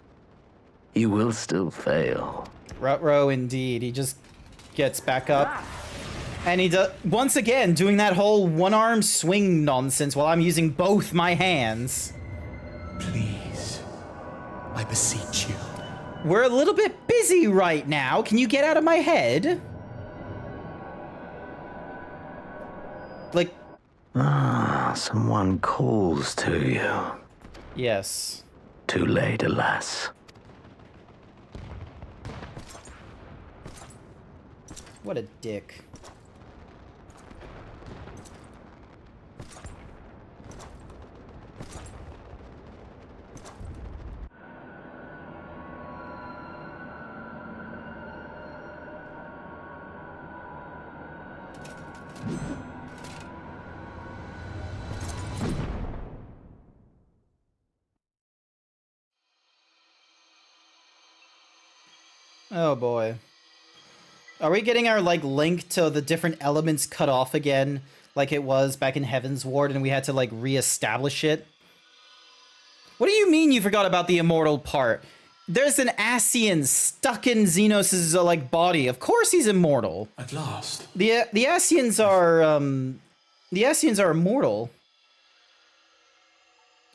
you will still fail. Ruh-roh indeed. He just gets back up. And he does, once again, doing that whole one-arm swing nonsense while I'm using both my hands. Please, I beseech you. We're a little bit busy right now. Can you get out of my head? Like... Ah, someone calls to you. Yes. Too late, alas. What a dick. Oh boy. Are we getting our, like, link to the different elements cut off again, like it was back in Heaven's Ward, and we had to, like, re-establish it? What do you mean you forgot about the immortal part? There's an Ascian stuck in Xenos' like, body. Of course he's immortal. At last. The Ascians are immortal.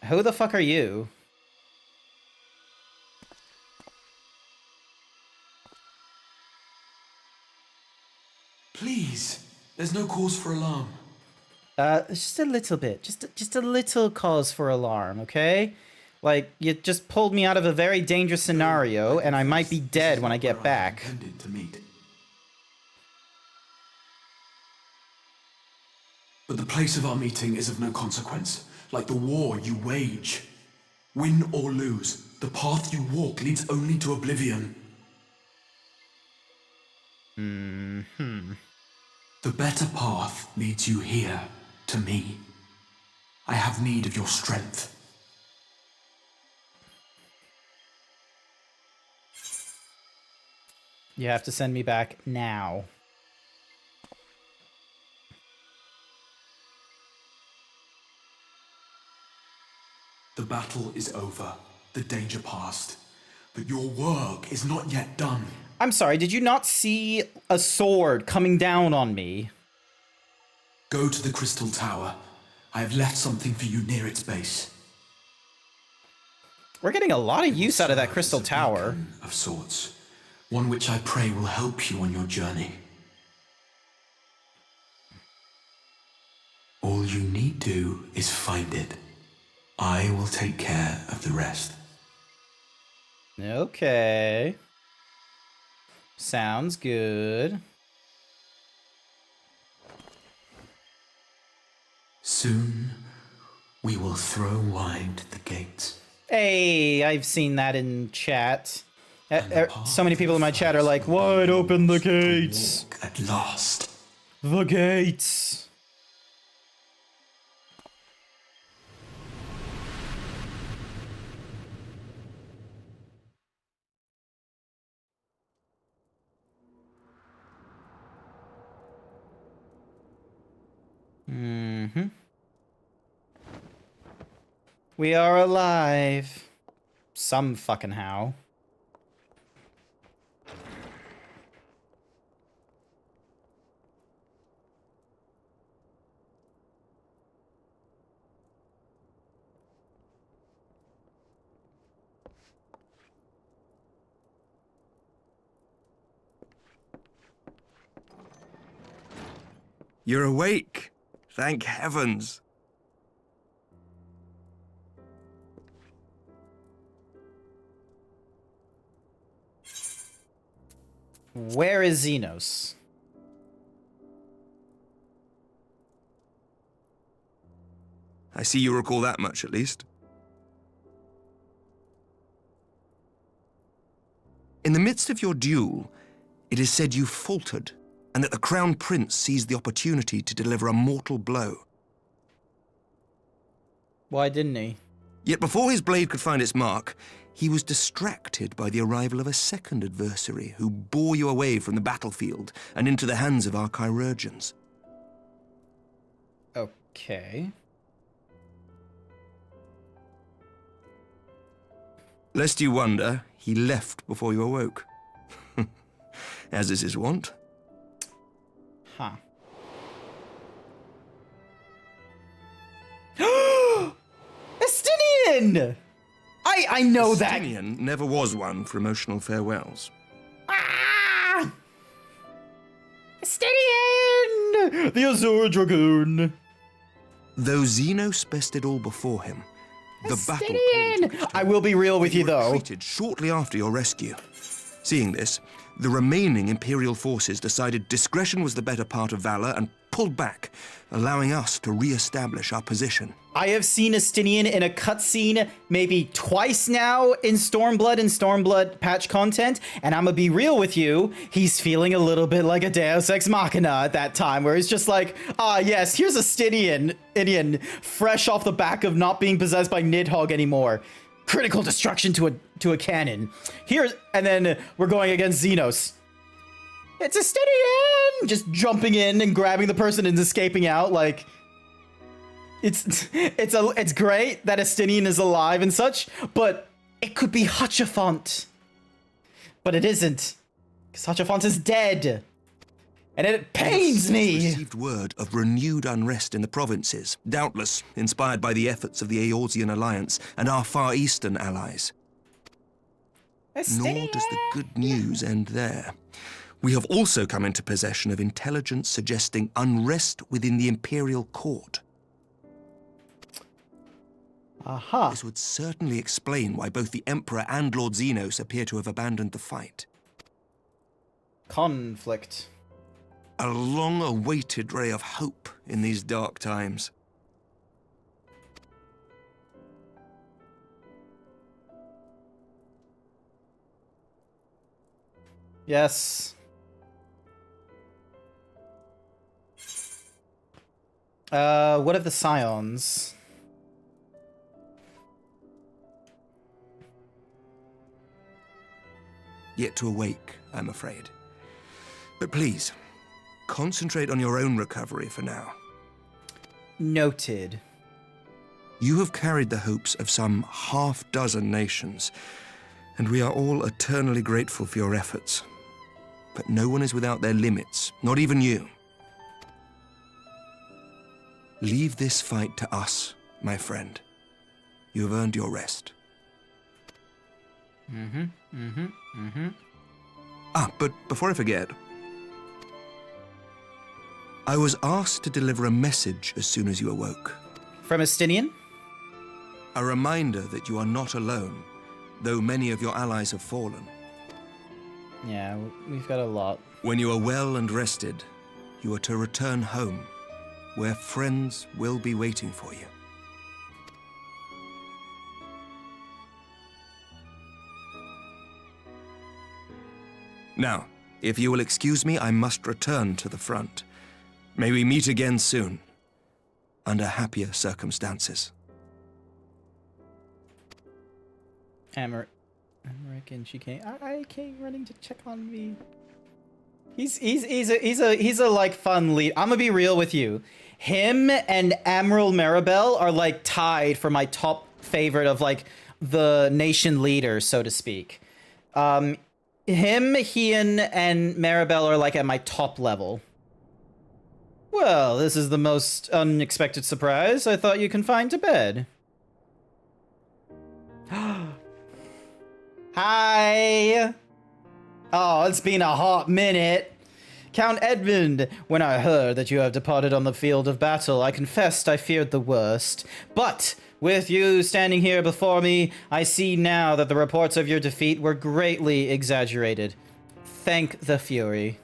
Who the fuck are you? Please. There's no cause for alarm. Just a little bit. Just a little cause for alarm, okay? Like, you just pulled me out of a very dangerous scenario, and I might be dead when I get back. To meet. But the place of our meeting is of no consequence, like the war you wage. Win or lose, the path you walk leads only to oblivion. The better path leads you here, to me. I have need of your strength. You have to send me back now. The battle is over, the danger past, but your work is not yet done. I'm sorry, did you not see a sword coming down on me? Go to the Crystal Tower. I have left something for you near its base. We're getting a lot of use out of that Crystal Tower. Of sorts. One which I pray will help you on your journey. All you need do is find it. I will take care of the rest. Okay. Sounds good. Soon, we will throw wide the gates. Hey, I've seen that in chat. So many people in my chat are like, wide open the gates. At last. The gates. We are alive. Some fucking how. You're awake. Thank heavens. Where is Xenos? I see you recall that much, at least. In the midst of your duel, it is said you faltered, and that the Crown Prince seized the opportunity to deliver a mortal blow. Why didn't he? Yet before his blade could find its mark, he was distracted by the arrival of a second adversary who bore you away from the battlefield and into the hands of our chirurgeons. Okay. Lest you wonder, he left before you awoke. As is his wont. Huh. Estinian! I know that. Estinian never was one for emotional farewells. Ah! Estinian! The Azure Dragoon. Though Xenos bested all before him, the battle Estinian! I will be real with you, though. retreated shortly after your rescue. Seeing this, the remaining Imperial forces decided discretion was the better part of valor and pulled back, allowing us to re-establish our position. I have seen Estinian in a cutscene maybe twice now in Stormblood and Stormblood patch content, and I'm gonna be real with you, he's feeling a little bit like a Deus Ex Machina at that time, where he's just like, ah yes, here's Estinian, fresh off the back of not being possessed by Nidhogg anymore. Critical destruction to a cannon. Here, and then we're going against Xenos. It's Estinian! Just jumping in and grabbing the person and escaping out, like... It's great that Estinian is alive and such, but it could be Hutchafont. But it isn't. Because Hutchafont is dead. And it pains me! Received word of renewed unrest in the provinces, doubtless inspired by the efforts of the Eorzean Alliance and our Far Eastern allies. Nor does the good news end there. We have also come into possession of intelligence suggesting unrest within the Imperial Court. Aha. This would certainly explain why both the Emperor and Lord Xenos appear to have abandoned the fight. Conflict. A long-awaited ray of hope in these dark times. Yes. What of the Scions? Yet to awake, I'm afraid. But please, concentrate on your own recovery for now. Noted. You have carried the hopes of some half-dozen nations, and we are all eternally grateful for your efforts. But no one is without their limits, not even you. Leave this fight to us, my friend. You have earned your rest. But before I forget, I was asked to deliver a message as soon as you awoke. From Estinian? A reminder that you are not alone, though many of your allies have fallen. Yeah, we've got a lot. When you are well and rested, you are to return home, where friends will be waiting for you. Now, if you will excuse me, I must return to the front. May we meet again soon, under happier circumstances. American, she came. I came running to check on me. He's a like fun lead. I'm gonna be real with you. Him and Admiral Maribel are like tied for my top favorite of like the nation leaders, so to speak. Him, Hien, and Maribel are like at my top level. Well, this is the most unexpected surprise. I thought you confined to bed. Hi! Oh, it's been a hot minute. Count Edmund, when I heard that you have departed on the field of battle, I confessed I feared the worst. But with you standing here before me, I see now that the reports of your defeat were greatly exaggerated. Thank the Fury.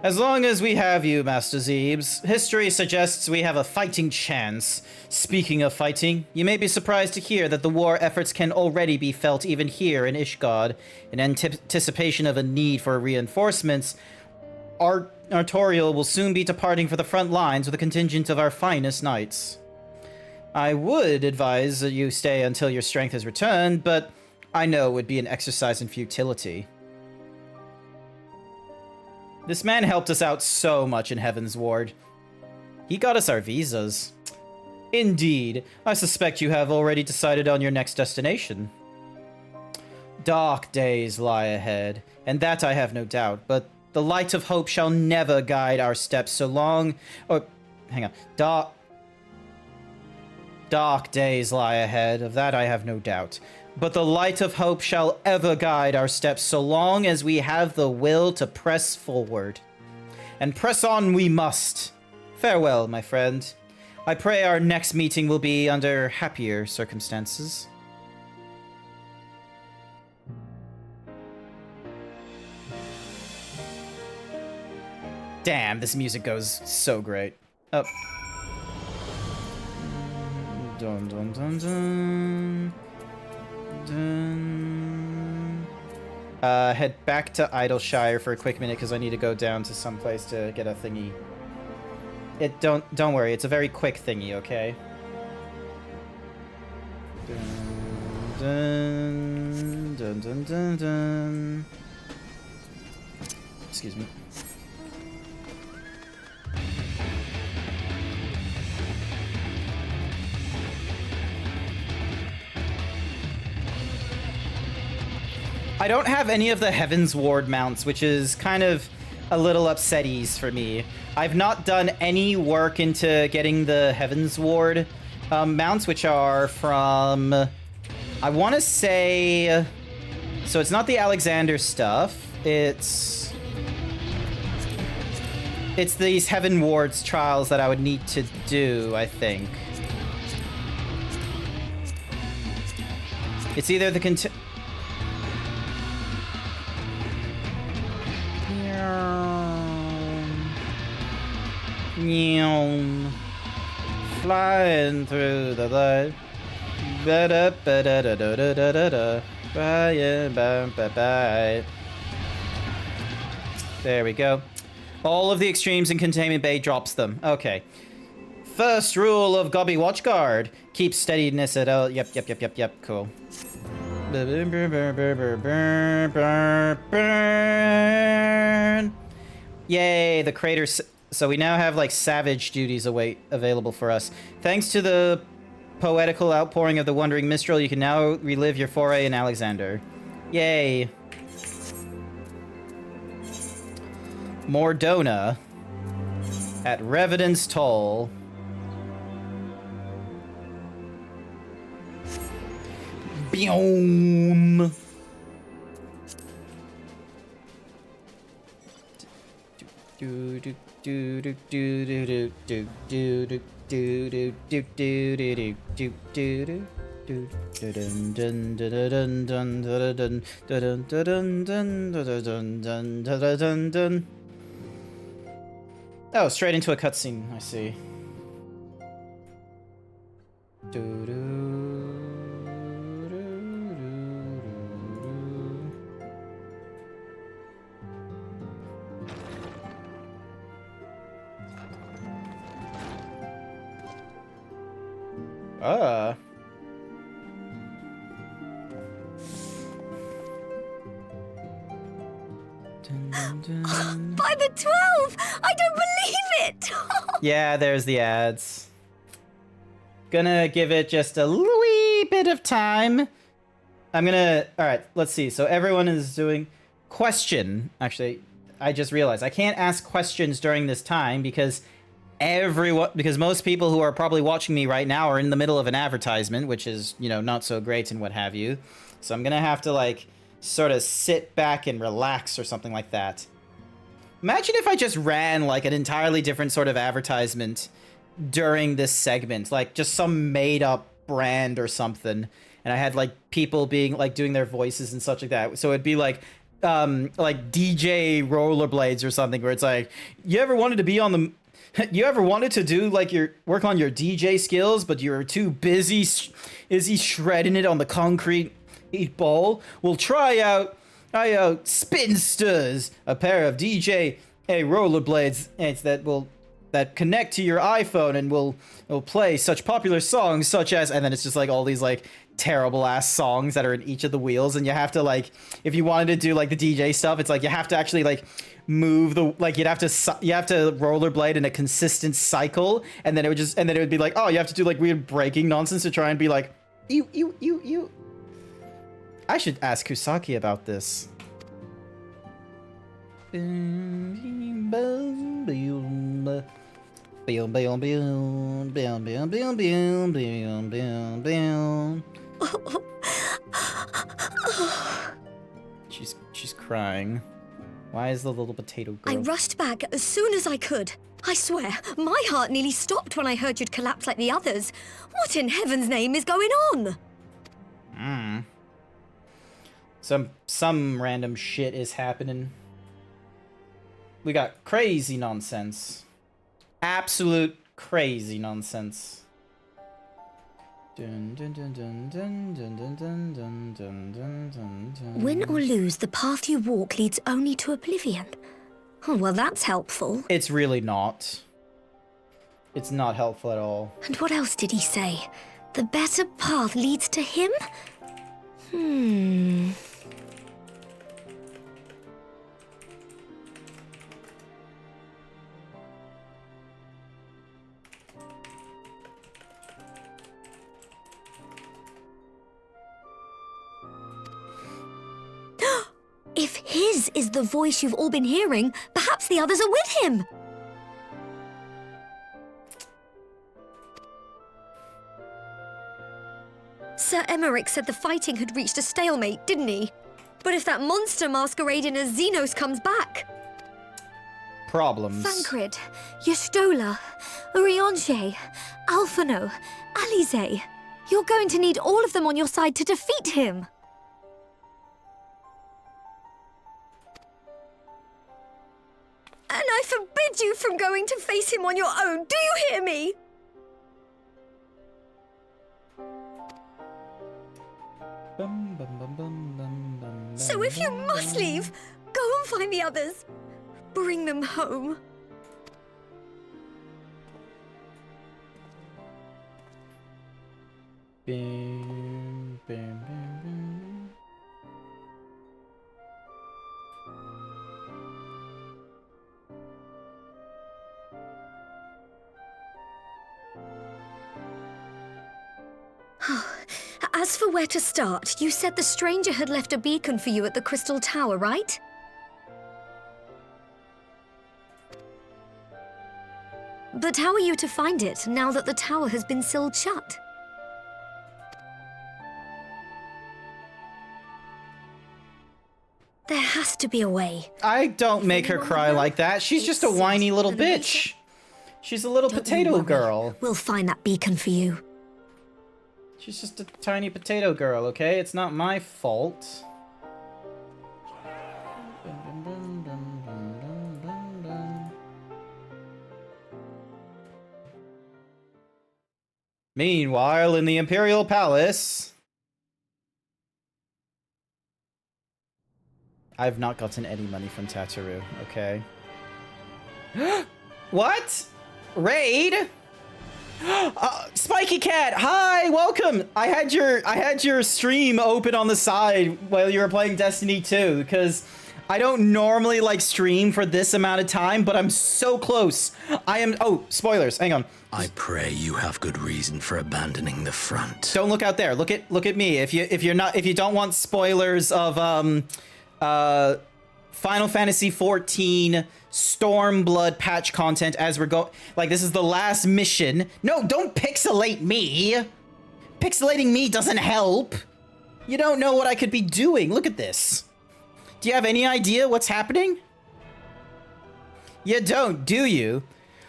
As long as we have you, Master Zeebs, history suggests we have a fighting chance. Speaking of fighting, you may be surprised to hear that the war efforts can already be felt even here in Ishgard. In anticipation of a need for reinforcements, Artorial will soon be departing for the front lines with a contingent of our finest knights. I would advise that you stay until your strength has returned, but I know it would be an exercise in futility. This man helped us out so much in Heaven's Ward. He got us our visas. Indeed, I suspect you have already decided on your next destination. Dark days lie ahead, and that I have no doubt, but the light of hope shall never guide our steps so long... hang on. Dark days lie ahead, of that I have no doubt. But the light of hope shall ever guide our steps so long as we have the will to press forward. And press on we must. Farewell, my friend. I pray our next meeting will be under happier circumstances. Damn, this music goes so great. Oh. Dun dun dun dun. Head back to Idleshire for a quick minute because I need to go down to some place to get a thingy. Don't worry, it's a very quick thingy, okay? Dun, dun, dun, dun, dun. Excuse me. I don't have any of the Heaven's Ward mounts, which is kind of a little upsetties for me. I've not done any work into getting the Heaven's Ward mounts, which are from, I want to say, So it's not the Alexander stuff. It's these Heaven Wards trials that I would need to do, I think. It's either the flying through the light. There we go. All of the extremes in Containment Bay drops them. Okay. First rule of Gobby Watchguard. Keep steadiness at all. Yep. Cool. Yay, the crater. So we now have like savage duties available for us. Thanks to the poetical outpouring of the Wandering Mistral, you can now relive your foray in Alexander. Yay. Mordona at Revenant's Toll. Boom. Oh, straight into a cutscene, I see. By the 12! I don't believe it! Yeah, there's the ads. Gonna give it just a wee bit of time. Alright, let's see. So everyone is doing question. Actually, I just realized I can't ask questions during this time because most people who are probably watching me right now are in the middle of an advertisement, which is, you know, not so great and what have you. So I'm gonna have to like sort of sit back and relax or something like that. Imagine if I just ran like an entirely different sort of advertisement during this segment, like just some made up brand or something, and I had like people being like doing their voices and such like that. So it'd be like DJ Rollerblades or something, where it's like, you ever wanted to do like work on your DJ skills, but you're too busy shredding it on the concrete ball? Well, try out Spinsters, a pair of DJ rollerblades that connect to your iPhone and will play such popular songs such as, and then it's just like all these like terrible ass songs that are in each of the wheels, and you have to like, if you wanted to do like the DJ stuff, it's like you have to actually like move the, like you have to rollerblade in a consistent cycle, and then it would be like, oh, you have to do like weird breaking nonsense to try and be like you. I should ask Kusaki about this. She's crying. Why is the little potato girl? I rushed back as soon as I could. I swear, my heart nearly stopped when I heard you'd collapse like the others. What in heaven's name is going on? Some random shit is happening. We got crazy nonsense. Absolute crazy nonsense. Win or lose, the path you walk leads only to oblivion. Oh, well, that's helpful. It's really not. It's not helpful at all. And what else did he say? The better path leads to him? If his is the voice you've all been hearing, perhaps the others are with him. Sir Emmerich said the fighting had reached a stalemate, didn't he? But if that monster masquerading as Xenos comes back? Problems. Thancred, Y'shtola, Urianger, Alphino, Alize. You're going to need all of them on your side to defeat him. And I forbid you from going to face him on your own. Do you hear me? So if you must leave, go and find the others. Bring them home. Bim, bim, bim, bim. As for where to start, you said the stranger had left a beacon for you at the Crystal Tower, right? But how are you to find it now that the tower has been sealed shut? There has to be a way. I don't make her cry like that. She's just a whiny little bitch. She's a little potato girl. We'll find that beacon for you. She's just a tiny potato girl, okay? It's not my fault. Meanwhile, in the Imperial Palace... I've not gotten any money from Tataru, okay? What? Raid? Spiky Cat, hi, welcome. I had your stream open on the side while you were playing Destiny 2 because I don't normally like stream for this amount of time, but I'm so close. Oh, spoilers. Hang on. I pray you have good reason for abandoning the front. Don't look out there. Look at me. If you don't want spoilers of Final Fantasy 14 Stormblood patch content as we're this is the last mission. No, don't pixelate me. Pixelating me doesn't help. You don't know what I could be doing. Look at this. Do you have any idea what's happening? You don't, do you?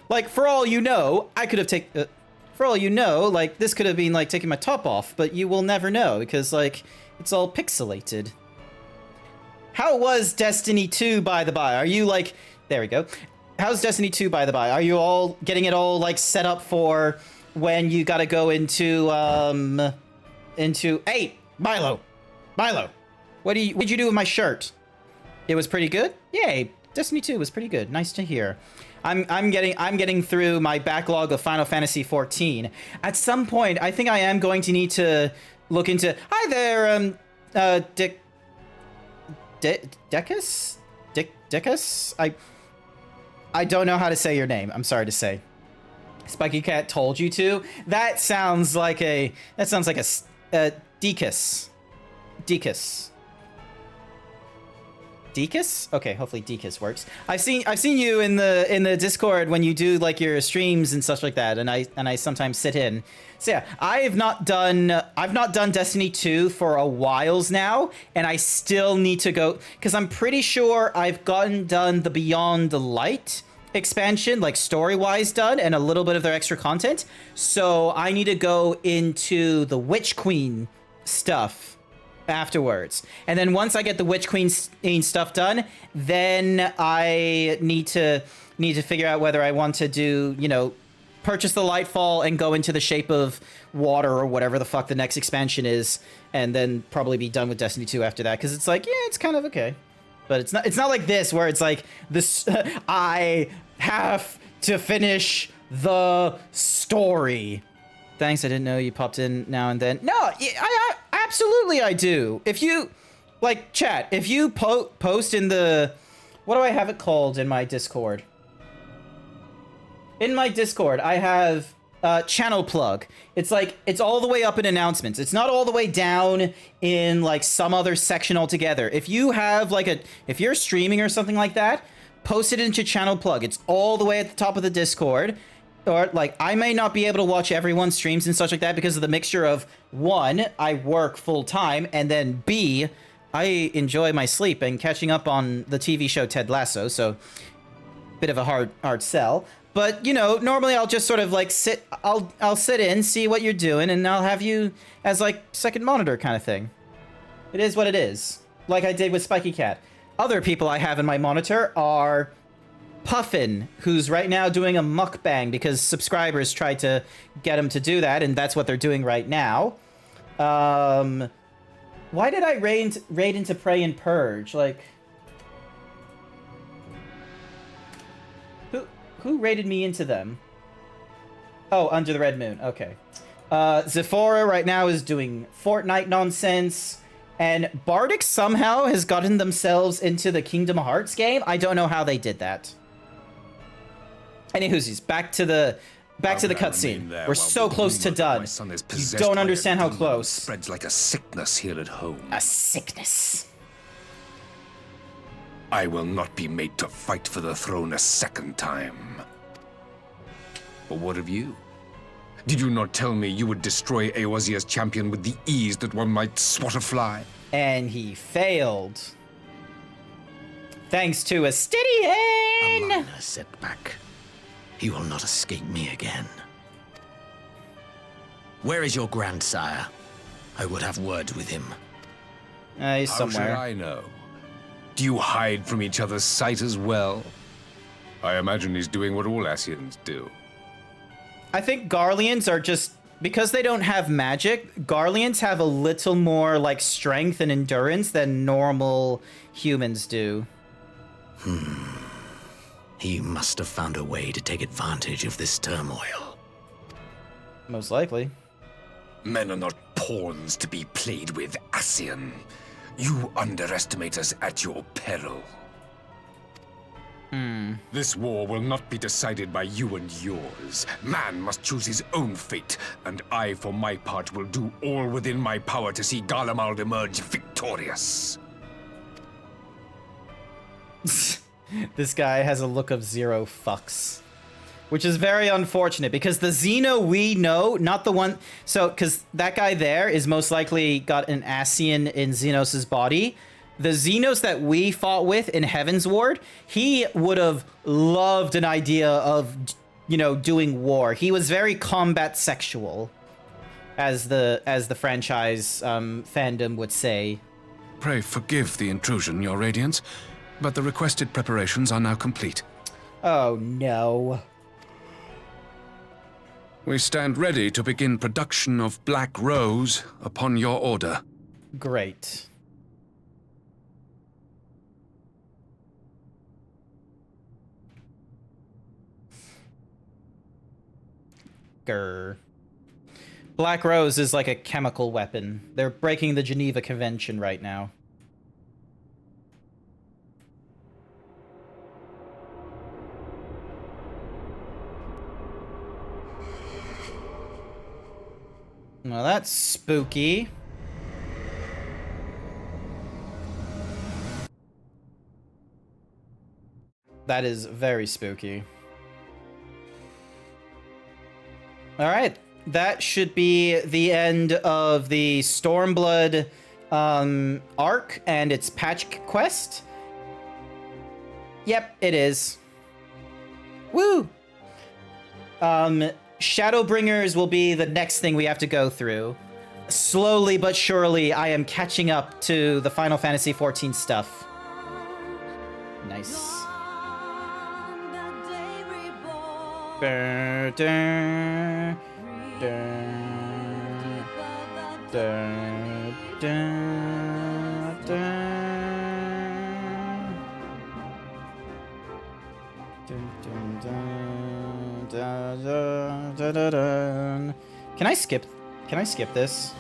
Like, for all you know, I could have taken... for all you know, like, this could have been, like, taking my top off, but you will never know, because, like, it's all pixelated. How was Destiny 2, by the by? Are you, like... There we go. How's Destiny 2, by the by? Are you all getting it all, like, set up for when you gotta go into... Hey! Milo! Milo! What'd you do with my shirt? It was pretty good? Yay! Destiny 2 was pretty good. Nice to hear. I'm getting through my backlog of Final Fantasy 14. At some point, I think I am going to need to look into... Hi there, Decus? Decus? I don't know how to say your name. I'm sorry to say. Spiky Cat told you to? That sounds like a Decus. Decus. Decus? Okay, hopefully Decus works. I've seen you in the Discord when you do like your streams and stuff like that, and I sometimes sit in. So yeah, I've not done Destiny 2 for a whiles now, and I still need to go because I'm pretty sure I've done the Beyond the Light expansion, like story-wise done, and a little bit of their extra content. So I need to go into the Witch Queen stuff afterwards, and then once I get the Witch Queen stuff done, then I need to figure out whether I want to do, purchase the Lightfall and go into the Shape of Water or whatever the fuck the next expansion is, and then probably be done with Destiny 2 after that, because it's like, yeah, it's kind of okay, but it's not like this where it's like this. I have to finish the story. Thanks, I didn't know you popped in now and then. No, I absolutely I do. If you, like, chat, if you post in the... What do I have it called in my Discord? In my Discord, I have channel plug. It's like, it's all the way up in announcements. It's not all the way down in, like, some other section altogether. If you have, like, if you're streaming or something like that, post it into channel plug. It's all the way at the top of the Discord. Or, like, I may not be able to watch everyone's streams and such like that because of the mixture of, one, I work full-time, and then B, I enjoy my sleep and catching up on the TV show Ted Lasso, so bit of a hard sell. But, you know, normally I'll just sort of like I'll sit in, see what you're doing, and I'll have you as like second monitor kind of thing. It is what it is. Like I did with Spiky Cat. Other people I have in my monitor are Puffin, who's right now doing a mukbang because subscribers tried to get him to do that, and that's what they're doing right now. Why did I raid into Prey and Purge? Like, who raided me into them? Oh, Under the Red Moon. Okay. Zephora right now is doing Fortnite nonsense, and Bardic somehow has gotten themselves into the Kingdom Hearts game. I don't know how they did that. Anywho's back to the cutscene. We're so close to done. You don't understand how close. Spreads like a sickness here at home. A sickness. I will not be made to fight for the throne a second time. But what of you? Did you not tell me you would destroy Eorzea's champion with the ease that one might swat a fly? And he failed. Thanks to a steady hand. A minor setback. He will not escape me again. Where is your grandsire? I would have words with him. He's somewhere. How should I know? Do you hide from each other's sight as well? I imagine he's doing what all Ascians do. I think Garleans are just... Because they don't have magic, Garleans have a little more, like, strength and endurance than normal humans do. He must have found a way to take advantage of this turmoil. Most likely. Men are not pawns to be played with, Ascian. You underestimate us at your peril. This war will not be decided by you and yours. Man must choose his own fate, and I, for my part, will do all within my power to see Garlemald emerge victorious. This guy has a look of zero fucks. Which is very unfortunate, because the Xeno we know, not the one... So, because that guy there is most likely got an Ascian in Xenos' body. The Xenos that we fought with in Heaven's Ward, he would have loved an idea of, you know, doing war. He was very combat sexual, as the franchise fandom would say. Pray forgive the intrusion, Your Radiance, but the requested preparations are now complete. Oh, no. We stand ready to begin production of Black Rose upon your order. Great. Grr. Black Rose is like a chemical weapon. They're breaking the Geneva Convention right now. Well, that's spooky. That is very spooky. All right, that should be the end of the Stormblood arc and its patch quest. Yep, it is. Woo! Shadowbringers will be the next thing we have to go through. Slowly but surely, I am catching up to the Final Fantasy XIV stuff. Nice. Can I skip this?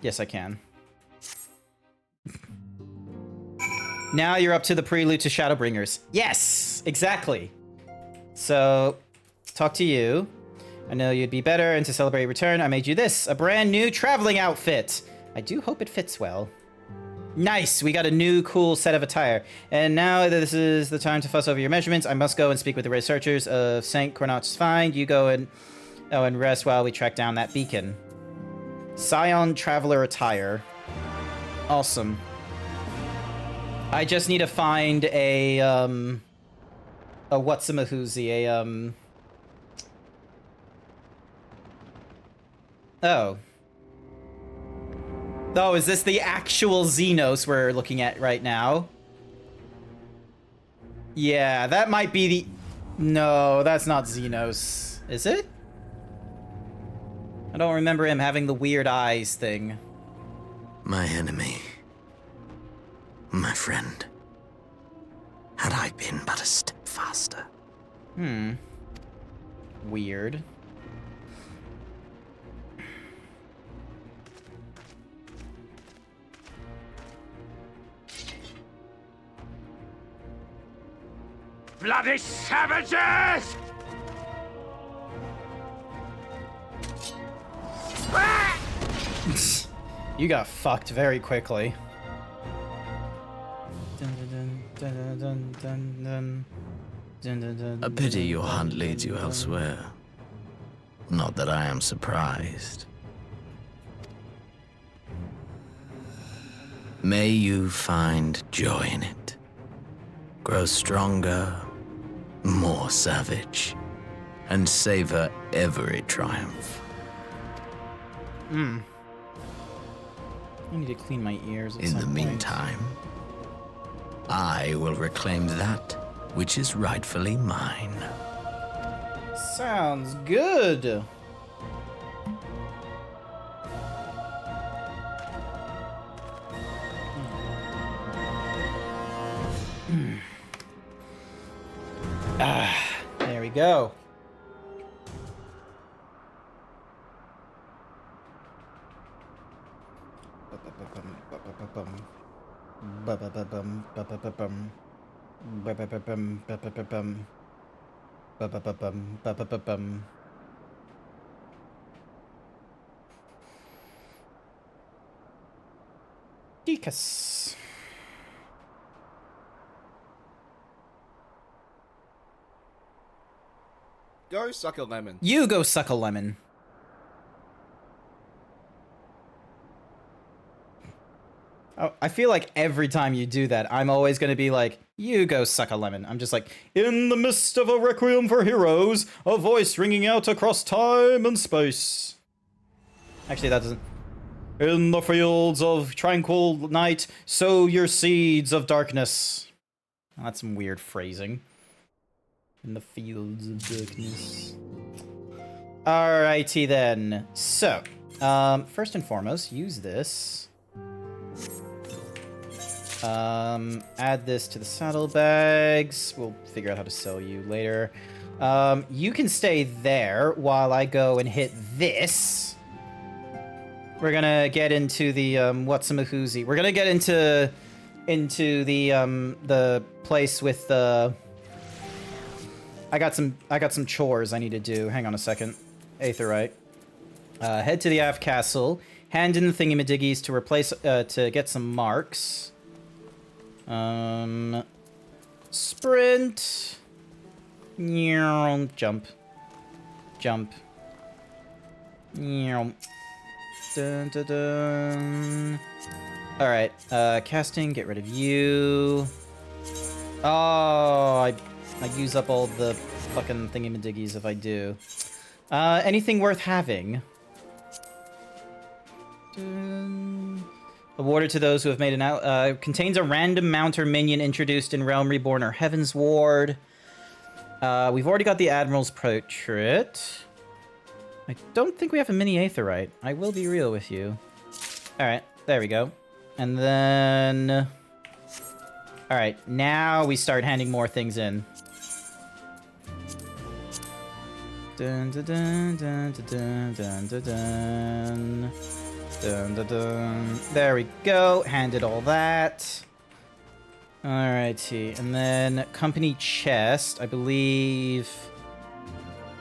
Yes, I can. Now you're up to the prelude to Shadowbringers. Yes, exactly. So, talk to you. I know you'd be better, and to celebrate your return, I made you this, a brand new traveling outfit. I do hope it fits well. Nice, we got a new cool set of attire. And now that this is the time to fuss over your measurements, I must go and speak with the researchers of St. Cronach's Find. You go and rest while we track down that beacon. Scion Traveler attire. Awesome. I just need to find a whatsamahoozy, Oh. Oh, is this the actual Xenos we're looking at right now? Yeah, that might be the... No, that's not Xenos. Is it? I don't remember him having the weird eyes thing. My enemy. My friend. Had I been but a step faster. Weird. Bloody savages! You got fucked very quickly. A pity your hunt leads you elsewhere. Not that I am surprised. May you find joy in it. Grow stronger, more savage, and savor every triumph. I need to clean my ears at In the some point. meantime, I will reclaim that which is rightfully mine. Sounds good. There we go. Deacus. Go suck a lemon. You go suck a lemon. Oh, I feel like every time you do that, I'm always going to be like, you go suck a lemon. I'm just like, in the midst of a requiem for heroes, a voice ringing out across time and space. Actually, that doesn't. In the fields of tranquil night, sow your seeds of darkness. Oh, that's some weird phrasing. In the fields of darkness. Alrighty then. So, first and foremost, use this. Add this to the saddlebags. We'll figure out how to sell you later. You can stay there while I go and hit this. We're gonna get into the whatsamahoozy. We're gonna get into the place with the. I got some chores I need to do. Hang on a second. Aetherite. Head to the Av Castle. Hand in the thingy-madiggies to replace to get some marks. Sprint. Jump. Jump. Dun, dun, dun. All right. Casting. Get rid of you. Oh, I use up all the fucking thingy-madiggies if I do. Anything worth having? Awarded to those who have made an contains a random mount or minion introduced in Realm Reborn or Heaven's Ward. We've already got the Admiral's Portrait. I don't think we have a mini Aetherite. I will be real with you. Alright, there we go. And then... Alright, now we start handing more things in. Dun dun dun dun dun dun dun dun. Dun, dun, dun. There we go. Handed all that. Alrighty. And then company chest, I believe.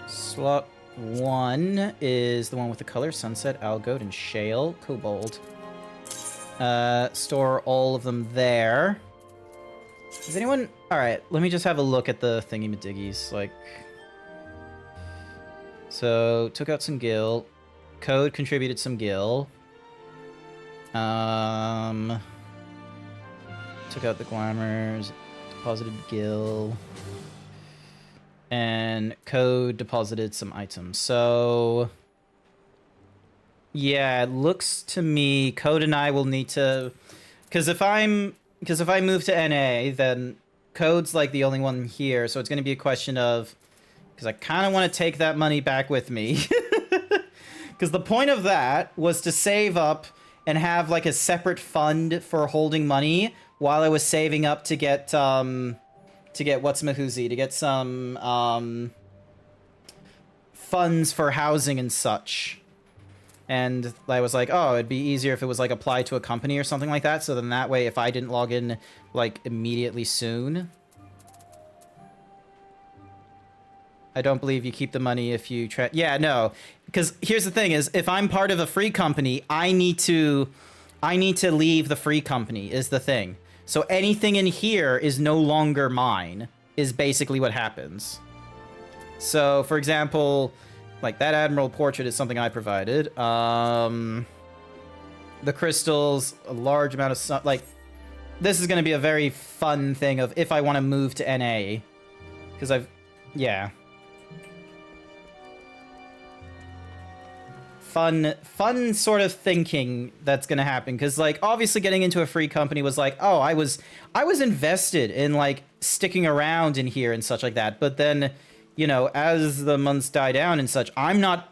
Slot 1 is the one with the color Sunset, Algoed, and Shale. Cobalt. Store all of them there. Is anyone... Alright, let me just have a look at the thingy-madiggies. Like... So, took out some gil. Code contributed some gil. Took out the glamours, deposited gil. And Code deposited some items. So yeah, it looks to me Code and I will need to, because if I move to NA, then Code's like the only one here, so it's going to be a question of, because I kind of want to take that money back with me. Because the point of that was to save up and have like a separate fund for holding money while I was saving up to get what's-mahoozy, to get some funds for housing and such. And I was like, oh, it'd be easier if it was like applied to a company or something like that. So then that way, if I didn't log in like immediately soon. I don't believe you keep the money if you yeah, no. Because here's the thing is, if I'm part of a free company, I need to leave the free company is the thing. So anything in here is no longer mine, is basically what happens. So, for example, like that Admiral portrait is something I provided. The crystals, a large amount of like, this is going to be a very fun thing of if I want to move to NA. Because yeah. Fun sort of thinking that's gonna happen, because like obviously getting into a free company was like, oh, I was invested in like sticking around in here and such like that, but then, you know, as the months die down and such, I'm not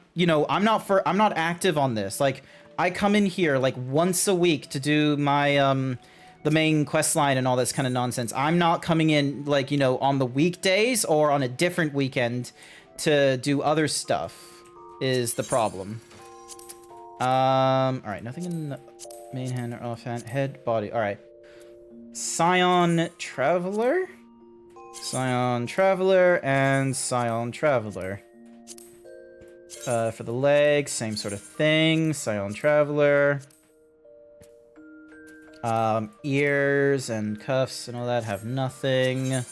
active on this. Like I come in here like once a week to do my the main quest line and all this kind of nonsense. I'm not coming in like, you know, on the weekdays or on a different weekend to do other stuff is the problem. Alright, nothing in the main hand or offhand. Head, body. Alright. Scion Traveler? Scion Traveler and Scion Traveler. For the legs, same sort of thing. Scion Traveler. Ears and cuffs and all that have nothing.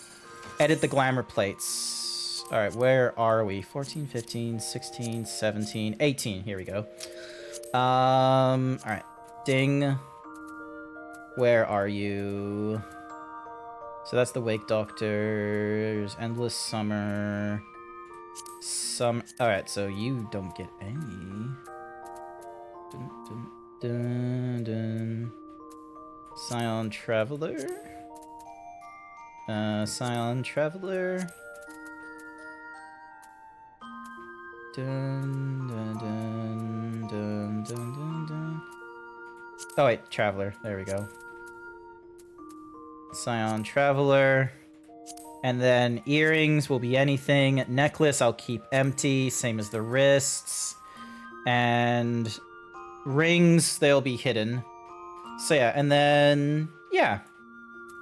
Edit the glamour plates. Alright, where are we? 14, 15, 16, 17, 18. Here we go. Alright. Ding. Where are you? So that's the Wake Doctors. Endless Summer. Alright, so you don't get any. Dun, dun, dun, dun. Scion Traveler. Scion Traveler. Dun, dun, dun, dun, dun, dun, dun. Oh wait, Traveler. There we go. Scion Traveler. And then earrings will be anything. Necklace I'll keep empty, same as the wrists. And rings, they'll be hidden. So yeah, and then, yeah.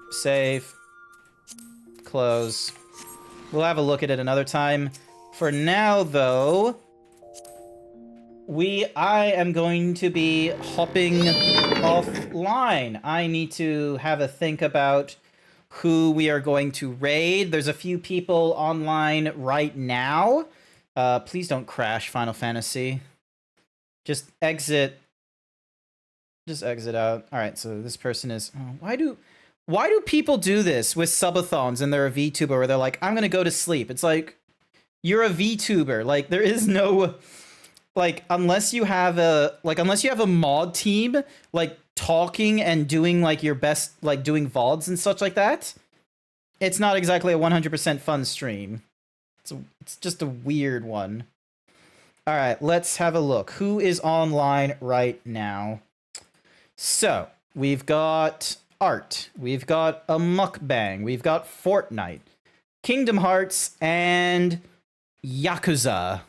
Save. Close. We'll have a look at it another time. For now, though, I am going to be hopping offline. I need to have a think about who we are going to raid. There's a few people online right now. Please don't crash, Final Fantasy. Just exit. Just exit out. All right, so this person is... Oh, why do people do this with subathons and they're a VTuber where they're like, I'm going to go to sleep? It's like... You're a VTuber. Like, there is no, like, unless you have a mod team, like, talking and doing, like, your best, like, doing VODs and such like that, it's not exactly a 100% fun stream. It's just a weird one. All right, let's have a look. Who is online right now? So, we've got Art. We've got a Mukbang. We've got Fortnite, Kingdom Hearts, and... Yakuza.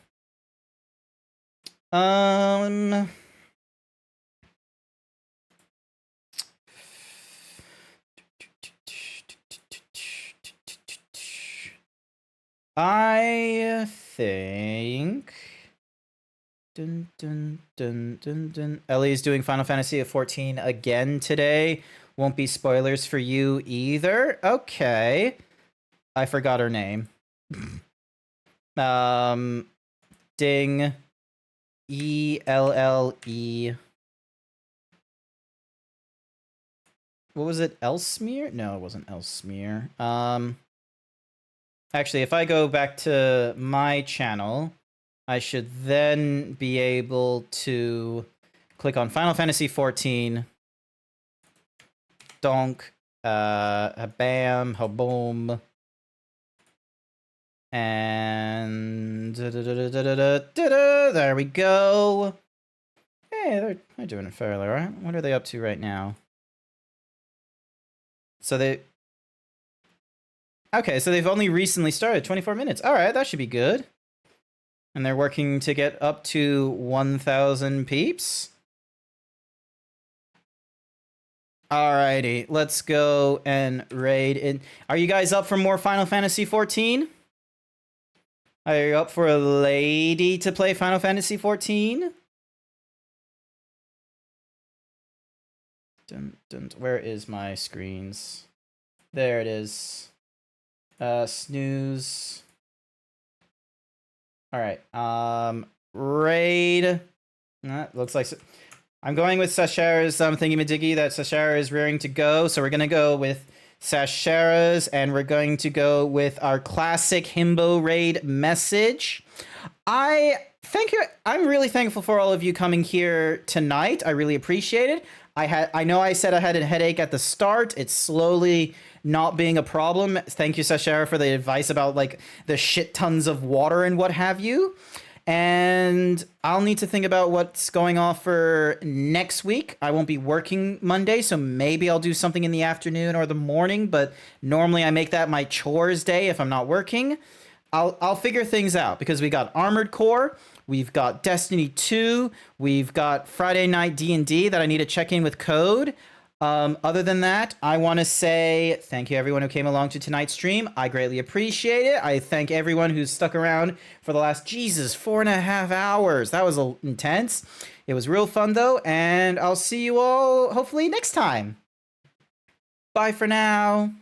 I think... Dun, dun, dun, dun, dun. Ellie's doing Final Fantasy XIV again today. Won't be spoilers for you either. Okay. I forgot her name. Ding. E-L-L-E. What was it? Elsmere? No, it wasn't Elsmere. Actually, if I go back to my channel, I should then be able to click on Final Fantasy XIV. Donk. Bam. Boom. And there we go. Hey, they're doing it fairly right. What are they up to right now? So they've only recently started, 24 minutes. All right, that should be good. And they're working to get up to 1,000 peeps. Alrighty, let's go and raid in. Are you guys up for more Final Fantasy XIV? Are you up for a lady to play Final Fantasy XIV? Where is my screens? There it is. Snooze. Alright, raid. Looks like... I'm going with Sashara's thingy-majiggy that Sashara is rearing to go, so we're gonna go with Sashara's, and we're going to go with our classic Himbo raid message. Thank you. I'm really thankful for all of you coming here tonight. I really appreciate it. I know I said I had a headache at the start. It's slowly not being a problem. Thank you, Sashara, for the advice about like the shit tons of water and what have you. And I'll need to think about what's going on for next week. I won't be working Monday, so maybe I'll do something in the afternoon or the morning, but normally I make that my chores day if I'm not working. I'll figure things out because we got Armored Core, we've got Destiny 2, we've got Friday Night D&D that I need to check in with Code. Other than that, I want to say thank you everyone who came along to tonight's stream. I greatly appreciate it. I thank everyone who's stuck around for the last, 4.5 hours. That was intense. It was real fun though, and I'll see you all hopefully next time. Bye for now.